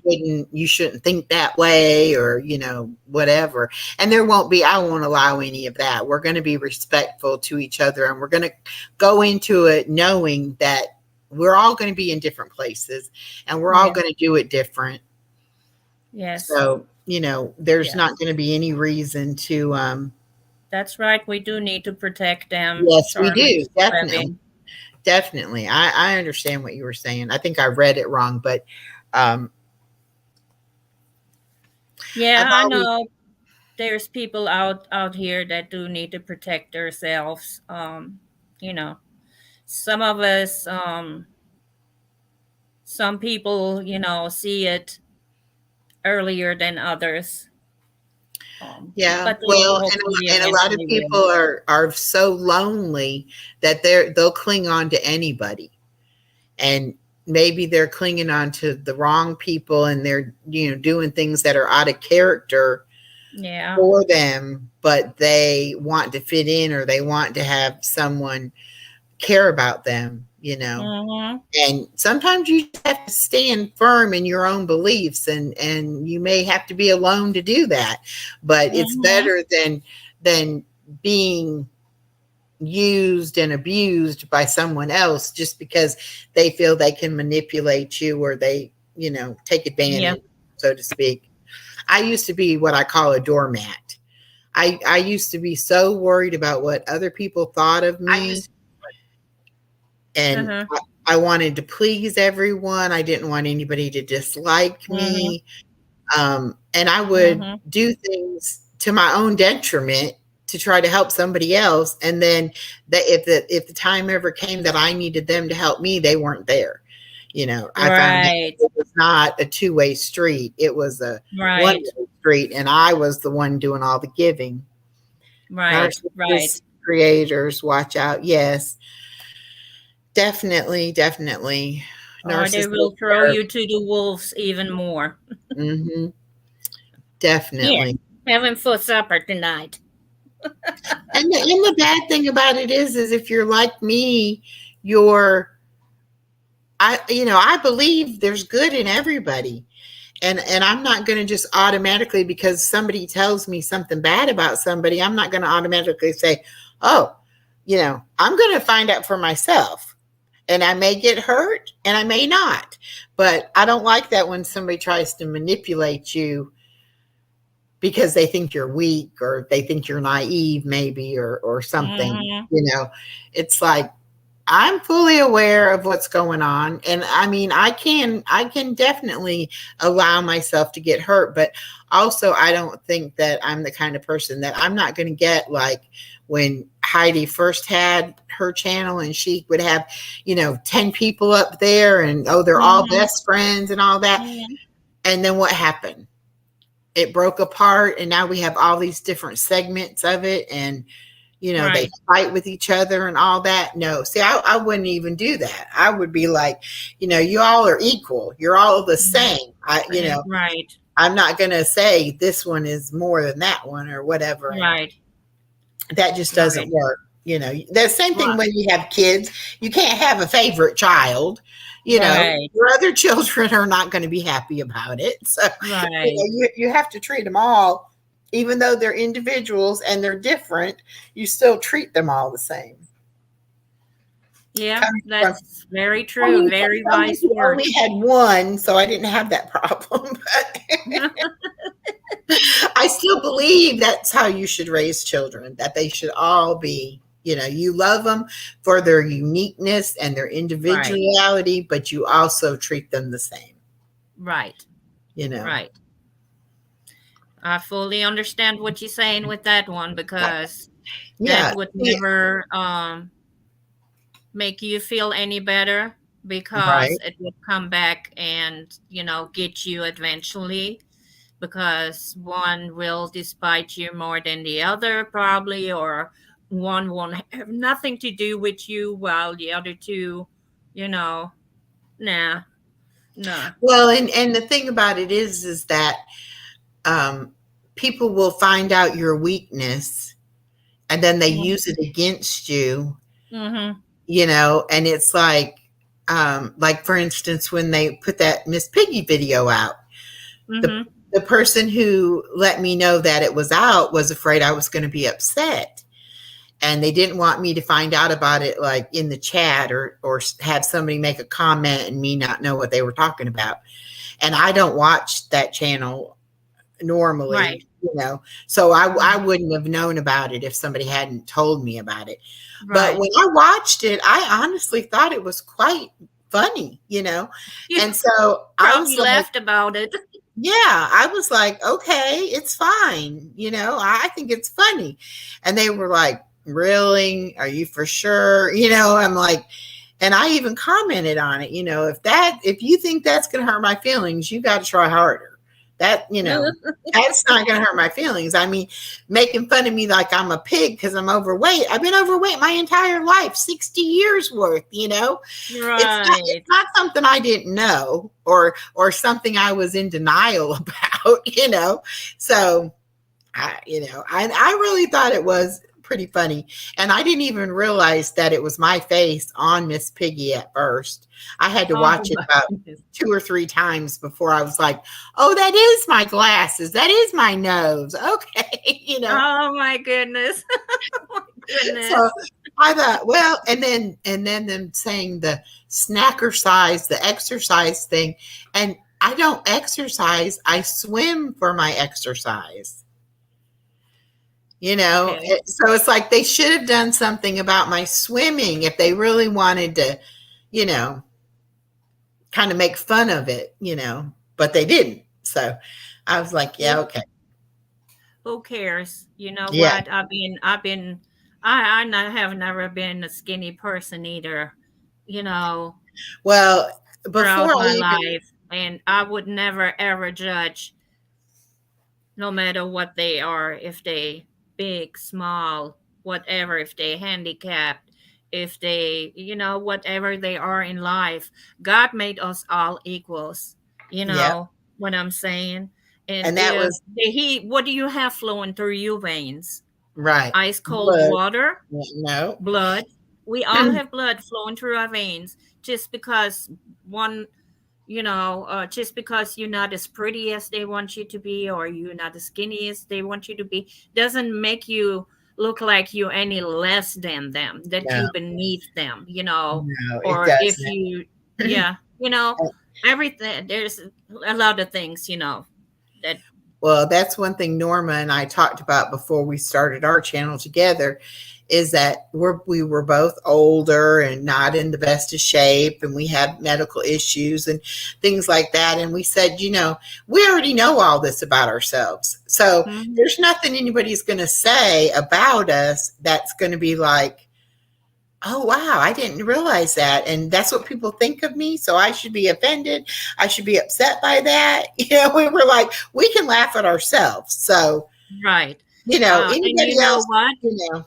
you shouldn't think that way, or whatever. And I won't allow any of that. We're going to be respectful to each other, and we're going to go into it knowing that we're all going to be in different places, and we're all Yeah. going to do it different. Yes. So there's Yeah. not going to be any reason to That's right. We do need to protect them. yes, we Sorry, do, Mr. definitely. Levy. Definitely. I understand what you were saying. I think I read it wrong, but um, Yeah, I've I always, know there's people out here that do need to protect themselves. You know, some of us, some people, see it earlier than others. yeah. But they Well, hopefully and a lot of eventually people will. are so lonely that they'll cling on to anybody, and maybe they're clinging on to the wrong people, and they're doing things that are out of character Yeah. for them, but they want to fit in, or they want to have someone care about them. Mm-hmm. And sometimes you just have to stand firm in your own beliefs, and you may have to be alone to do that, but it's Mm-hmm. better than being used and abused by someone else just because they feel they can manipulate you, or they take Yeah. advantage, so to speak. I used to be what I call a doormat. I used to be so worried about what other people thought of me, and Uh-huh. I wanted to please everyone. I didn't want anybody to dislike Mm-hmm. me. And I would Mm-hmm. do things to my own detriment to try to help somebody else. And then if the time ever came that I needed them to help me, they weren't there. I found out Right. it was not a two-way street. It was a Right. one-way street, and I was the one doing all the giving. Right. Narcissist Right. creators, watch out. Yes, definitely, definitely. Or they Narcissists will throw are, you to the wolves even more. mhm, Here, definitely. having for supper tonight. And the bad thing about it is if you're like me, you're I believe there's good in everybody. And I'm not going to just automatically, because somebody tells me something bad about somebody, I'm not going to automatically say, "Oh, I'm going to find out for myself." And I may get hurt and I may not. But I don't like that when somebody tries to manipulate you because they think you're weak, or they think you're naive, maybe, or something. Mm-hmm. It's like, I'm fully aware of what's going on, and I mean, I can definitely allow myself to get hurt, but also I don't think that I'm the kind of person that I'm not going to get like when Heidi first had her channel, and she would have 10 people up there, and they're all Mm-hmm. best friends and all that. Mm-hmm. And then what happened? It broke apart, and now we have all these different segments of it, and they Right. fight with each other and all that. No, see, I wouldn't even do that. I would be like, you all are equal, you're all the same. Right. I'm not going to say this one is more than that one, or whatever. And Right. that just doesn't Right. work. The same thing Right. when you have kids. You can't have a favorite child. Right. Your other children are not going to be happy about it. So Right. you have to treat them all, even though they're individuals and they're different. You still treat them all the same. Yeah, Coming from, that's very true. coming Very from somebody wise who words. only had one, so I didn't have that problem. But I still believe that's how you should raise children, that they should all be, you love them for their uniqueness and their Right. individuality, but you also treat them the same, Right. you know. Right. I fully understand what you're saying with that one, because Yeah. that would never make you feel any better, because Right. it would come back and, get you eventually, because one will despite you more than the other, probably, or one won't have nothing to do with you, while the other two, you know, nah, nah. Well, and the thing about it is that um, people will find out your weakness and then they use it against you, Mm-hmm. and it's like for instance, when they put that Miss Piggy video out, the Mm-hmm. the person who let me know that it was out was afraid I was going to be upset. And they didn't want me to find out about it like in the chat, or have somebody make a comment and me not know what they were talking about. And I don't watch that channel Right. normally. So I Mm-hmm. wouldn't have known about it if somebody hadn't told me about it. But Right. when I watched it, I honestly thought it was quite funny. You And so I probably was like, laughed about it. yeah, I was like, okay, it's fine. I think it's funny. And they were like, really? Are you for sure? I'm like, and I even commented on it, if you think that's going to hurt my feelings, you got to try harder. That's not going to hurt my feelings. I mean, making fun of me like I'm a pig because I'm overweight. I've been overweight my entire life, 60 years worth. It's Right. not something I didn't know, or something I was in denial about. So I really thought it was pretty funny. And I didn't even realize that it was my face on Miss Piggy at first. I had to Oh watch it my about goodness. 2 or 3 times before I was like, oh, that is my glasses. That is my nose. Okay. Oh my goodness. Oh my So goodness. I thought, well, and then them saying the snacker size, the exercise thing. And I don't exercise. I swim for my exercise. Okay. So it's like they should have done something about my swimming if they really wanted to, you know, kind of make fun of it, but they didn't. So I was like, yeah, Who okay. who cares? You know Yeah. what? Have never been a skinny person either, you know, Well, before throughout I my even, life. And I would never ever judge, no matter what they are, if they big, small, whatever, if they handicapped, if they, whatever they are in life. God made us all equals, yeah, what I'm saying. And and that if was the heat, what do you have flowing through your veins? right. Ice cold Blood. water, No. blood. We all have blood flowing through our veins. Just because one, just because you're not as pretty as they want you to be, or you're not as skinny as they want you to be, doesn't make you look like you're any less than them, that No, you beneath them, no, it or if doesn't. you, yeah, everything. There's a lot of things, that. Well, that's one thing Norma and I talked about before we started our channel together, is that we were both older and not in the best of shape, and we had medical issues and things like that. And we said, we already know all this about ourselves. So Mhm. there's nothing anybody's going to say about us that's going to be like, oh, wow, I didn't realize that. And that's what people think of me. So I should be offended. I should be upset by that. We were like, we can laugh at ourselves. So, Right. And anybody you know else, what? you know,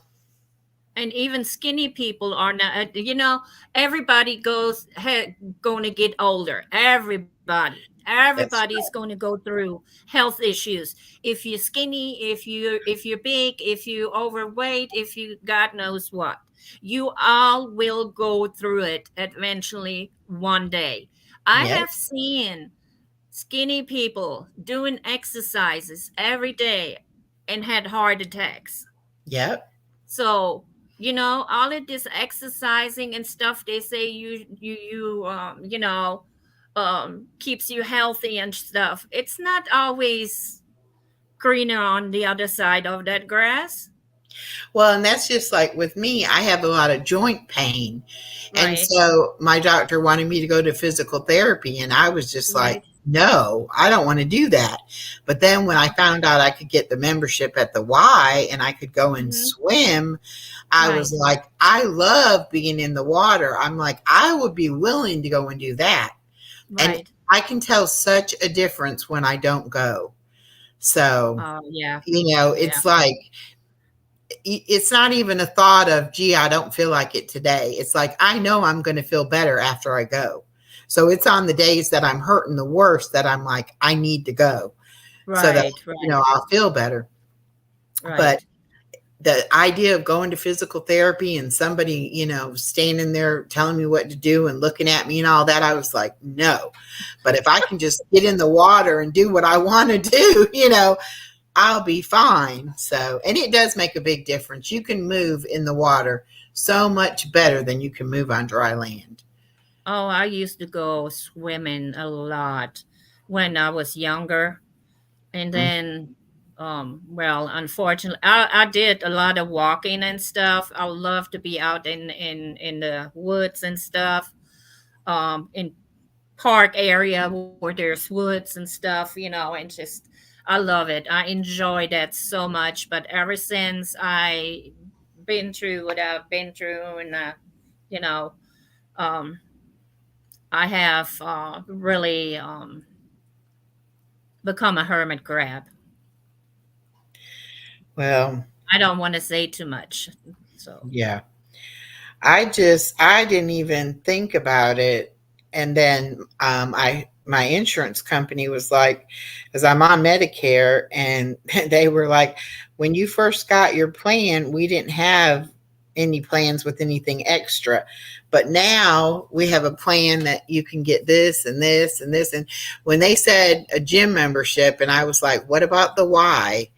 And even skinny people are not, everybody going to get older. that's Everybody's going to go through health issues. If you're skinny, if you're big, if you're overweight, if you God knows what, you all will go through it eventually one day. I yep, have seen skinny people doing exercises every day and had heart attacks. yep, So, all of this exercising and stuff, they say keeps you healthy and stuff. It's not always greener on the other side of that grass. well, and that's just like with me, I have a lot of joint pain. And Right. so my doctor wanted me to go to physical therapy. And I was just like, Right. no, I don't want to do that. But then when I found out I could get the membership at the Y and I could go and Mhm. swim, I was Right. like, I love being in the water. I'm like, I would be willing to go and do that. And Right. I can tell such a difference when I don't go. So, Oh, yeah. Yeah. it's like, it's not even a thought of, gee, I don't feel like it today. It's like, I know I'm going to feel better after I go. So it's on the days that I'm hurting the worst that I'm like, I need to go so that, Right. Right. I'll feel better. But Right. the idea of going to physical therapy and somebody, standing there telling me what to do and looking at me and all that, I was like, no. But if I can just get in the water and do what I want to do, I'll be fine. So, and it does make a big difference. You can move in the water so much better than you can move on dry land. Oh, I used to go swimming a lot when I was younger. And Mm. then, well, unfortunately, I did a lot of walking and stuff. I love to be out in the woods and stuff, in park area where there's woods and stuff, and just I love it. I enjoy that so much. But ever since I been through what I've been through, and you know, um, I have really become a hermit crab. Well, I don't want to say too much. So, yeah. I didn't even think about it. And then my insurance company was like, because I'm on Medicare, and they were like, when you first got your plan, we didn't have any plans with anything extra. But now we have a plan that you can get this and this and this. And when they said a gym membership, and I was like, what about the Y?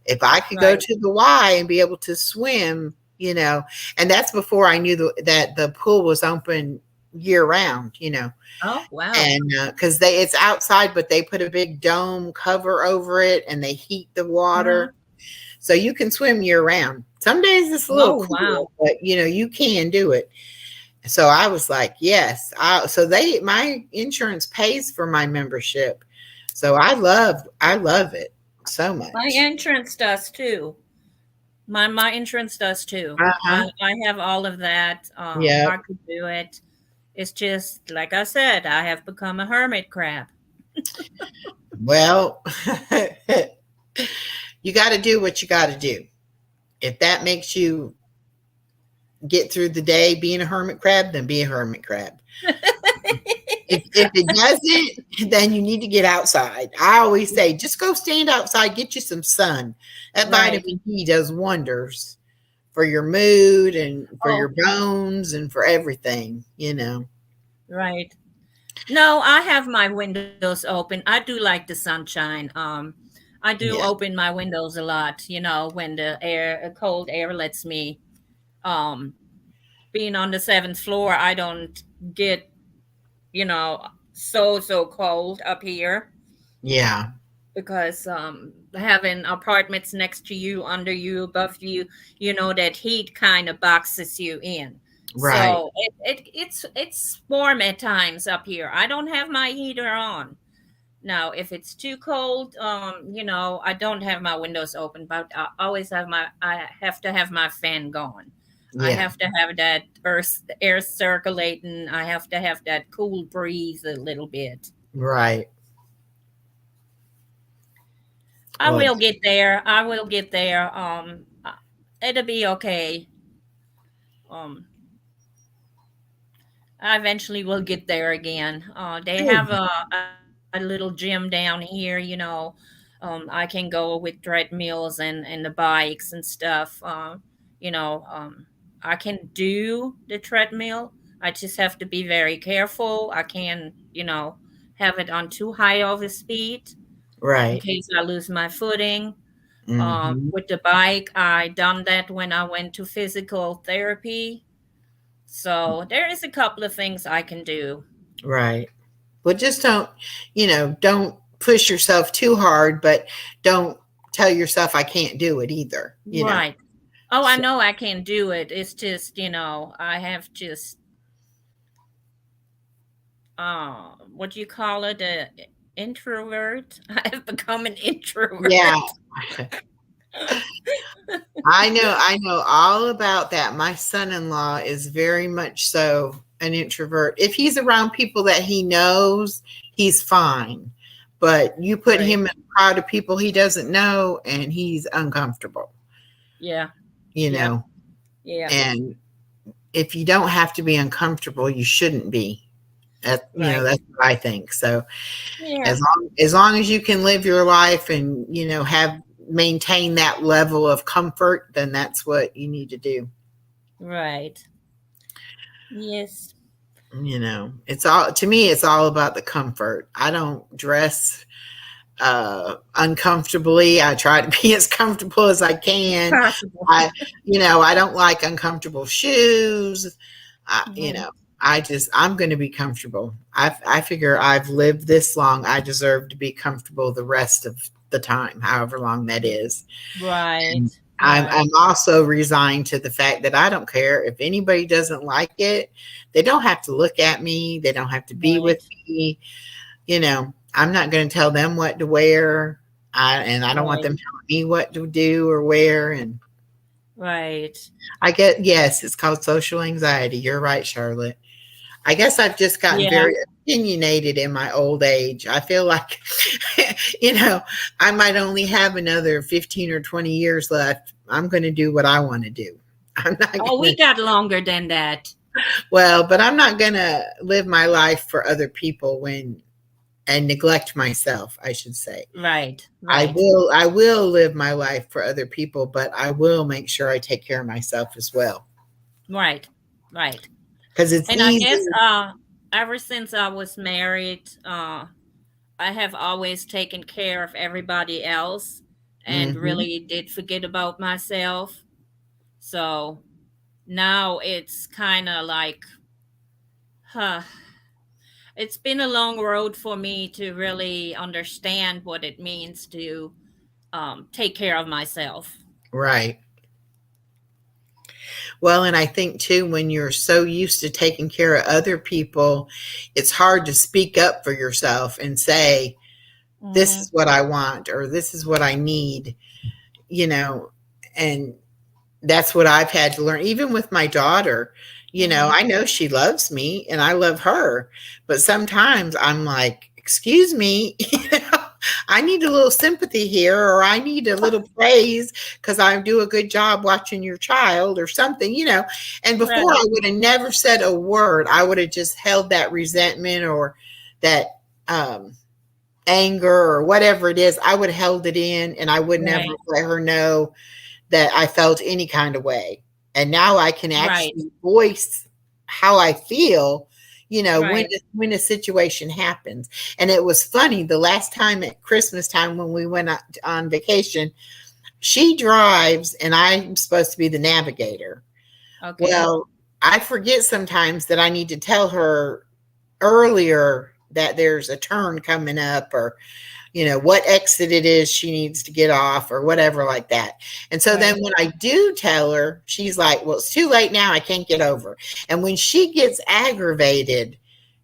If I could go right. to the Y and be able to swim, and that's before I knew that the pool was open year round, Oh, wow. and because it's outside, but they put a big dome cover over it and they heat the water, Mhm. so you can swim year round. Some days it's a little Oh, wow. cool, but you can do it. So I was like, yes. So my insurance pays for my membership, so I love it so My much. insurance does too. My insurance does too. Uh-huh. I have all of that. Yeah. I could do it. It's just like I said, I have become a hermit crab. Well, you got to do what you got to do. If that makes you get through the day being a hermit crab, then be a hermit crab. If it doesn't, then you need to get outside. I always say, just go stand outside, get you some sun. That Right. vitamin D does wonders for your mood and for your Oh, bones and for everything. right. No, I have my windows open. I do like the sunshine. I do Yeah. open my windows a lot, when cold air lets me. Um, Being on the seventh floor, I don't get, so cold up here Yeah. because having apartments next to you, under you, above you, that heat kind of boxes you in. Right. So it's warm at times up here. I don't have my heater on. Now, if it's too cold, I don't have my windows open, but I have to have my fan going. I Yeah. have to have that air circulating. I have to have that cool breeze a little bit. Right. I Well, will get there. I will get there. It'll be okay. Um, I eventually will get there again. They have good. a little gym down here, I can go with treadmills and the bikes and stuff. You know, I can do the treadmill. I just have to be very careful. I can, have it on too high of a speed in Right. case I lose my footing. Hmm. With the bike, I done that when I went to physical therapy. So there is a couple of things I can do. Right. Well, just don't push yourself too hard, but don't tell yourself I can't do it either. Right. Oh, I So, know I can do it. It's just, I have just what do you call it? introvert. I have become an Yeah. introvert. I know all about that. My son-in-law is very much so an introvert. If he's around people that he knows, he's fine. But you put Right. him in a crowd of people he doesn't know and he's uncomfortable, Yeah. you Yeah. know. Yeah. And if you don't have to be uncomfortable, you shouldn't be. Right. That's what I think. So Yeah. as long as you can live your life and have maintain that level of comfort, then that's what you need to do. Right. Yes. It's all, to me, it's all about the comfort. I don't dress uncomfortably. I try to be as comfortable as I can. Possible. I don't like uncomfortable shoes. I, you Mhm. know, I'm going to be comfortable. I figure I've lived this long. I deserve to be comfortable the rest of the time, however long that is. Right. And I'm Right. also resigned to the fact that I don't care if anybody doesn't like it. They don't have to look at me. They don't have to be with Right. me. I'm not going to tell them what to wear. I don't want them Right. telling me what to do or wear. And Right. I get, yes, it's called social anxiety. You're right, Charlotte. I guess I've just gotten Yeah. very opinionated in my old age. I feel like, you know, I might only have another 15 or 20 years left. I'm going to do what I want to do. I'm not going Oh, we to, got longer than that. but I'm not going to live my life for other people and neglect myself, I should say. Right. I Right. will, I will live my life for other people, but I will make sure I take care of myself as well. Right. Right. Because it's And I easy. guess ever since I was married, I have always taken care of everybody else and Hmm. really did forget about myself. So now it's kind of like, huh, it's been a long road for me to really understand what it means to take care of myself. Right. Well, and I think too, when you're so used to taking care of other people, it's hard to speak up for yourself and say, this is Hmm. what I want or this is what I need, you know, and that's what I've had to learn, even with my daughter. Hmm. I know she loves me and I love her, but sometimes I'm like, excuse me, I need a little sympathy here, or I need a little praise because I do a good job watching your child or something, And before Right. I would have never said a word. I would have just held that resentment or that um, anger or whatever it is. I would have held it in and I would never Right. let her know that I felt any kind of way. And now I can Right. actually voice how I feel, when Right. when a situation happens. And it was funny the last time at Christmas time when we went on vacation, she drives and I'm supposed to be the navigator. Okay. Well, I forget sometimes that I need to tell her earlier that there's a turn coming up or what exit it is she needs to get off or whatever like that. And so then Right. when I do tell her, she's like, well, it's too late now. I can't get over. And when she gets aggravated,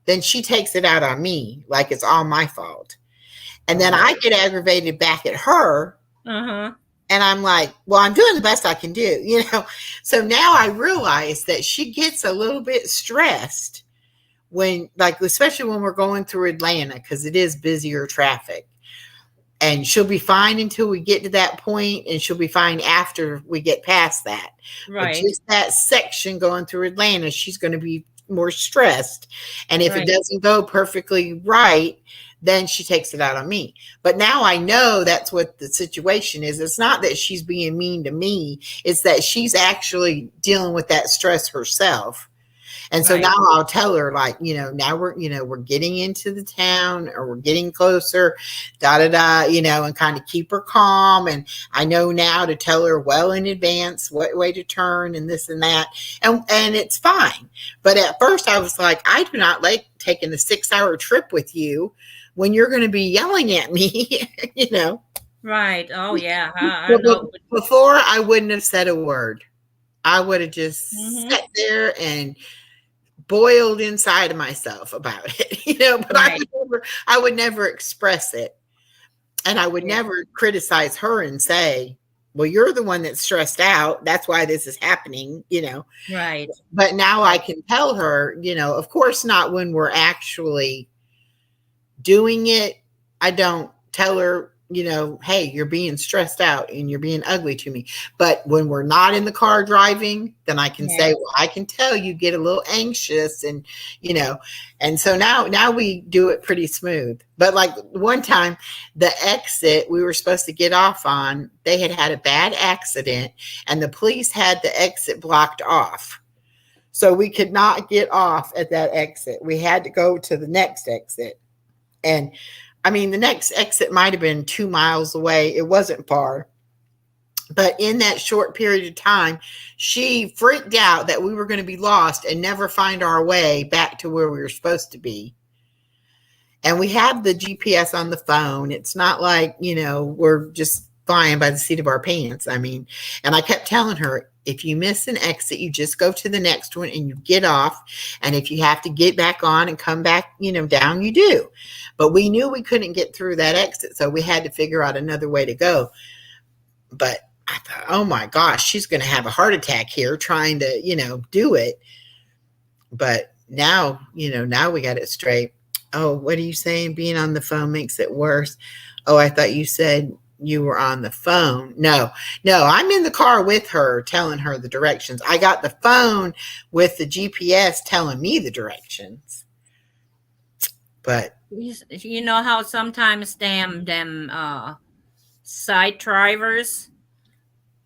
then she takes it out on me like it's all my fault. And then Oh. I get aggravated back at her. Uh-huh. And I'm like, well, I'm doing the best I can do. So now I realize that she gets a little bit stressed when, like, especially when we're going through Atlanta, because it is busier traffic. And she'll be fine until we get to that point, and she'll be fine after we get past that. But Right. just that section going through Atlanta, she's going to be more stressed. And if it Right. doesn't go perfectly right, then she takes it out on me. But now I know that's what the situation is. It's not that she's being mean to me, it's that she's actually dealing with that stress herself. And so now Right. I'll tell her, like, now we're getting into the town or we're getting closer, da da da, and kind of keep her calm. And I know now to tell her well in advance what way to turn and this and that. And it's fine. But at first I was like, I do not like taking a 6-hour trip with you when you're going to be yelling at me, Right. Oh yeah. I But know. before I wouldn't have said a word. I would have just Mm-hmm. sat there and boiled inside of myself about it, but Right. I would never express it. And I would Yeah. never criticize her and say, well, you're the one that's stressed out. That's why this is happening, Right. But now I Right. can tell her, of course not when we're actually doing it. I don't tell her, hey, you're being stressed out and you're being ugly to me. But when we're not in the car driving, then I can say, Yes. well, I can tell you get a little anxious and, and so now we do it pretty smooth. But like one time, the exit we were supposed to get off on, they had a bad accident and the police had the exit blocked off. So we could not get off at that exit. We had to go to the next exit. And I mean, the next exit might have been 2 miles away. It wasn't far. But in that short period of time, she freaked out that we were going to be lost and never find our way back to where we were supposed to be. And we have the GPS on the phone. It's not like, we're just flying by the seat of our pants. I mean, and I kept telling her, if you miss an exit, you just go to the next one and you get off. And if you have to get back on and come back, down, you do. But we knew we couldn't get through that exit. So we had to figure out another way to go. But I thought, oh my gosh, she's going to have a heart attack here trying to, do it. But now, now we got it straight. Oh, what are you saying? Being on the phone makes it worse. Oh, I thought you said you were on the phone. No, I'm in the car with her telling her the directions. I got the phone with the GPS telling me the directions. But you know how sometimes them side drivers,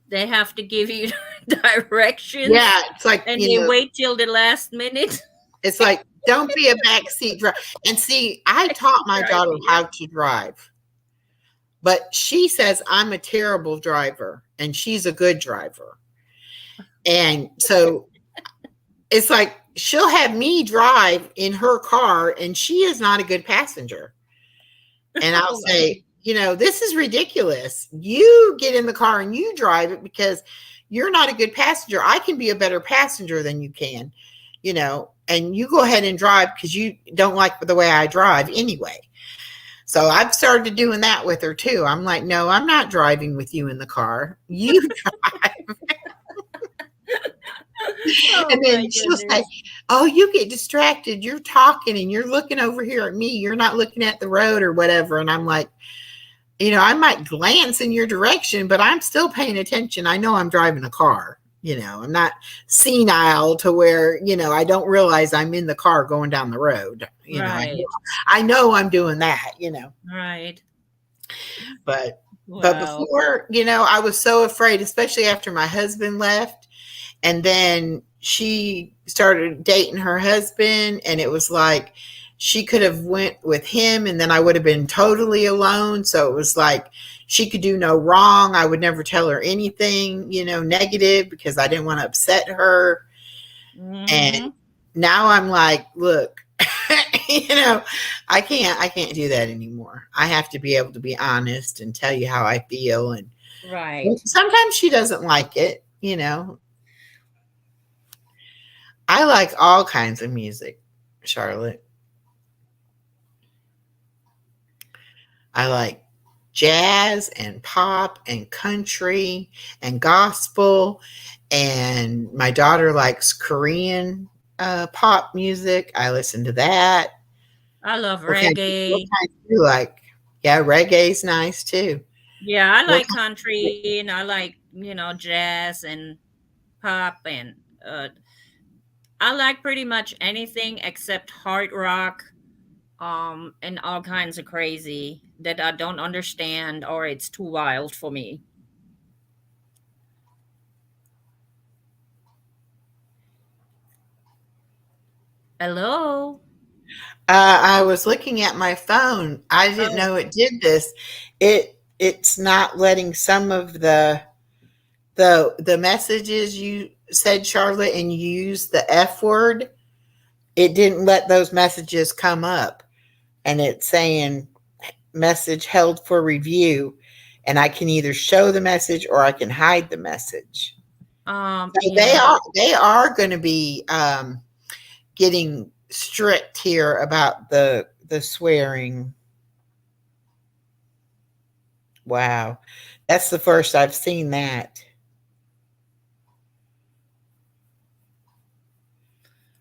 they have to give you directions. yeah, it's like, and they wait till the last minute. It's like, don't be a backseat driver. And see, I taught my daughter how to drive. But she says I'm a terrible driver and she's a good driver. And so it's like she'll have me drive in her car and she is not a good passenger. And I'll say, this is ridiculous. You get in the car and you drive it because you're not a good passenger. I can be a better passenger than you can, and you go ahead and drive because you don't like the way I drive anyway. So I've started doing that with her too. I'm like, no, I'm not driving with you in the car. You drive. And then she'll say, oh, you get distracted. You're talking and you're looking over here at me. You're not looking at the road or whatever. And I'm like, I might glance in your direction, but I'm still paying attention. I know I'm driving a car. I'm not senile to where, I don't realize I'm in the car going down the road. Right. I know I'm doing that, Right. But before, I was so afraid, especially after my husband left. And then she started dating her husband. And it was like, she could have went with him and then I would have been totally alone. So it was like, she could do no wrong. I would never tell her anything, negative because I didn't want to upset her. Mm-hmm. And now I'm like, look, I can't do that anymore. I have to be able to be honest and tell you how I feel. And right. Sometimes she doesn't like it, I like all kinds of music, Charlotte. I like jazz and pop and country and gospel. And my daughter likes Korean pop music. I listen to that. I love reggae. What kind do you like? Yeah, reggae's nice too. Yeah, I like country and I like, jazz and pop and I like pretty much anything except hard rock. And all kinds of crazy that I don't understand or it's too wild for me. Hello? I was looking at my phone. I didn't know it did this. It's not letting some of the messages you said, Charlotte, and you used the F word. It didn't let those messages come up. And it's saying message held for review. And I can either show the message or I can hide the message. So yeah. They are going to be getting strict here about the swearing. Wow. That's the first I've seen that.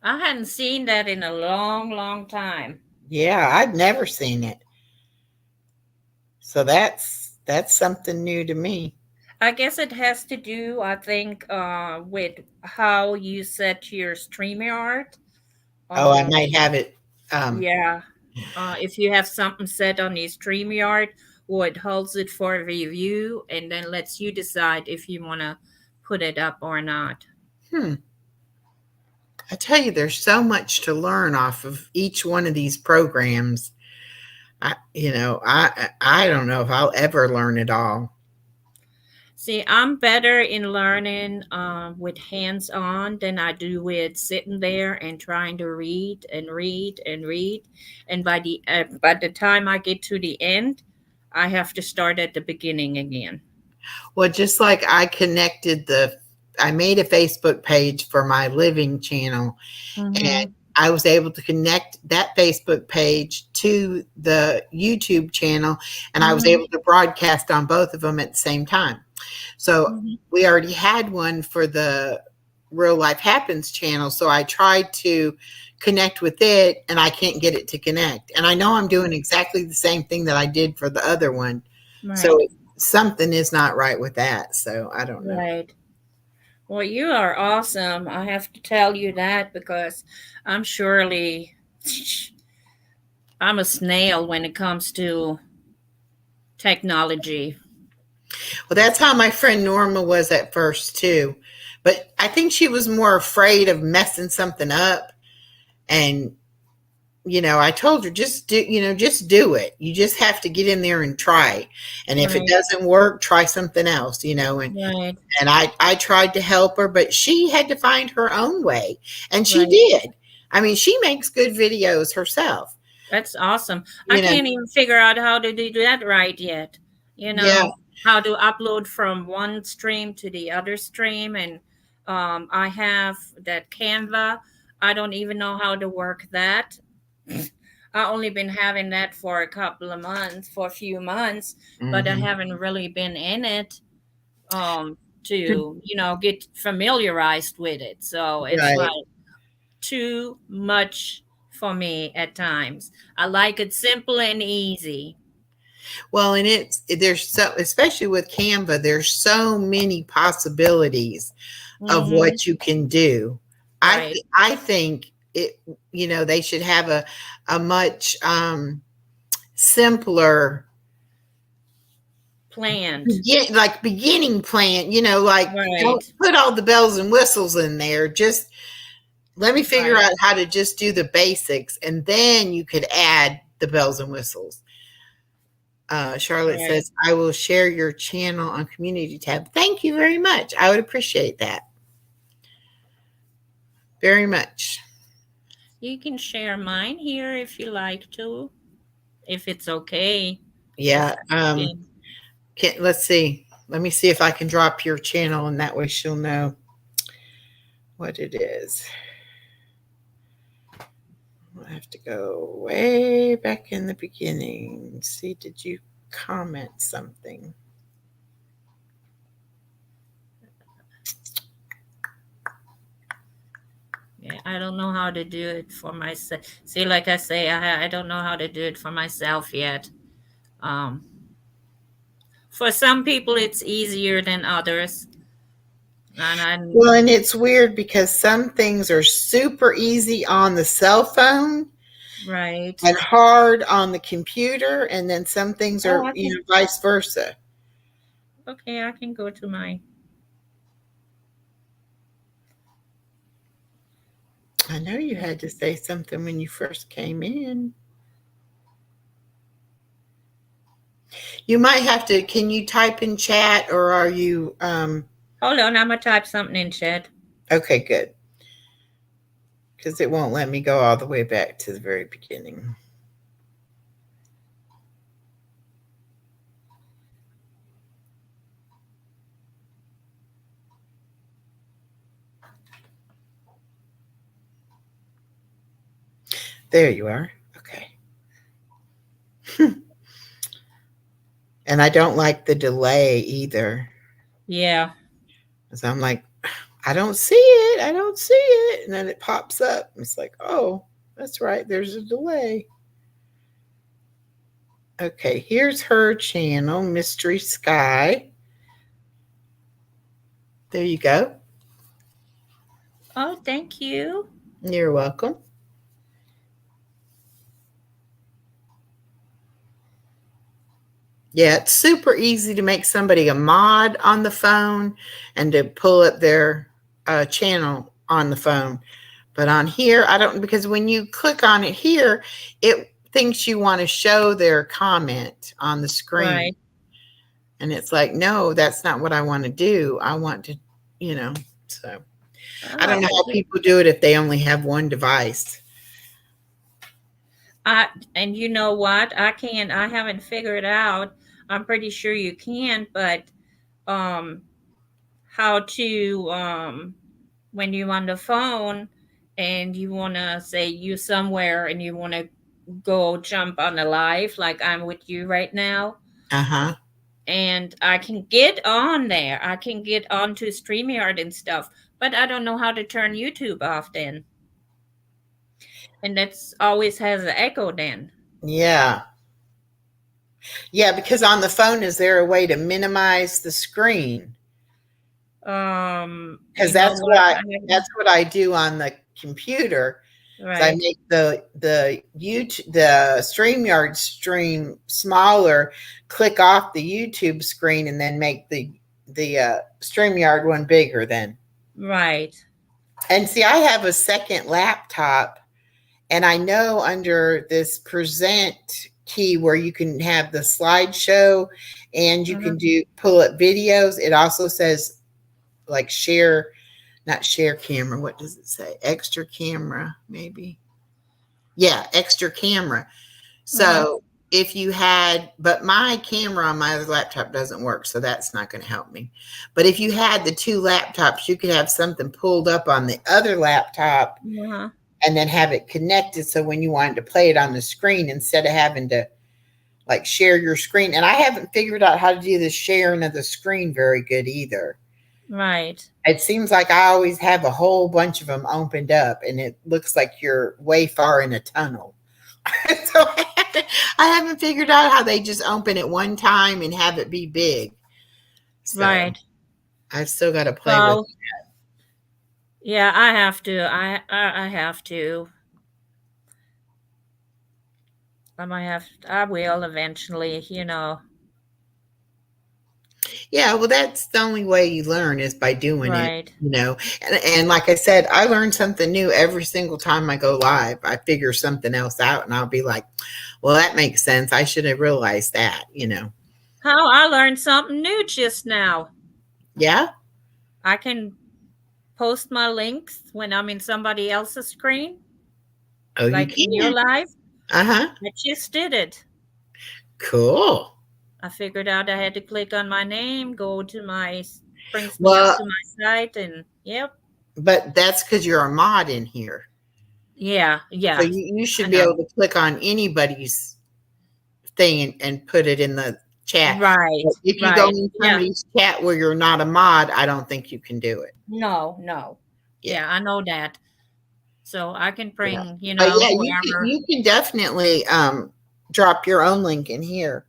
I hadn't seen that in a long, long time. Yeah, I'd never seen it. So that's something new to me. I guess it has to do, I think, with how you set your StreamYard. Oh, I Um, might have it. Um, yeah. If you have something set on your StreamYard, or it holds it for review and then lets you decide if you want to put it up or not. hmm. I tell you, there's so much to learn off of each one of these programs. I don't know if I'll ever learn it all. See, I'm better in learning with hands on than I do with sitting there and trying to read and read and read. And by the time I get to the end, I have to start at the beginning again. Well, just like I made a Facebook page for my living channel, and Mm-hmm. I was able to connect that Facebook page to the YouTube channel, and I was Mm-hmm. able to broadcast on both of them at the same time. So Mm-hmm. we already had one for the Real Life Happens channel. So I tried to connect with it and I can't get it to connect. And I know I'm doing exactly the same thing that I did for the other one. So Right. something is not right with that. So I don't know. Right. Well, you are awesome. I have to tell you that because I'm surely I'm a snail when it comes to technology. Well, that's how my friend Norma was at first too. But I think she was more afraid of messing something up. And I told her just do it. You just have to get in there and try. And if it Right. doesn't work, try something else, and Right. I tried to help her, but she had to find her own way. And she Right. did. I mean, she makes good videos herself. That's awesome. I You know, can't even figure out how to do that right yet. You yeah. know, how to upload from one stream to the other stream. And I have that Canva. I don't even know how to work that. I only been having that for a few months, but I Hmm. haven't really been in it to, get familiarized with it. So it's like Right. too much for me at times. I like it simple and easy. Well, and there's so, especially with Canva, there's so many possibilities of Hmm. what you can do. Right. I think they should have a much simpler Planned. beginning plan. Like don't Right. put all the bells and whistles in there. Just let me figure Right. out how to just do the basics, and then you could add the bells and whistles. Charlotte Right. says, I will share your channel on community tab. Thank you very much. I would appreciate that very much. You can share mine here if you like to, if it's okay. Just Yeah. asking. Let's see. Let me see if I can drop your channel, and that way she'll know what it is. I'll have to go way back in the beginning. See, did you comment something? Yeah, I don't know how to do it for myself. See, like I say, I don't know how to do it for myself yet. Um, for some people, it's easier than others, and Well, and it's weird because some things are super easy on the cell phone right. and hard on the computer, and then some things Oh, are, I can. vice versa. Okay, I can go to my. I know you had to say something when you first came in. You might have to, can you type in chat, or are you, Hold on, I'm gonna type something in chat. okay, good. Because it won't let me go all the way back to the very beginning. There you are. Okay. And I don't like the delay either. Yeah. Because I'm like, I don't see it. I don't see it. And then it pops up. It's like, oh, that's right. There's a delay. Okay, here's her channel, Mystery Sky. There you go. Oh, thank you. You're welcome. Yeah, it's super easy to make somebody a mod on the phone and to pull up their channel on the phone. But on here, I don't, because when you click on it here, it thinks you want to show their comment on the screen. Right. And it's like, no, that's not what I want to do. I want to, so I don't know how people do it if they only have one device. And you know what? I haven't figured out. I'm pretty sure you can, but how to when you're on the phone and you want to say you somewhere and you want to go jump on the live like I'm with you right now. Uh-huh. And I can get on there. I can get onto StreamYard and stuff, but I don't know how to turn YouTube off then. And that's always has an echo then. Yeah. Yeah, because on the phone, is there a way to minimize the screen? Because that's what I do on the computer. Right. I make the YouTube, the StreamYard stream smaller, click off the YouTube screen, and then make the StreamYard one bigger then. Right. And see, I have a second laptop, and I know under this present key where you can have the slideshow and you can pull up videos. It also says like share, not share camera. What does it say? Extra camera, maybe. Yeah, extra camera. So if you had, but my camera on my other laptop doesn't work, so that's not going to help me. But if you had the two laptops, you could have something pulled up on the other laptop and then have it connected. So when you wanted to play it on the screen, instead of having to like share your screen, and I haven't figured out how to do the sharing of the screen very good either. Right. It seems like I always have a whole bunch of them opened up, and it looks like you're way far in a tunnel. So I haven't figured out how they just open it one time and have it be big. So right. I've still got to play with that. Yeah, I have to. I have to. I will eventually, Yeah, well, that's the only way you learn is by doing it, and like I said, I learn something new every single time I go live. I figure something else out and I'll be like, well, that makes sense. I should have realized that, How I learned something new just now. Yeah. I can post my links when I'm in somebody else's screen. Oh, like in your live. I just did it. Cool. I figured out I had to click on my name, go to brings me up to my site, and yep. But that's because you're a mod in here. Yeah. So you should be able to click on anybody's thing and put it in the chat. Right. But if you go in somebody's chat where you're not a mod, I don't think you can do it. No. Yeah, I know that. So I can bring, whoever. You can definitely drop your own link in here.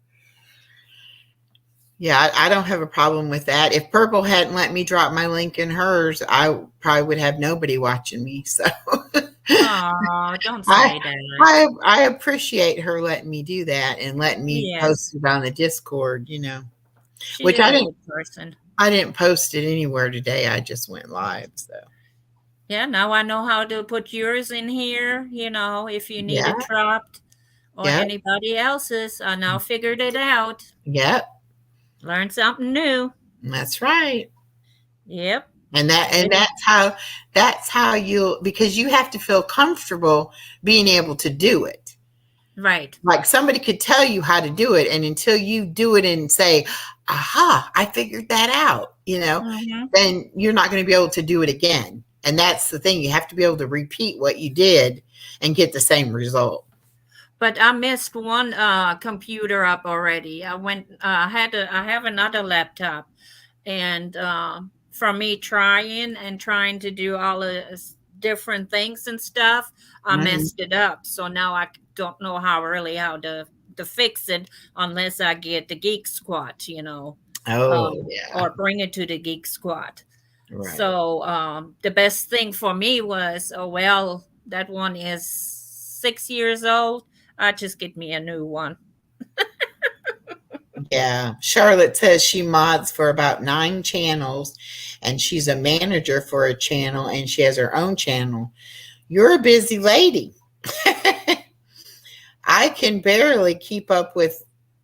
Yeah, I don't have a problem with that. If Purple hadn't let me drop my link in hers, I probably would have nobody watching me. So oh, don't say that. I appreciate her letting me do that and letting me post it on the Discord, which I didn't. I didn't post it anywhere today. I just went live. So yeah, now I know how to put yours in here. If you need it dropped or anybody else's, I now figured it out. Yep. Learn something new. That's right. Yep. And that's how because you have to feel comfortable being able to do it. Right. Like somebody could tell you how to do it, and until you do it and say, aha, I figured that out, then you're not going to be able to do it again. And that's the thing. You have to be able to repeat what you did and get the same result. But I missed one computer up already. I went. I have another laptop, and from me trying to do all of different things and stuff, I Mhm. messed it up. So now I don't know how to fix it unless I get the Geek Squad, Oh, yeah. or bring it to the Geek Squad. Right. So the best thing for me was, oh well, that one is 6 years old. I just get me a new one. Yeah. Charlotte says she mods for about 9 channels and she's a manager for a channel and she has her own channel. You're a busy lady. I can barely keep up with,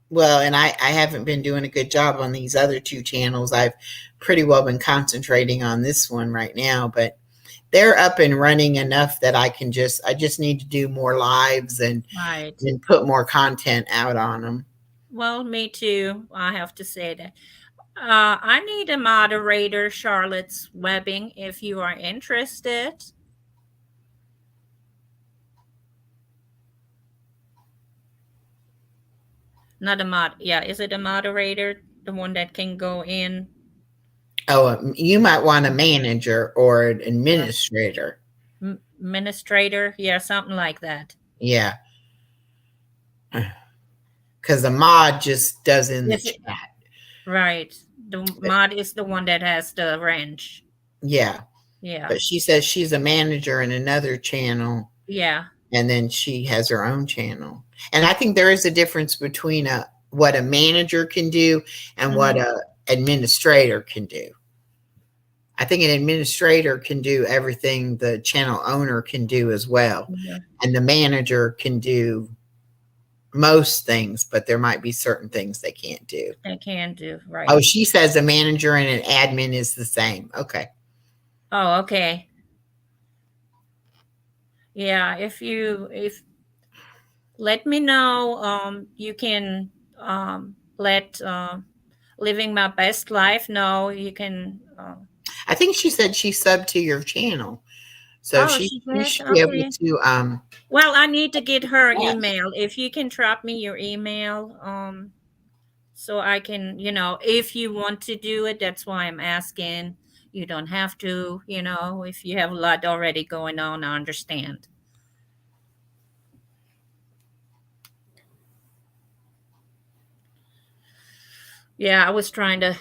well, and I haven't been doing a good job on these other 2 channels. I've pretty well been concentrating on this one right now, but they're up and running enough that I just need to do more lives Right. and put more content out on them. Well, me too. I have to say that. I need a moderator, Charlotte's Webbing, if you are interested. Not a mod. Yeah, is it a moderator? The one that can go in? Oh, you might want a manager or an Yeah. administrator. Administrator? Yeah, something like that. Yeah, because a mod just does in the Is it chat. right? The mod is the one that has the wrench. Yeah, Yeah. but she says she's a manager in another channel, Yeah. and then she has her own channel. And I think there is a difference between a what a manager can do and what Mhm. a administrator can do. I think an administrator can do everything the channel owner can do as well. Yeah. And the manager can do most things, but there might be certain things they can't do. They can do, Oh, right. she says a manager and an admin is the same. Okay. Oh, okay. Yeah, if let me know, you can let living my best life know. You can I think she said she subbed to your channel. So oh, she she did. should be able Okay. to Well, I need to get her yes. email. If you can drop me your email, so I can, if you want to do it, that's why I'm asking. You don't have to, if you have a lot already going on, I understand. Yeah, I was trying to.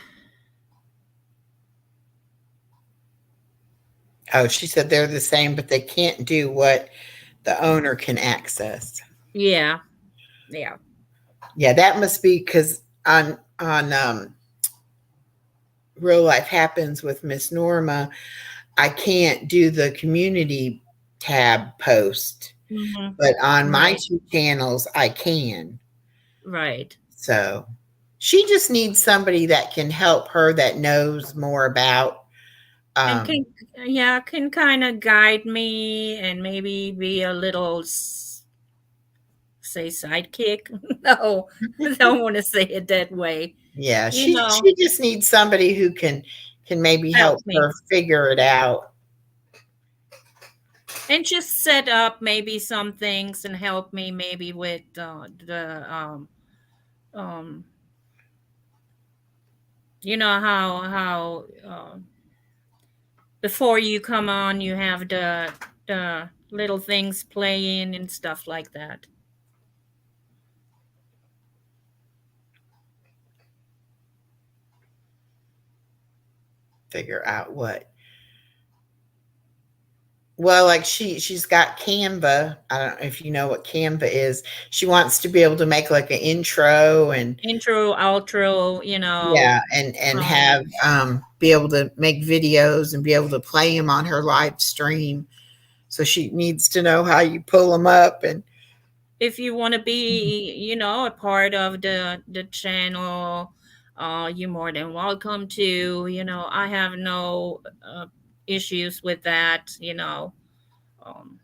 Oh, she said they're the same, but they can't do what the owner can access. Yeah, yeah. Yeah, that must be because on Real Life Happens with Miss Norma, I can't do the community tab post, Hmm. but on my Right, 2 channels I can. right. So she just needs somebody that can help her that knows more about And um can kind of guide me and maybe be a little say sidekick. No, I don't want to say it that way. yeah, You she know, just needs somebody who can maybe help help me her figure it out. and just set up maybe some things and help me maybe with the um how before you come on you have the little things playing and stuff like that. Figure out what. Well, like she's got Canva. I don't know if you know what Canva is. She wants to be able to make like an intro and Intro, outro, yeah, and um have be able to make videos and be able to play them on her live stream. So she needs to know how you pull them up and if you want to be a part of the channel, you're more than welcome to. I have no issues with that. um,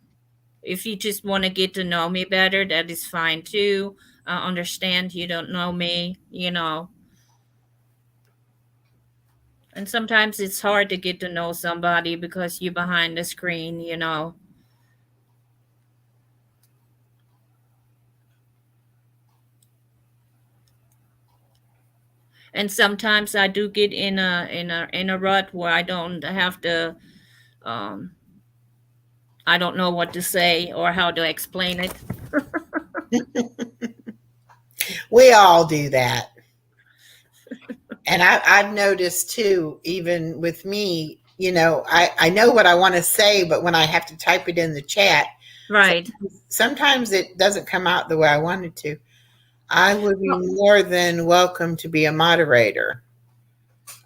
if you just want to get to know me better, that is fine too. I understand you don't know me. And sometimes it's hard to get to know somebody because you're behind the screen, you know. And sometimes I do get in a rut where um I don't know what to say or how to explain it. We all do that. And I've noticed too, even with me, I know what I want to say, but when I have to type it in the chat, Right. sometimes it doesn't come out the way I wanted to. I would be Well, more than welcome to be a moderator.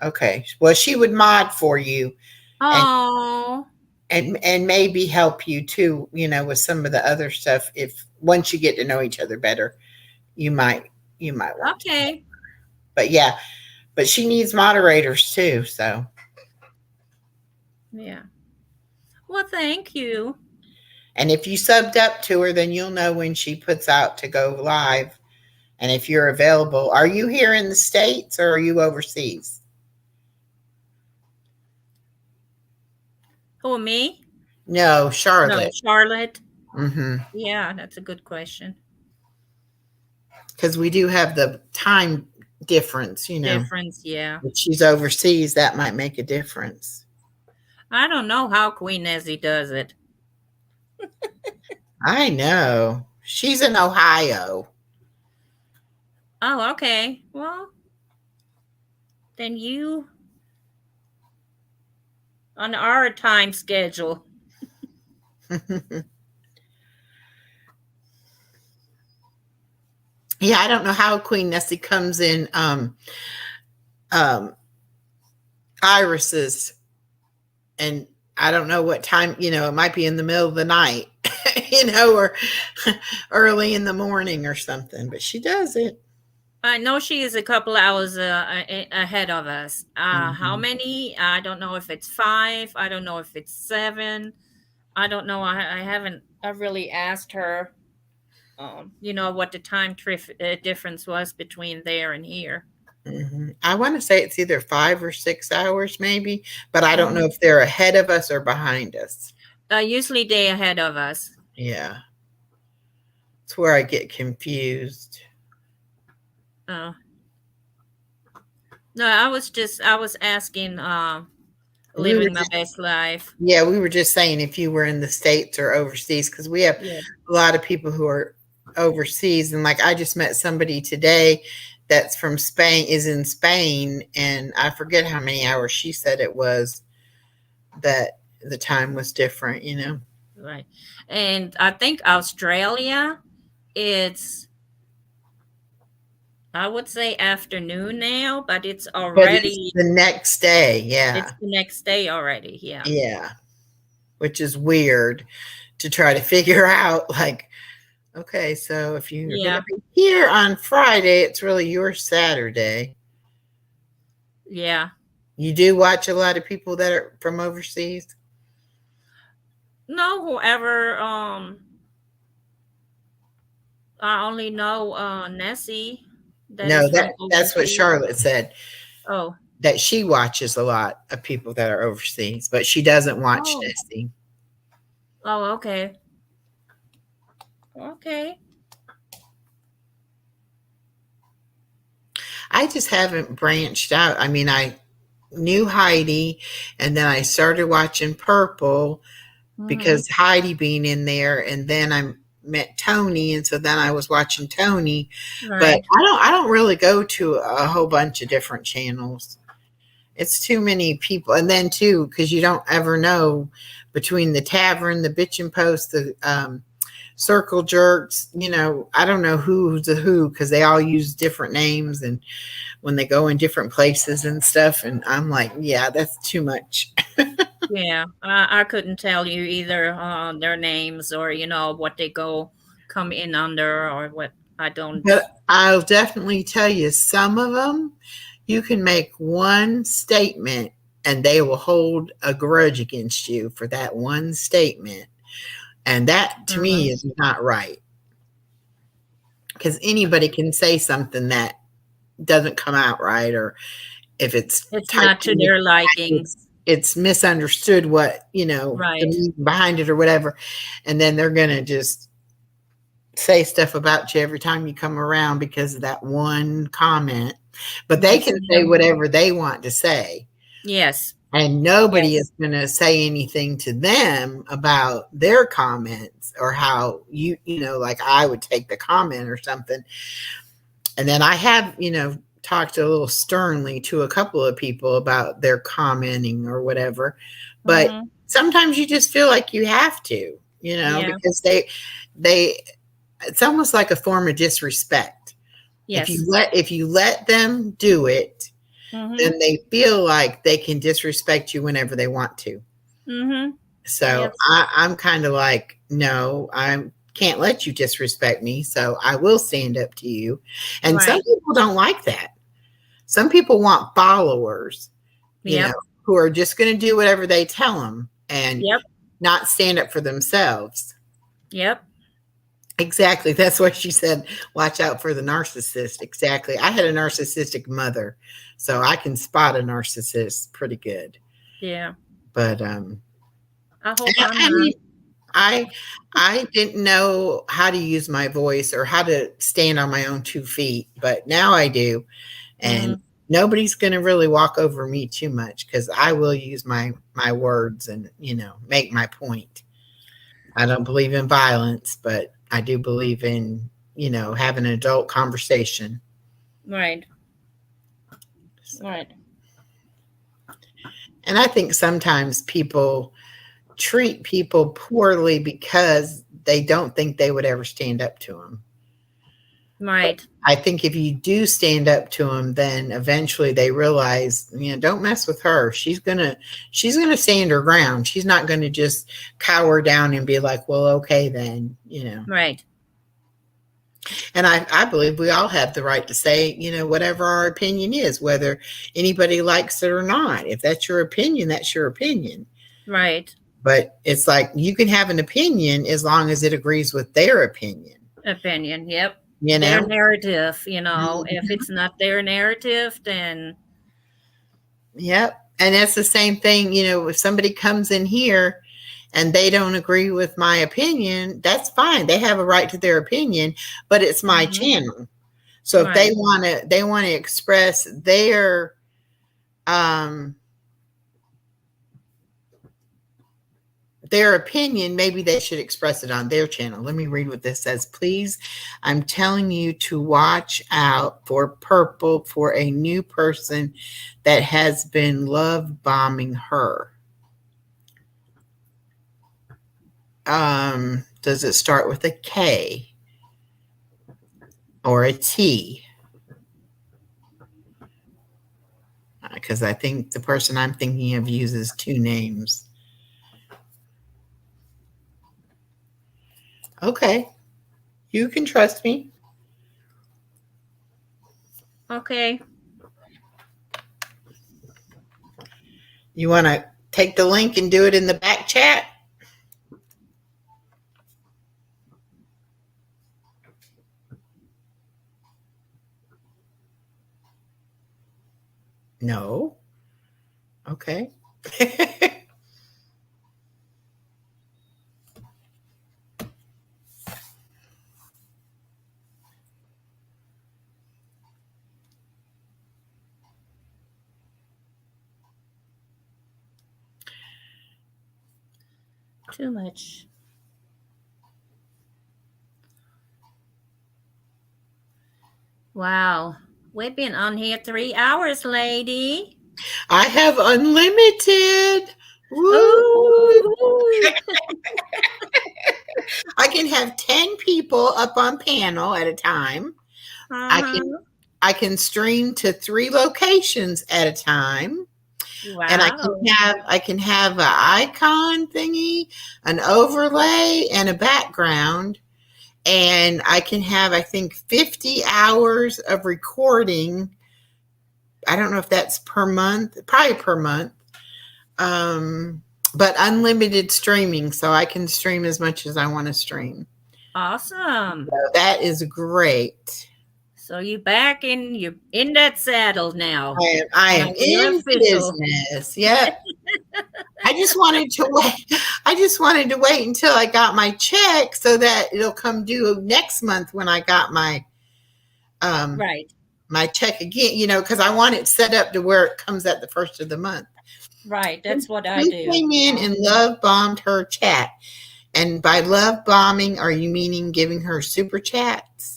Okay. Well, she would mod for you and oh, and maybe help you too, with some of the other stuff. If once you get to know each other better, you might want to. okay. But yeah, but she needs moderators too, so. Yeah. Well, thank you. And if you subbed up to her, then you'll know when she puts out to go live. And if you're available, are you here in the States or are you overseas? Who, me? No, No, Charlotte. Charlotte. Mm-hmm. Yeah, that's a good question. Because we do have the time difference. Difference, yeah. If she's overseas, that might make a difference. I don't know how Queen Nessie does it. I know. She's in Ohio. Oh, okay. Well, then you on our time schedule. Yeah, I don't know how Queen Nessie comes in um Iris's, and I don't know what time, it might be in the middle of the night, or early in the morning or something, but she does it. I know she is a couple hours ahead of us. How Mhm. many? I don't know if it's 5. I don't know if it's 7. I don't know. I haven't. I really asked her. What the time difference was between there and here. I want to say it's either 5 or 6 hours, maybe, but I don't know Mhm. if they're ahead of us or behind us. Usually they ahead of us. Yeah, it's where I get confused. Uh, no, I was asking. We were Living my just, best life. yeah, we were just saying if you were in the States or overseas, because we have Yeah. a lot of people who are overseas, and like I just met somebody today that's from Spain, is in Spain, and I forget how many hours she said it was that the time was different. Right. And I think Australia, it's I would say afternoon now, but it's But it's already the next day, it's yeah. the next day already. Yeah. Yeah, which is weird to try to figure out, like, okay, so if you're going to Yeah. be here on Friday, it's really your Saturday. Yeah. You do watch a lot of people that are from overseas? No, whoever I only know Nessie that No, is from that's what overseas. Charlotte said, Oh. that she watches a lot of people that are overseas, but she doesn't watch Oh. Nessie. Oh, okay. Okay. I just haven't branched out. I mean, I knew Heidi, and then I started watching Purple Mhm. because Heidi being in there, and then I met Tony, and so then I was watching Tony. But Right. I don't really go to a whole bunch of different channels. It's too many people, and then too, because you don't ever know between the tavern, the bitchin' post, the circle jerks. I don't know who's the who because they all use different names, and when they go in different places and stuff, and I'm like, yeah, that's too much. Yeah, I couldn't tell you either their names or what they come in under or what. I don't. But I'll definitely tell you, some of them, you can make one statement and they will hold a grudge against you for that one statement. And that to me Mhm. is not right, because anybody can say something that doesn't come out right, or if it's It's not typed to in, their liking. it's misunderstood what, the Right. meaning behind it or whatever. And then they're going to just say stuff about you every time you come around because of that one comment. But they Yes, can say ma'am. whatever they want to say. Yes. And nobody is Yes. going to say anything to them about their comments or how like I would take the comment or something. And then I have, talked a little sternly to a couple of people about their commenting or whatever. But Mm-hmm. sometimes you just feel like you have to, Yeah. because they, it's almost like a form of disrespect. Yes. If you let them do it, Mm-hmm. then they feel like they can disrespect you whenever they want to. Mm-hmm. So Yes. I'm kind of like, no, I can't let you disrespect me. So I will stand up to you. And some Right. people don't like that. Some people want followers, Yep. who are just going to do whatever they tell them and Yep. not stand up for themselves. Yep. Exactly. That's what she said. Watch out for the narcissist. Exactly. I had a narcissistic mother, so I can spot a narcissist pretty good. Yeah. But I hope I I'm not. mean, I didn't know how to use my voice or how to stand on my own 2 feet, but now I do. And nobody's going to really walk over me too much because I will use my words and, make my point. I don't believe in violence, but I do believe in, having an adult conversation. Right. Right. And I think sometimes people treat people poorly because they don't think they would ever stand up to them. Right. But I think if you do stand up to them, then eventually they realize, don't mess with her. She's gonna stand her ground. She's not gonna just cower down and be like, well, okay then, Right. And I believe we all have the right to say, whatever our opinion is, whether anybody likes it or not. If that's your opinion, that's your opinion. Right. But it's like you can have an opinion as long as it agrees with their opinion. Opinion. Yep. You Their know? narrative, if it's not their narrative, then Yep. And that's the same thing, if somebody comes in here and they don't agree with my opinion, that's fine. They have a right to their opinion, but it's my channel. So if right. they want to express their opinion, maybe they should express it on their channel. Let me read what this says. Please, I'm telling you to watch out for purple for a new person that has been love bombing her. Does it start with a K or a T? Because I think the person I'm thinking of uses 2 names. Okay. You can trust me. Okay. You want to take the link and do it in the back chat? No. Okay. Too much. Wow. We've been on here 3 hours, lady. I have unlimited. Ooh. I can have 10 people up on panel at a time. I can stream to 3 locations at a time. Wow. And I can have an icon thingy, an overlay, and a background. And I can have, I think, 50 hours of recording. I don't know if that's per month, probably per month. But unlimited streaming, so I can stream as much as I want to stream. Awesome. So that is great. So you're in that saddle now. I am Now you're in official. business. Yep. I just wanted to wait. I just wanted to wait until I got my check so that it'll come due next month when I got um Right. my check again, because I want it set up to where it comes at the first of the month. Right. That's what I Who do. came in and love bombed her chat? And by love bombing, are you meaning giving her super chats?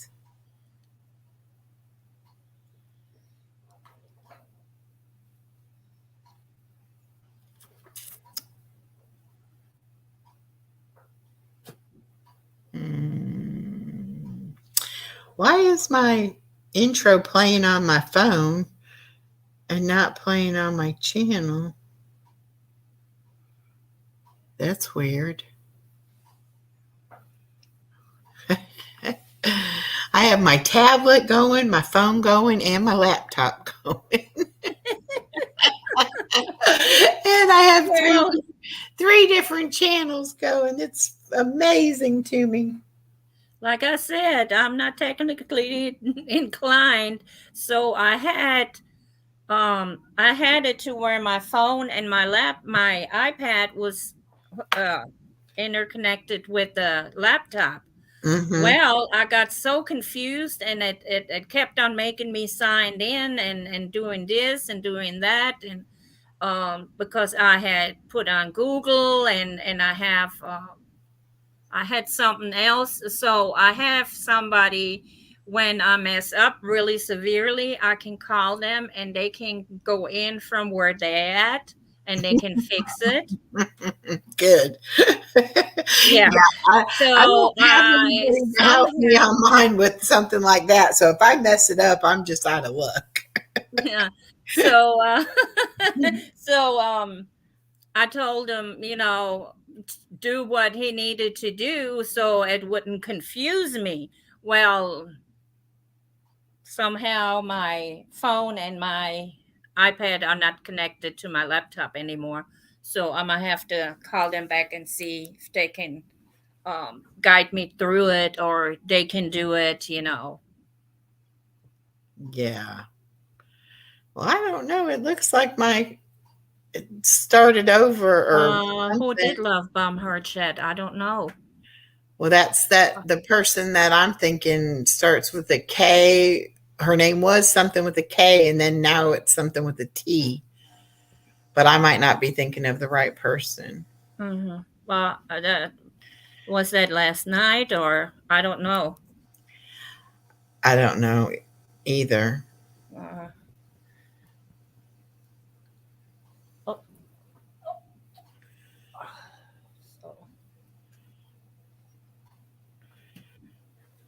Hmm. Why is my intro playing on my phone and not playing on my channel? That's weird. I have my tablet going, my phone going, and my laptop going. And I have Well, three different channels going. It's amazing to me. like I said, I'm not technically inclined, so I had it to where my phone and my iPad was uh interconnected with the laptop. Mm-hmm. Well, I got so confused, and it kept on making me signed in and doing this and doing that, and because I had put on Google, and I had something else. So I have somebody, when I mess up really severely, I can call them and they can go in from where they're at and they can fix it. Good. Yeah. Yeah, I So don't have I anybody to help me somehow, on mine with something like that. So if I mess it up, I'm just out of luck. yeah. So, so, I told him, do what he needed to do so it wouldn't confuse me. Well, somehow my phone and my iPad are not connected to my laptop anymore. So I'm gonna have to call them back and see if they can guide me through it, or they can do it. Yeah. Well, I don't know. It looks like it started over or Who something. did love bomb her chat? I don't know. Well, that's the person that I'm thinking starts with a K. Her name was something with a K, and then now it's something with a T. But I might not be thinking of the right person. Well, was that last night, or I don't know. I don't know either. Uh, oh, so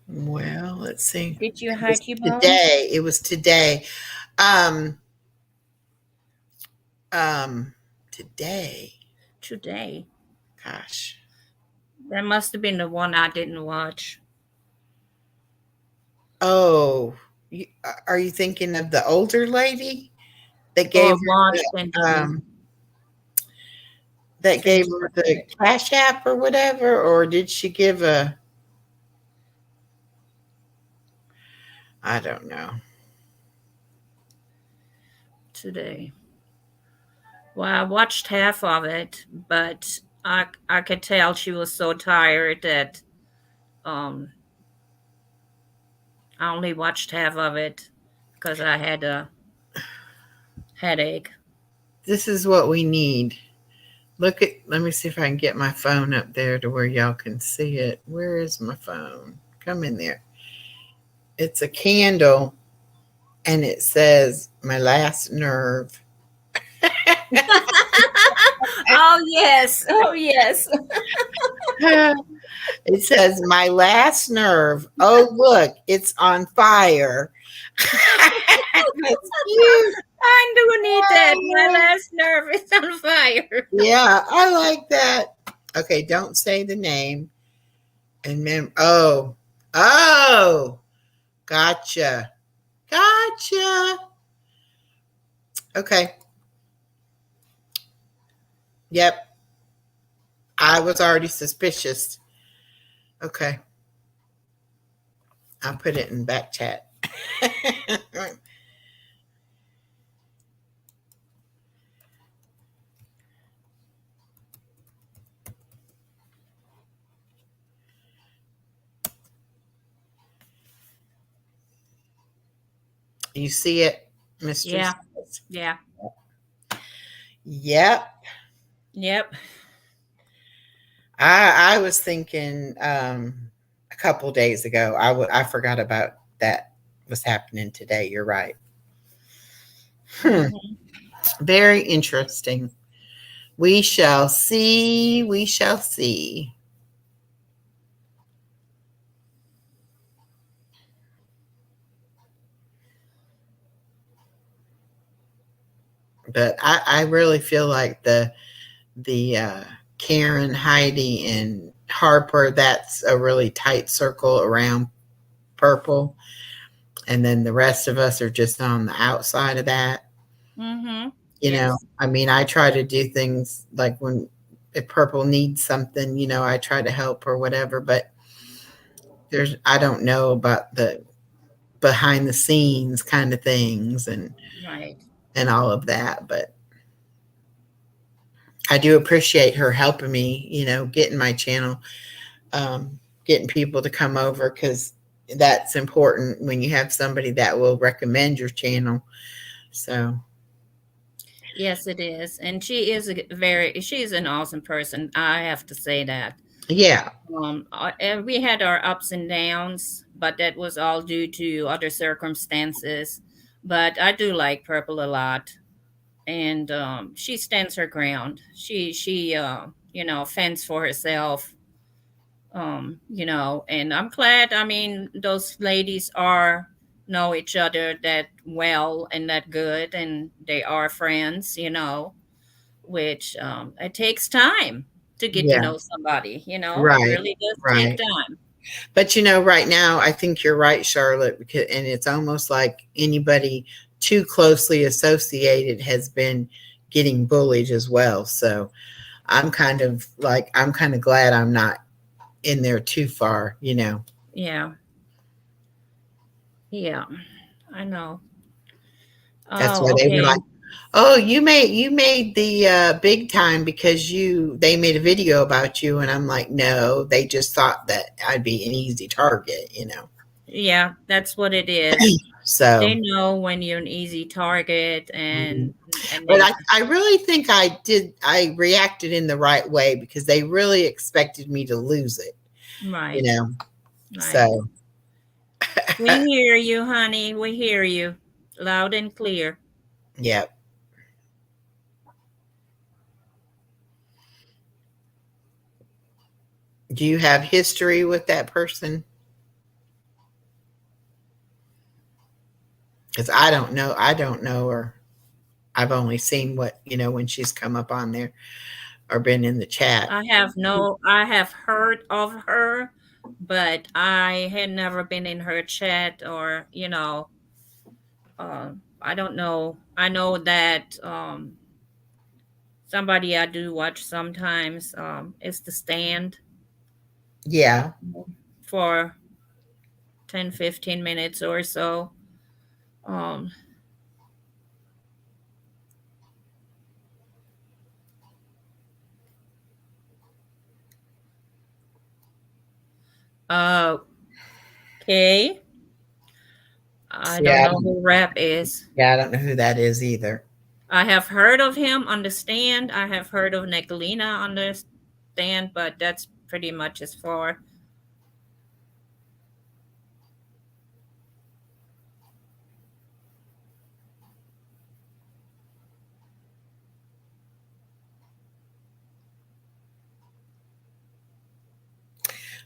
Well, let's see. did you hide your bone Today. It was today. Um, Today. today? Gosh. That must have been the one I didn't watch. Oh, are you thinking of the older lady that Or gave watched and her didn't that gave finish her watching the it cash app or whatever, or did she give a? I don't know. today. Well, I watched half of it, but I could tell she was so tired that um I only watched half of it because I had a headache. This is what we need. Look at. Let me see if I can get my phone up there to where y'all can see it. Where is my phone? Come in there. It's a candle, and it says "My last nerve." Oh yes, oh yes. It says "My last nerve." Oh, look, it's on fire. That's cute. I do need that. My last nerve is on fire. Yeah, I like that. Okay, don't say the name. And oh, gotcha. Gotcha. Okay. Yep. I was already suspicious. Okay. I'll put it in back chat. You see it, Mistress? Yeah. Yeah. Yep. Yep. I was thinking a couple days ago. I forgot about that was happening today. You're right. Hmm. Hmm. Very interesting. We shall see. We shall see. But I really feel like the Karen, Heidi, and Harper. That's a really tight circle around Purple, and then the rest of us are just on the outside of that. Hmm. You know, Yes. I mean, I try to do things like when if Purple needs something, I try to help or whatever. But I don't know about the behind the scenes kind of things Right. and all of that. But I do appreciate her helping me, getting my channel, getting people to come over because that's important when you have somebody that will recommend your channel. So, Yes, it is. And she's an awesome person. I have to say that. yeah, And we had our ups and downs, but that was all due to other circumstances. But I do like Purple a lot, and she stands her ground. She fends for herself. And I'm glad. I mean, those ladies are know each other that well and that good, and they are friends. Which it takes time to get to yeah, know somebody. It right, really does take right. time. But right now, I think you're right, Charlotte, because and it's almost like anybody too closely associated has been getting bullied as well. So I'm kind of glad I'm not in there too far. Yeah, yeah, I know. That's why Oh, they were okay. like, "Oh, you made the big time because they made a video about you," and I'm like, "No, they just thought that I'd be an easy target." Yeah, that's what it is. They So, know when you're an easy target, mhm. and But they I really think I reacted in the right way because they really expected me to lose it, you right, know. right. So, We hear you, honey. We hear you loud and clear. yeah. Do you have history with that person? Because I don't know her. I've only seen when she's come up on there or been in the chat. I have heard of her, but I had never been in her chat or, I don't know. I know that somebody I do watch sometimes is The Stand Yeah. for 10-15 minutes or so. Um, okay. I See, don't know who Rap is. yeah, I don't know who that is either. I have heard of him on The Stand. I have heard of Nicolina on The Stand, but that's pretty much as far.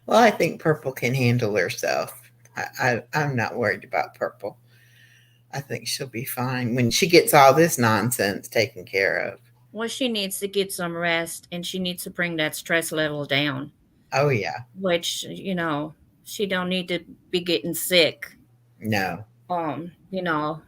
Well, I think Purple can handle herself. I'm not worried about Purple. I think she'll be fine when she gets all this nonsense taken care of. Well, she needs to get some rest and she needs to bring that stress level down, Oh yeah. which, she don't need to be getting sick. No. Um, you know,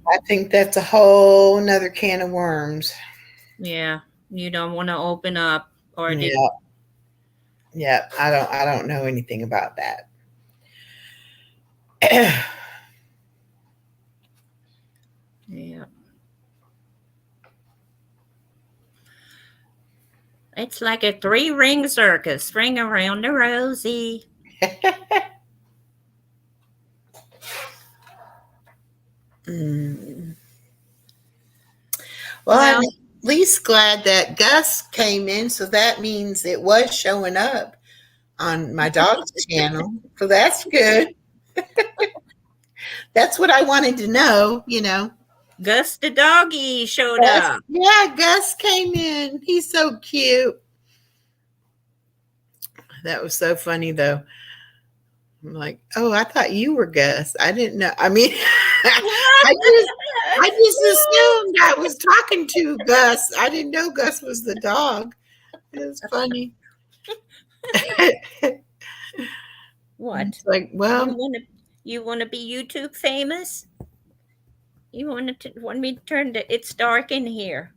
I think that's a whole nother can of worms. Yeah, you don't want to open up or Yeah, did. yeah. I don't know anything about that. Yeah. It's like a 3-ring circus. Ring around the rosy. Mm. Well, I'm Well, at least glad that Gus came in, so that means it was showing up on my dog's channel. So that's good. That's what I wanted to know. Gus the doggy showed Gus, up. yeah, Gus came in. He's so cute. That was so funny though. I'm like, oh, I thought you were Gus. I didn't know. I mean, I just assumed I was talking to Gus. I didn't know Gus was the dog. It was funny. What? It's like, You well, want to be YouTube famous? You want me to turn the it's dark in here.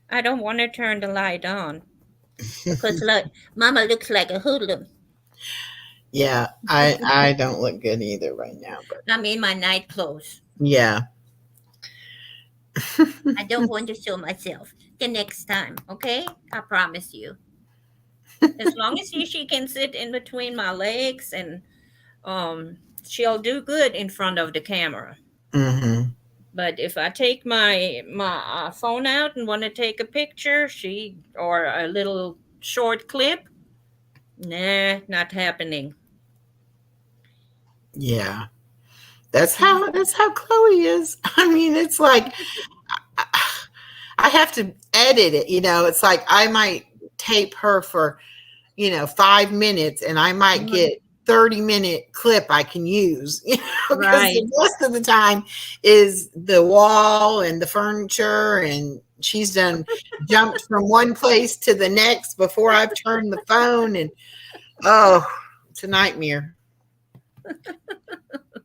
I don't want to turn the light on because look, Mama looks like a hoodlum. yeah, I don't look good either right now, but I'm in my night clothes. yeah. I don't want to show myself the next time, okay? I promise you. As long as she can sit in between my legs and she'll do good in front of the camera. Hmm. But if I take my phone out and want to take a picture, or a little short clip, nah, not happening. Yeah. That's how Chloe is. I mean, it's like I have to edit it, It's like I might tape her for, 5 minutes and I might get 30-minute clip I can use, because Right. the rest of the time is the wall and the furniture, and she's done jumped from one place to the next before I've turned the phone, and oh, it's a nightmare.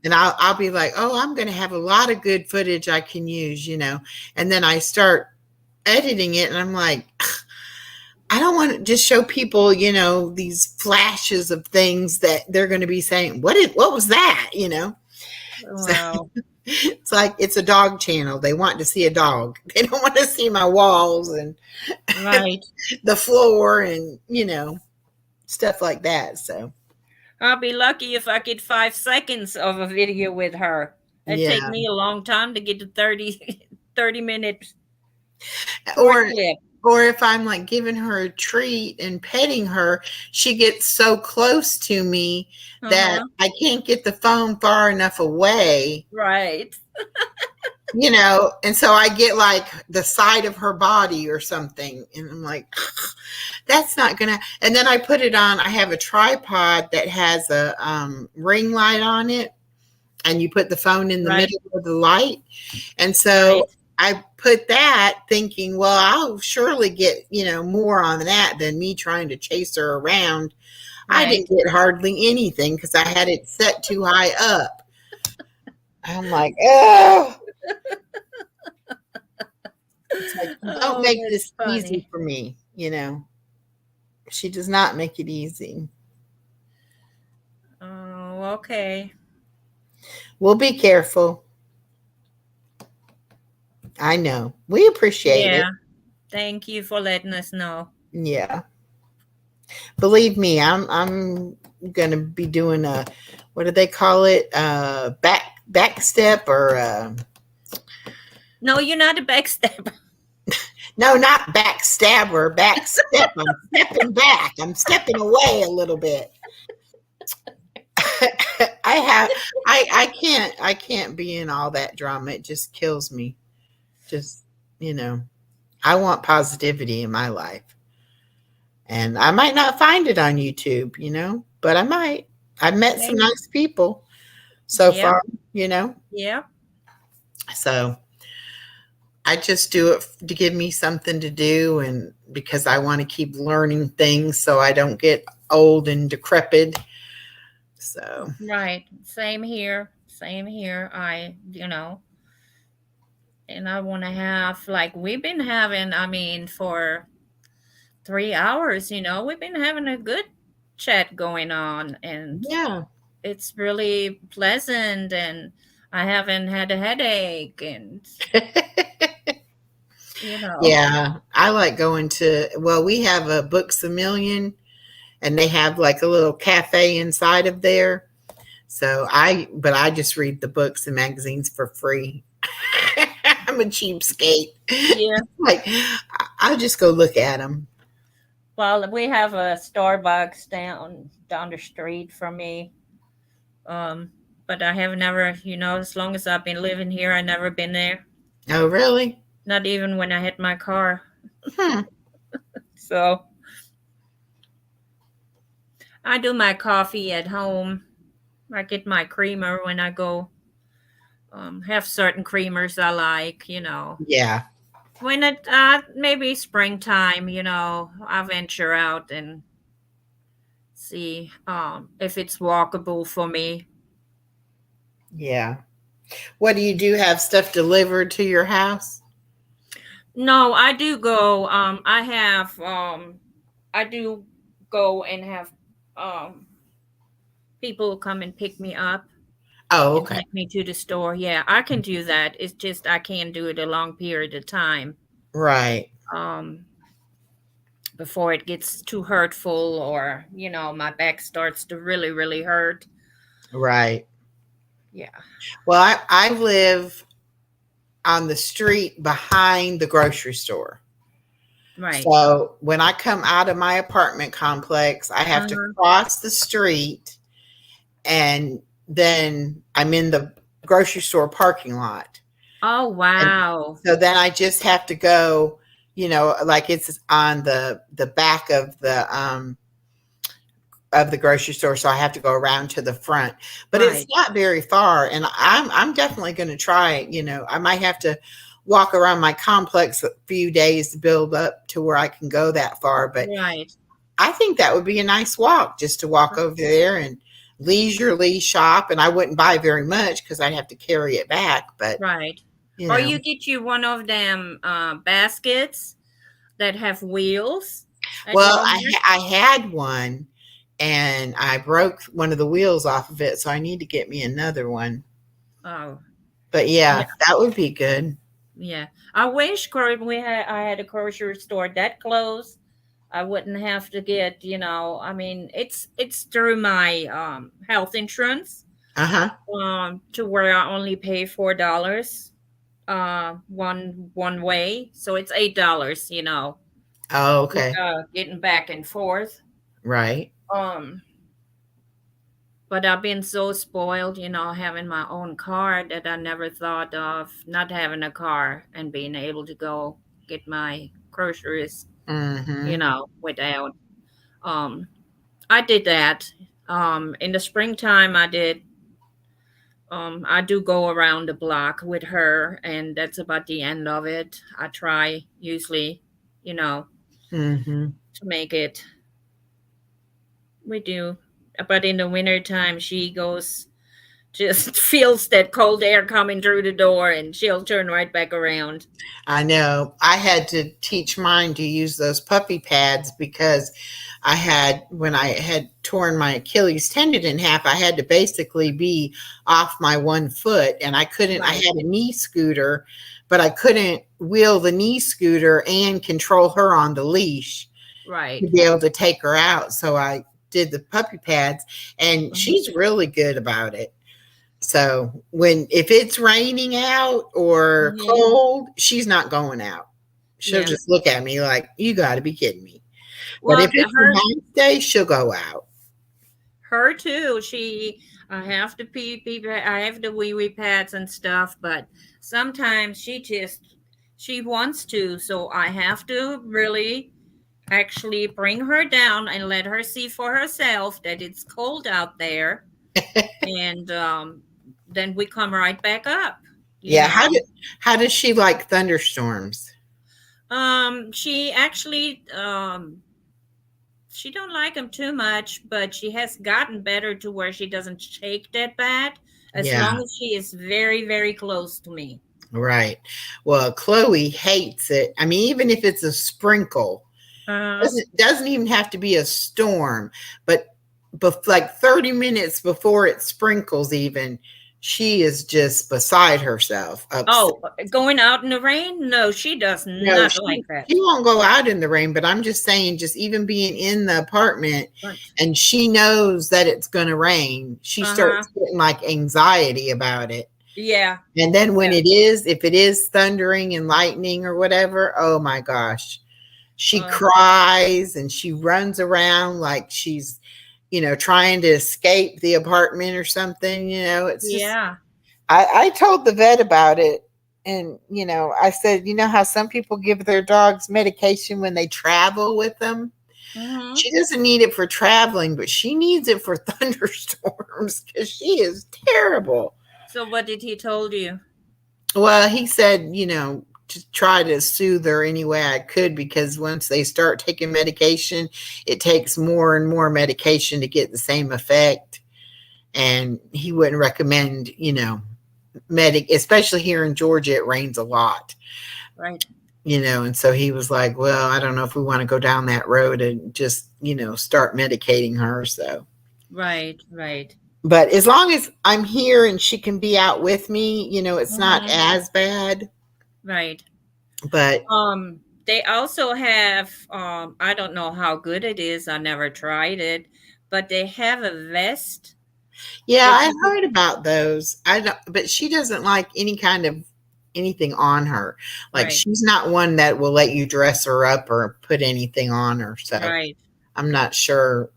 And I'll be like, oh, I'm going to have a lot of good footage I can use, and then I start editing it and I'm like, I don't want to just show people, these flashes of things that they're going to be saying, what was that? Wow. So it's like, it's a dog channel. They want to see a dog. They don't want to see my walls and Right. the floor and, stuff like that. So I'll be lucky if I get 5 seconds of a video with her. It'd take yeah. me a long time to get to 30 minutes Or clip. or if I'm like giving her a treat and petting her, she gets so close to me that I can't get the phone far enough away. Right. And so I get like the side of her body or something. And I'm like, that's not gonna. And then I put it on. I have a tripod that has a ring light on it, and you put the phone in the middle of the light. And so I put that thinking, well, I'll surely get, more on that than me trying to chase her around. I didn't get hardly anything because I had it set too high up. I'm like, oh. It's like, don't make this easy for me, She does not make it easy. Oh, okay. We'll be careful. I know. We appreciate it. Thank you for letting us know. Yeah. Believe me, I'm gonna be doing a, what do they call it? Back step or No, you're not a backstabber. No, not backstabber, back step. I'm stepping back. I'm stepping away a little bit. I can't be in all that drama. It just kills me. Just, I want positivity in my life. And I might not find it on YouTube, but I might. I've met some nice people so far, Yeah. So I just do it to give me something to do, and because I want to keep learning things so I don't get old and decrepit. So right. Same here. same here. And I want to have, like, we've been having, I mean, for 3 hours, we've been having a good chat going on, and Yeah. it's really pleasant, and I haven't had a headache, and, you know, Yeah, I like going to, well, we have a Books a Million, and they have like a little cafe inside of there. But I just read the books and magazines for free. I'm a cheapskate. yeah. Like, I'll just go look at them. Well, we have a Starbucks down the street from me. Um, but I have never, as long as I've been living here, I never been there. Oh, really? Not even when I hit my car. Hmm. So I do my coffee at home. I get my creamer when I go. Have certain creamers I like. Yeah. When it maybe springtime, I venture out and see if it's walkable for me. Yeah. What do you do? Have stuff delivered to your house? No, I do go. I do go and have um people come and pick me up Oh, and okay. take me to the store. Yeah, I can do that. It's just I can't do it a long period of time. Right. Um, before it gets too hurtful, or my back starts to really, really hurt. Right. Yeah. Well, I live on the street behind the grocery store. Right. So when I come out of my apartment complex, I have to Uh-huh. cross the street, and then I'm in the grocery store parking lot. Oh, And wow. so then I just have to go, like it's on the back of the grocery store, so I have to go around to the front. But it's Right. not very far, and I'm definitely going to try it. I might have to walk around my complex a few days to build up to where I can go that far, but Right. I think that would be a nice walk, just to walk over there and leisurely shop. And I wouldn't buy very much because I'd have to carry it back, but Right. you Or know. you get you one of them baskets that have wheels at Well, Walmart. I had one, and I broke one of the wheels off of it, so I need to get me another one. Oh, But yeah, yeah, that would be good. yeah. I wish I had a grocery store that close. I wouldn't have to get. I mean, it's through my health insurance. Uh-huh. To where I only pay $4 one way, so it's $8. Oh, okay. Getting back and forth. Right. Um, but I've been so spoiled, having my own car, that I never thought of not having a car and being able to go get my groceries, Mm-hmm. without. Um, I did that. In the springtime, I did. I do go around the block with her, and that's about the end of it. I try usually, you know, Mm-hmm. to make it. We do. But in the wintertime, she goes, just feels that cold air coming through the door, and she'll turn right back around. I know. I had to teach mine to use those puppy pads because when I had torn my Achilles tendon in half, I had to basically be off my one foot, and I Right, had a knee scooter, but I couldn't wheel the knee scooter and control her on the leash to right. be able to take her out. So I did the puppy pads, and Mhm, she's really good about it. So if it's raining out or mhm. cold, she's not going out. She'll Yeah. just look at me like, you got to be kidding me. But if Well, it's a nice day, she'll go out. her too. I have to I have the wee wee pads and stuff, but sometimes she wants to, so I have to really actually bring her down and let her see for herself that it's cold out there, and then we come right back up. You Yeah. know, How does she like thunderstorms? she actually she don't like them too much, but she has gotten better to where she doesn't shake that bad. as Yeah. long as she is very, very close to me. Right. Well, Khloe hates it. I mean, even if it's a sprinkle, Uh, doesn't even have to be a storm, but like 30 minutes before it sprinkles, even she is just beside herself. Upset. oh, going out in the rain? No, she does No, not like that. she won't go out in the rain, but I'm just saying, just even being in the apartment Right. and she knows that it's going to rain, she Uh-huh. starts getting like anxiety about it. Yeah. And then when Yeah. if it is thundering and lightning or whatever, oh my gosh, she Uh, cries and she runs around like she's, trying to escape the apartment or something. It's just, yeah. I told the vet about it. And, I said, how some people give their dogs medication when they travel with them? Mm-hmm. She doesn't need it for traveling, but she needs it for thunderstorms because she is terrible. So what did he told you? Well, he said, to try to soothe her any way I could, because once they start taking medication, it takes more and more medication to get the same effect. And he wouldn't recommend, especially here in Georgia, it rains a lot. Right. And so he was like, well, I don't know if we want to go down that road and just, start medicating her. So. Right. Right. But as long as I'm here and she can be out with me, it's not Mm-hmm. as bad. Right. But they also have I don't know how good it is. I never tried it, but they have a vest. yeah, that I you heard about those. I don't, but she doesn't like any kind of anything on her. Like, Right. she's not one that will let you dress her up or put anything on her. So Right. I'm not sure,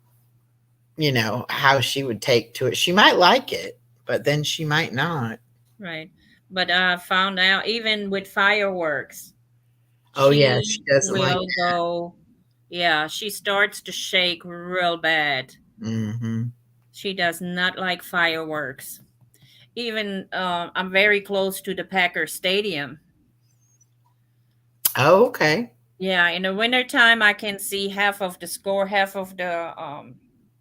how she would take to it. She might like it, but then she might not. Right. But I found out even with fireworks, Oh yeah, she she doesn't like will go. Yeah, she starts to shake real bad. that. Mm-hmm. She does not like fireworks. Even I'm very close to the Packer Stadium. Oh, okay. Yeah, in the wintertime, I can see half of the score, half of the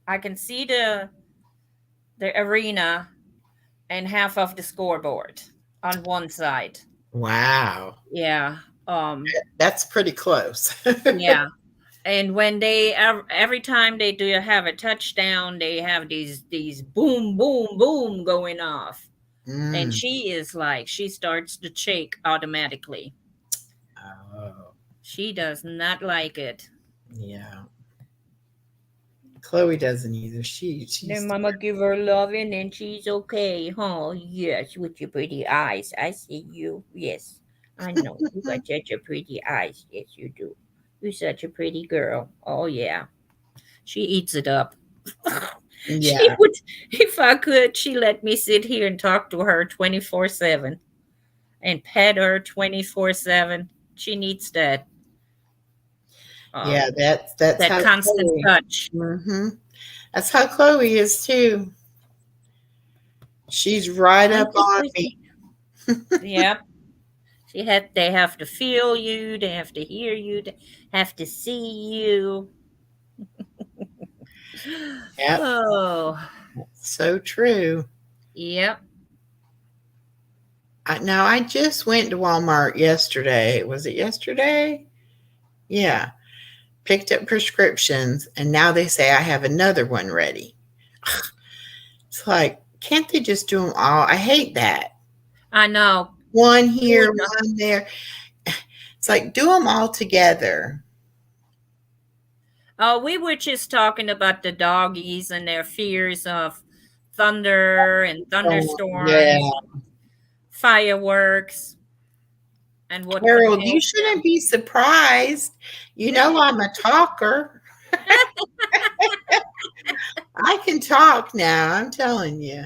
I can see the arena and half of the scoreboard on one side. Wow. Yeah. That's pretty close. Yeah. And when they every time they do have a touchdown, they have these boom boom boom going off. And Mm. she starts to shake automatically. Oh, She does not like it. yeah. Khloe doesn't either. She's Then mama give her loving and she's okay. Oh, yes, with your pretty eyes. I see you. Yes, I know. You got such a pretty eyes. Yes, you do. You're such a pretty girl. Oh, yeah. She eats it up. She yeah. would, if I could, she let me sit here and talk to her 24/7 and pet her 24/7. She needs that. Yeah, that's That how constant Khloe. touch. Mm-hmm. That's how Khloe is too. She's right up on me. Yep. They have to feel you, they have to hear you, they have to see you. Yep. Oh, So true. yep. Now I just went to Walmart yesterday. Was it yesterday? Yeah. Picked up prescriptions, and now they say I have another one ready. It's like, can't they just do them all? I hate that. I know. One here, one there. It's like, do them all together. Oh, we were just talking about the doggies and their fears of thunder and thunderstorms, Yeah. fireworks, and what could Harold, you help shouldn't them. be surprised. You know I'm a talker. I can talk now. I'm telling you.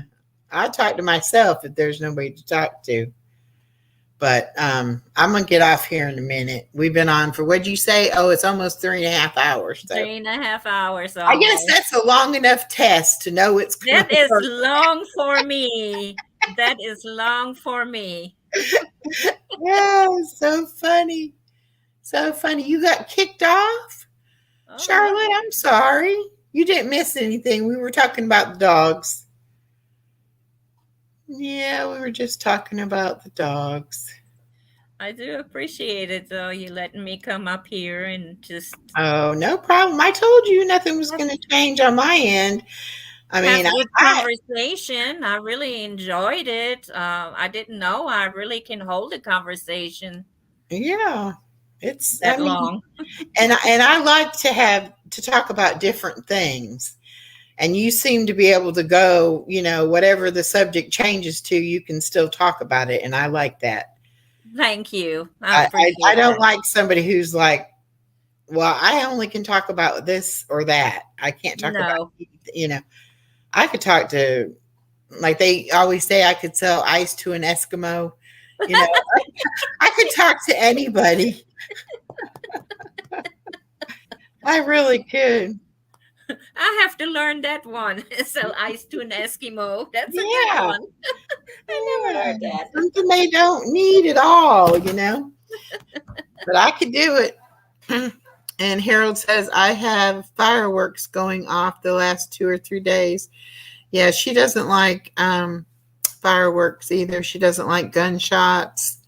I talk to myself if there's nobody to talk to. But I'm gonna get off here in a minute. We've been on for, what'd you say? Oh, it's almost 3.5 hours. So 3.5 hours. I guess Almost. that's a long enough test to know it's gonna That is work. long for me. That is long for me. Yeah, so funny. So funny. You got kicked off? Oh, Charlotte, I'm sorry. You didn't miss anything. We were talking about the dogs. Yeah, we were just talking about the dogs. I do appreciate it though. You letting me come up here and just Oh, no problem. I told you nothing was have, going to change on my end. I mean, have good I conversation. I really enjoyed it. I didn't know I really can hold a conversation yeah, it's. I that mean, long. and I like to have to talk about different things. And you seem to be able to go, whatever the subject changes to, you can still talk about it, and I like that. Thank you. I I appreciate don't that. like somebody who's like, well, I only can talk about this or that. I can't talk about, No. you know, I could talk to, like they always say, I could sell ice to an Eskimo. You know, I could talk to anybody. I really could. I have to learn that one. Sell ice to an Eskimo. That's a good Yeah. one. I never Yeah. heard that. Something they don't need at all. But I could do it. And Harold says, I have fireworks going off the last 2 or 3 days. Yeah, she doesn't like fireworks either. She doesn't like gunshots.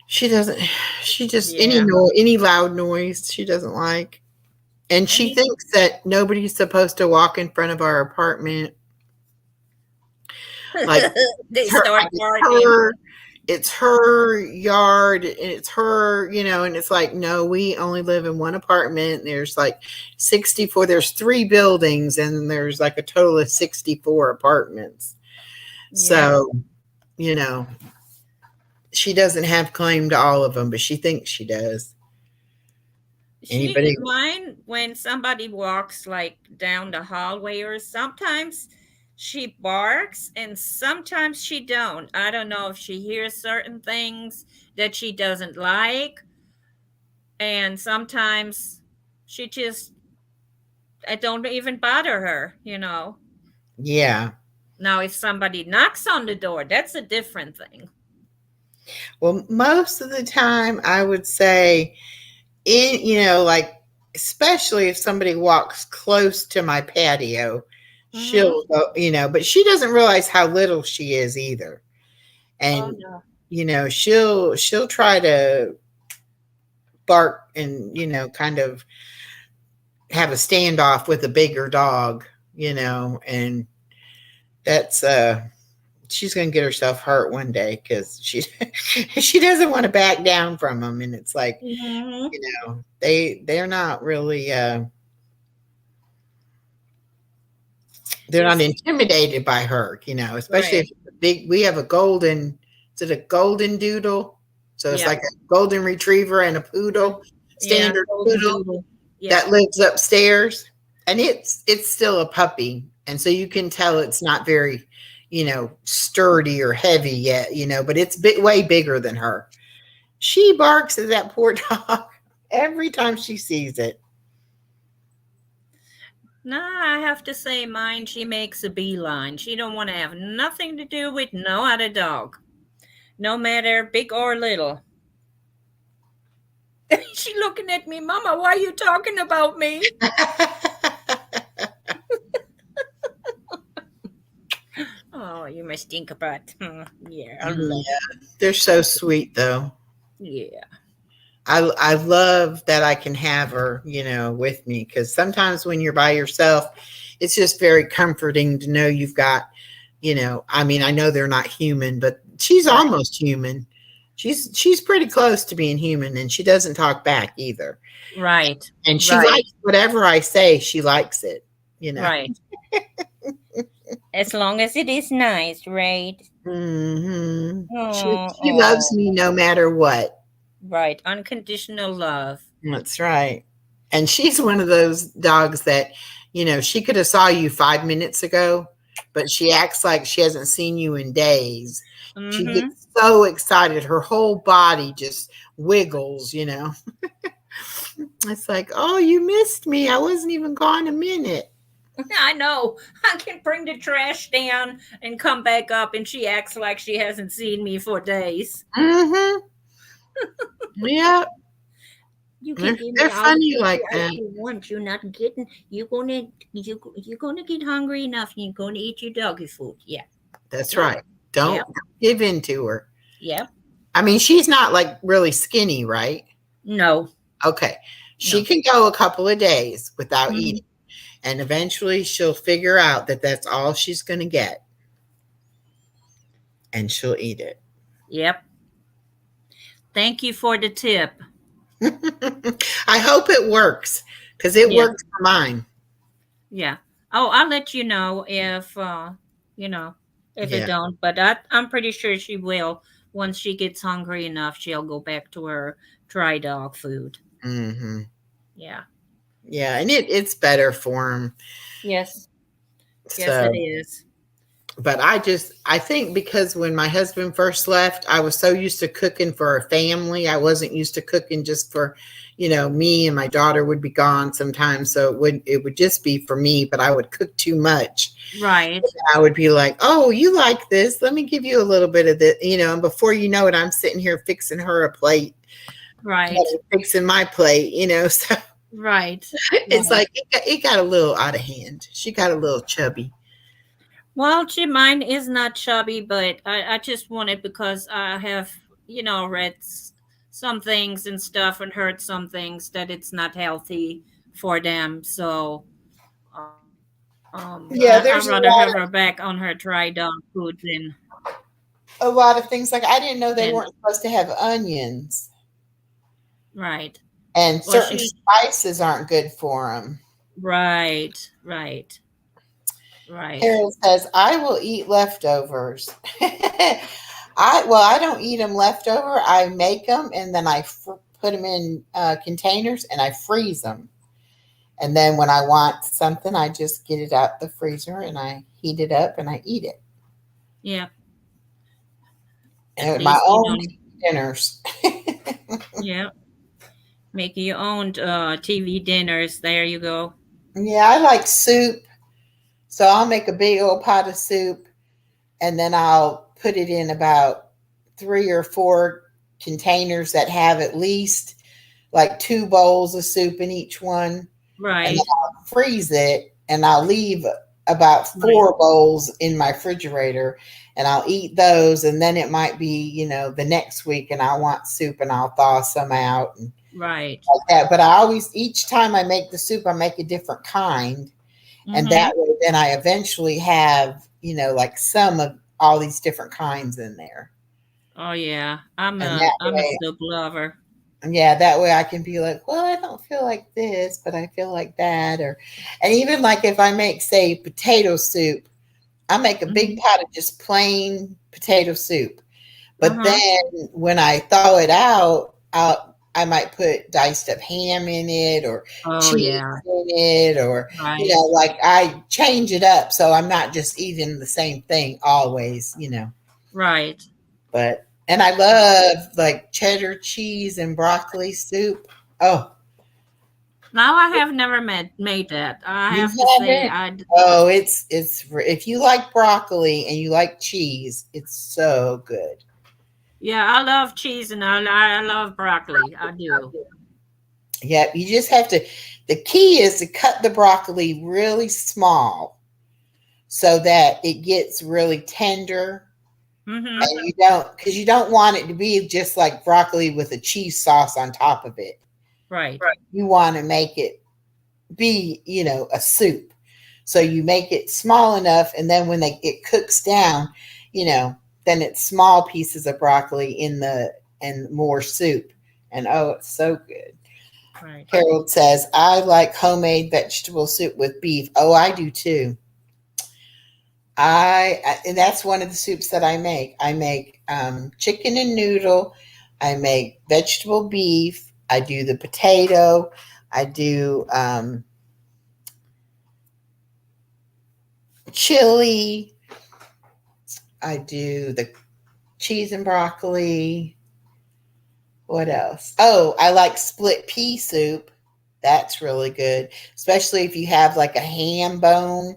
She doesn't, she just, Yeah. any loud noise she doesn't like. And she Any thinks that nobody's supposed to walk in front of our apartment. Like they her, start like barking. it's her yard and it's her, and it's like, no, we only live in one apartment. There's like 64, there's 3 buildings and there's like a total of 64 apartments. Yeah. So, you know, she doesn't have claim to all of them, but she thinks she does. Anybody? Mine, when somebody walks like down the hallway or sometimes she barks and sometimes she don't. I don't know if she hears certain things that she doesn't like. And sometimes she just, I don't even bother her. Yeah. Now, if somebody knocks on the door, that's a different thing. Well, most of the time, I would say, like, especially if somebody walks close to my patio, Mm-hmm. she'll go, but she doesn't realize how little she is either. Oh, And, no. she'll try to bark and, kind of have a standoff with a bigger dog, and that's, she's going to get herself hurt one day because she doesn't want to back down from them, and it's like, Mm-hmm. they're not really they're not Just intimidated by her, especially right. if it's a big. We have a golden. Is it a golden doodle? So it's Yeah. like a golden retriever and a poodle, Yeah. standard Golden poodle doodle. Yeah. that lives upstairs, and it's still a puppy, and so you can tell it's not very, sturdy or heavy yet, but it's way bigger than her. She barks at that poor dog every time she sees it. Nah, I have to say mine, she makes a beeline. She don't want to have nothing to do with no other dog. No matter big or little. She looking at me, Mama, why are you talking about me? Oh, you must think about yeah, I love They're so sweet though. yeah. I love that I can have her, with me, because sometimes when you're by yourself, it's just very comforting to know you've got, I mean, I know they're not human, but she's Right. almost human. She's pretty close to being human, and she doesn't talk back either. Right. And she Right. likes whatever I say. She likes it. Right. As long as it is nice, right? Hmm. Oh, She loves oh. me no matter what. Right. Unconditional love. That's right. And she's one of those dogs that, she could have saw you 5 minutes ago, but she acts like she hasn't seen you in days. She Mm-hmm. gets so excited. Her whole body just wiggles. It's like, oh, you missed me. I wasn't even gone a minute. I know. I can bring the trash down and come back up, and she acts like she hasn't seen me for days. Mm-hmm. Yeah. You They're, can give me they're all the funny like ice that. you want. You're not getting. You're gonna get hungry enough. You're gonna eat your doggy food. Yeah. That's Yep. right. Don't Yep. give in to her. Yep. I mean, she's not like really skinny, right? No. Okay. She No. can go a couple of days without Hmm. eating, and eventually she'll figure out that that's all she's going to get, and she'll eat it. Yep. Thank you for the tip. I hope it works because it Yeah. worked for mine. Yeah. Oh, I'll let you know you know, if it Yeah. don't, but I'm pretty sure she will. Once she gets hungry enough, she'll go back to her dry dog food. Hmm. Yeah. Yeah, and it's better for them. Yes. Yes, it So, is. but I think because when my husband first left, I was so used to cooking for a family. I wasn't used to cooking just for, me, and my daughter would be gone sometimes. So it would just be for me, but I would cook too much. Right. I would be like, "Oh, you like this? Let me give you a little bit of this," and before you know it, I'm sitting here fixing her a plate, Right. fixing my plate. So Right. it's Right. like it got a little out of hand. She got a little chubby. Well, mine is not chubby, but I just want it because I have, read some things and stuff and heard some things that it's not healthy for them. So, I'd Yeah, rather there's have her back on her dry dog food a lot of things like I didn't know they than weren't supposed to have onions, right. and Well, certain spices aren't good for them. right, right, right, Harold says, "I will eat leftovers." I don't eat them leftover. I make them and then I put them in containers and I freeze them. And then when I want something, I just get it out the freezer and I heat it up and I eat it. yeah. At And my least you own don't. dinners. Yeah, make your own TV dinners. There you go. Yeah, I like soup. So I'll make a big old pot of soup and then I'll put it in about 3 or 4 containers that have at least like 2 bowls of soup in each one. And then Right, I'll freeze it and I'll leave about right, 4 bowls in my refrigerator and I'll eat those. And then it might be, the next week and I want soup and I'll thaw some out and right. like that. But each time I make the soup, I make a different kind. And Mm-hmm. that way, then I eventually have, like some of all these different kinds in there. Oh yeah, And that I'm a way, soup lover. yeah, that way I can be like, well, I don't feel like this, but I feel like that. And even like if I make, say, potato soup, I make a big Mm-hmm. pot of just plain potato soup. But Uh-huh. then when I thaw it out, I might put diced up ham in it or Oh cheese yeah. in it, or, Right. like I change it up. So I'm not just eating the same thing always. Right. And I love like cheddar cheese and broccoli soup. Oh, Now I have never made that. I you have to say haven't? I Oh, if you like broccoli and you like cheese, it's so good. yeah, I love cheese and I love broccoli. I do. Yeah, you just have to. The key is to cut the broccoli really small so that it gets really tender. Mm-hmm. And because you don't want it to be just like broccoli with a cheese sauce on top of it. Right. You want to make it be, a soup. So you make it small enough, and then when it cooks down, you know, then it's small pieces of broccoli and more soup. And oh, it's so good. Right. Harold says, I like homemade vegetable soup with beef. Oh, I do too. And that's one of the soups that I make. I make chicken and noodle. I make vegetable beef. I do the potato. I do chili. I do the cheese and broccoli. What else? Oh, I like split pea soup. That's really good, especially if you have like a ham bone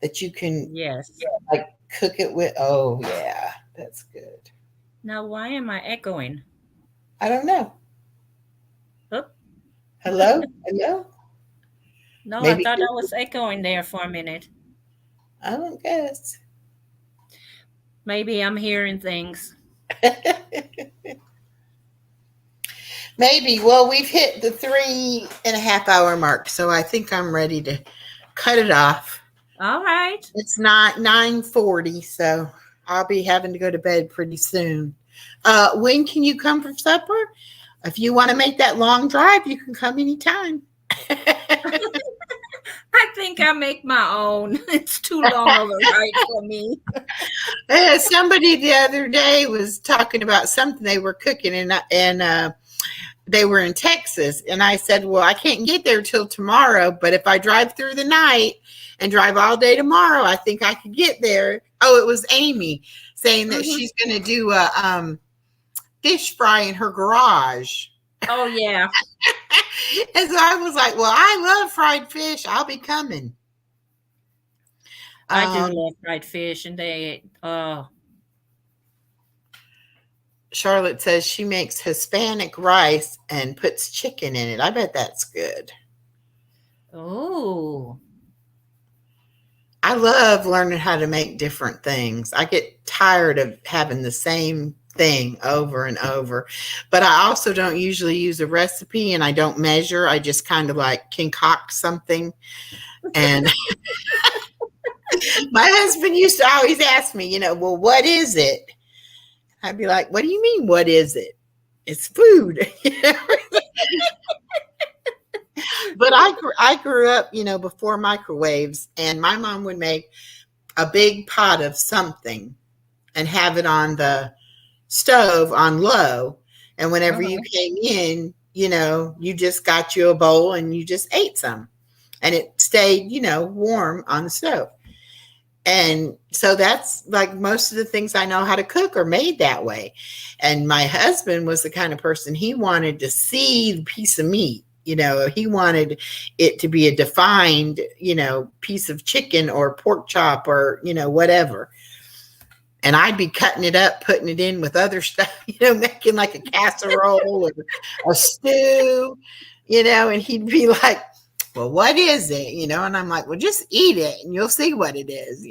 that you can Yes. like cook it with. Oh, yeah, that's good. Now why am I echoing? I don't know. Oop. Hello? Hello? No, I Maybe thought I was echoing there for a minute. I don't guess. Maybe I'm hearing things. Maybe. Well, we've hit the 3.5 hour mark, so I think I'm ready to cut it off. All right. It's not 9:40, so I'll be having to go to bed pretty soon. When can you come for supper? If you want to make that long drive, you can come anytime. I think I make my own. It's too long of a ride for me. Somebody the other day was talking about something they were cooking, and they were in Texas, and I said, well, I can't get there till tomorrow, but if I drive through the night and drive all day tomorrow, I think I could get there. Oh, it was Amy saying that she's going to do a fish fry in her garage. Oh, yeah. And so I was like, well, I love fried fish. I'll be coming. I do love fried fish, and they, Charlotte says she makes Hispanic rice and puts chicken in it. I bet that's good. Oh. I love learning how to make different things. I get tired of having the same thing over and over, but I also don't usually use a recipe, and I don't measure. I just kind of like concoct something. And my husband used to always ask me, well, what is it? I'd be like, what do you mean, what is it? It's food. But I grew up, before microwaves, and my mom would make a big pot of something and have it on the stove on low. And whenever you came in, you just got you a bowl and you just ate some, and it stayed, warm on the stove. And so that's like most of the things I know how to cook are made that way. And my husband was the kind of person, he wanted to see the piece of meat. He wanted it to be a defined, piece of chicken or pork chop or, whatever. And I'd be cutting it up, putting it in with other stuff, making like a casserole or a stew, and he'd be like, well, what is it? And I'm like, well, just eat it and you'll see what it is,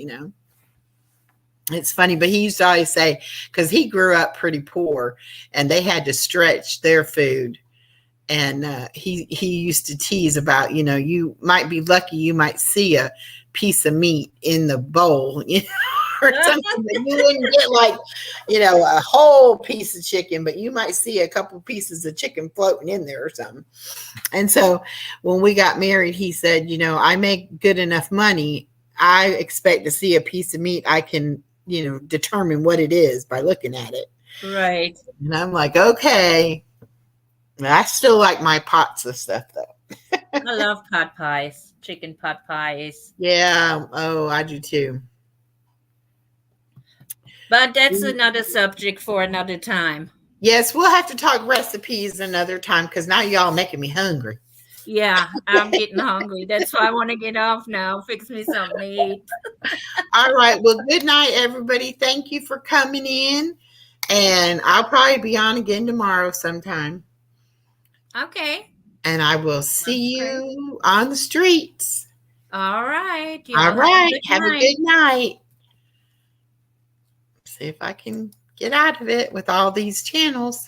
It's funny, but he used to always say, because he grew up pretty poor and they had to stretch their food. And he used to tease about, you might be lucky, you might see a piece of meat in the bowl, or something, but you wouldn't get like, a whole piece of chicken, but you might see a couple pieces of chicken floating in there or something. And so when we got married, he said, I make good enough money. I expect to see a piece of meat. I can, determine what it is by looking at it. Right. And I'm like, okay. I still like my pots of stuff though. I love pot pies, chicken pot pies. Yeah. Oh, I do too. But that's another subject for another time. Yes, we'll have to talk recipes another time, because now y'all making me hungry. Yeah, I'm getting hungry. That's why I want to get off now. Fix me something to eat. All right. Well, good night, everybody. Thank you for coming in. And I'll probably be on again tomorrow sometime. Okay. And I will see you on the streets. All right. All right. Have a good night. See if I can get out of it with all these channels.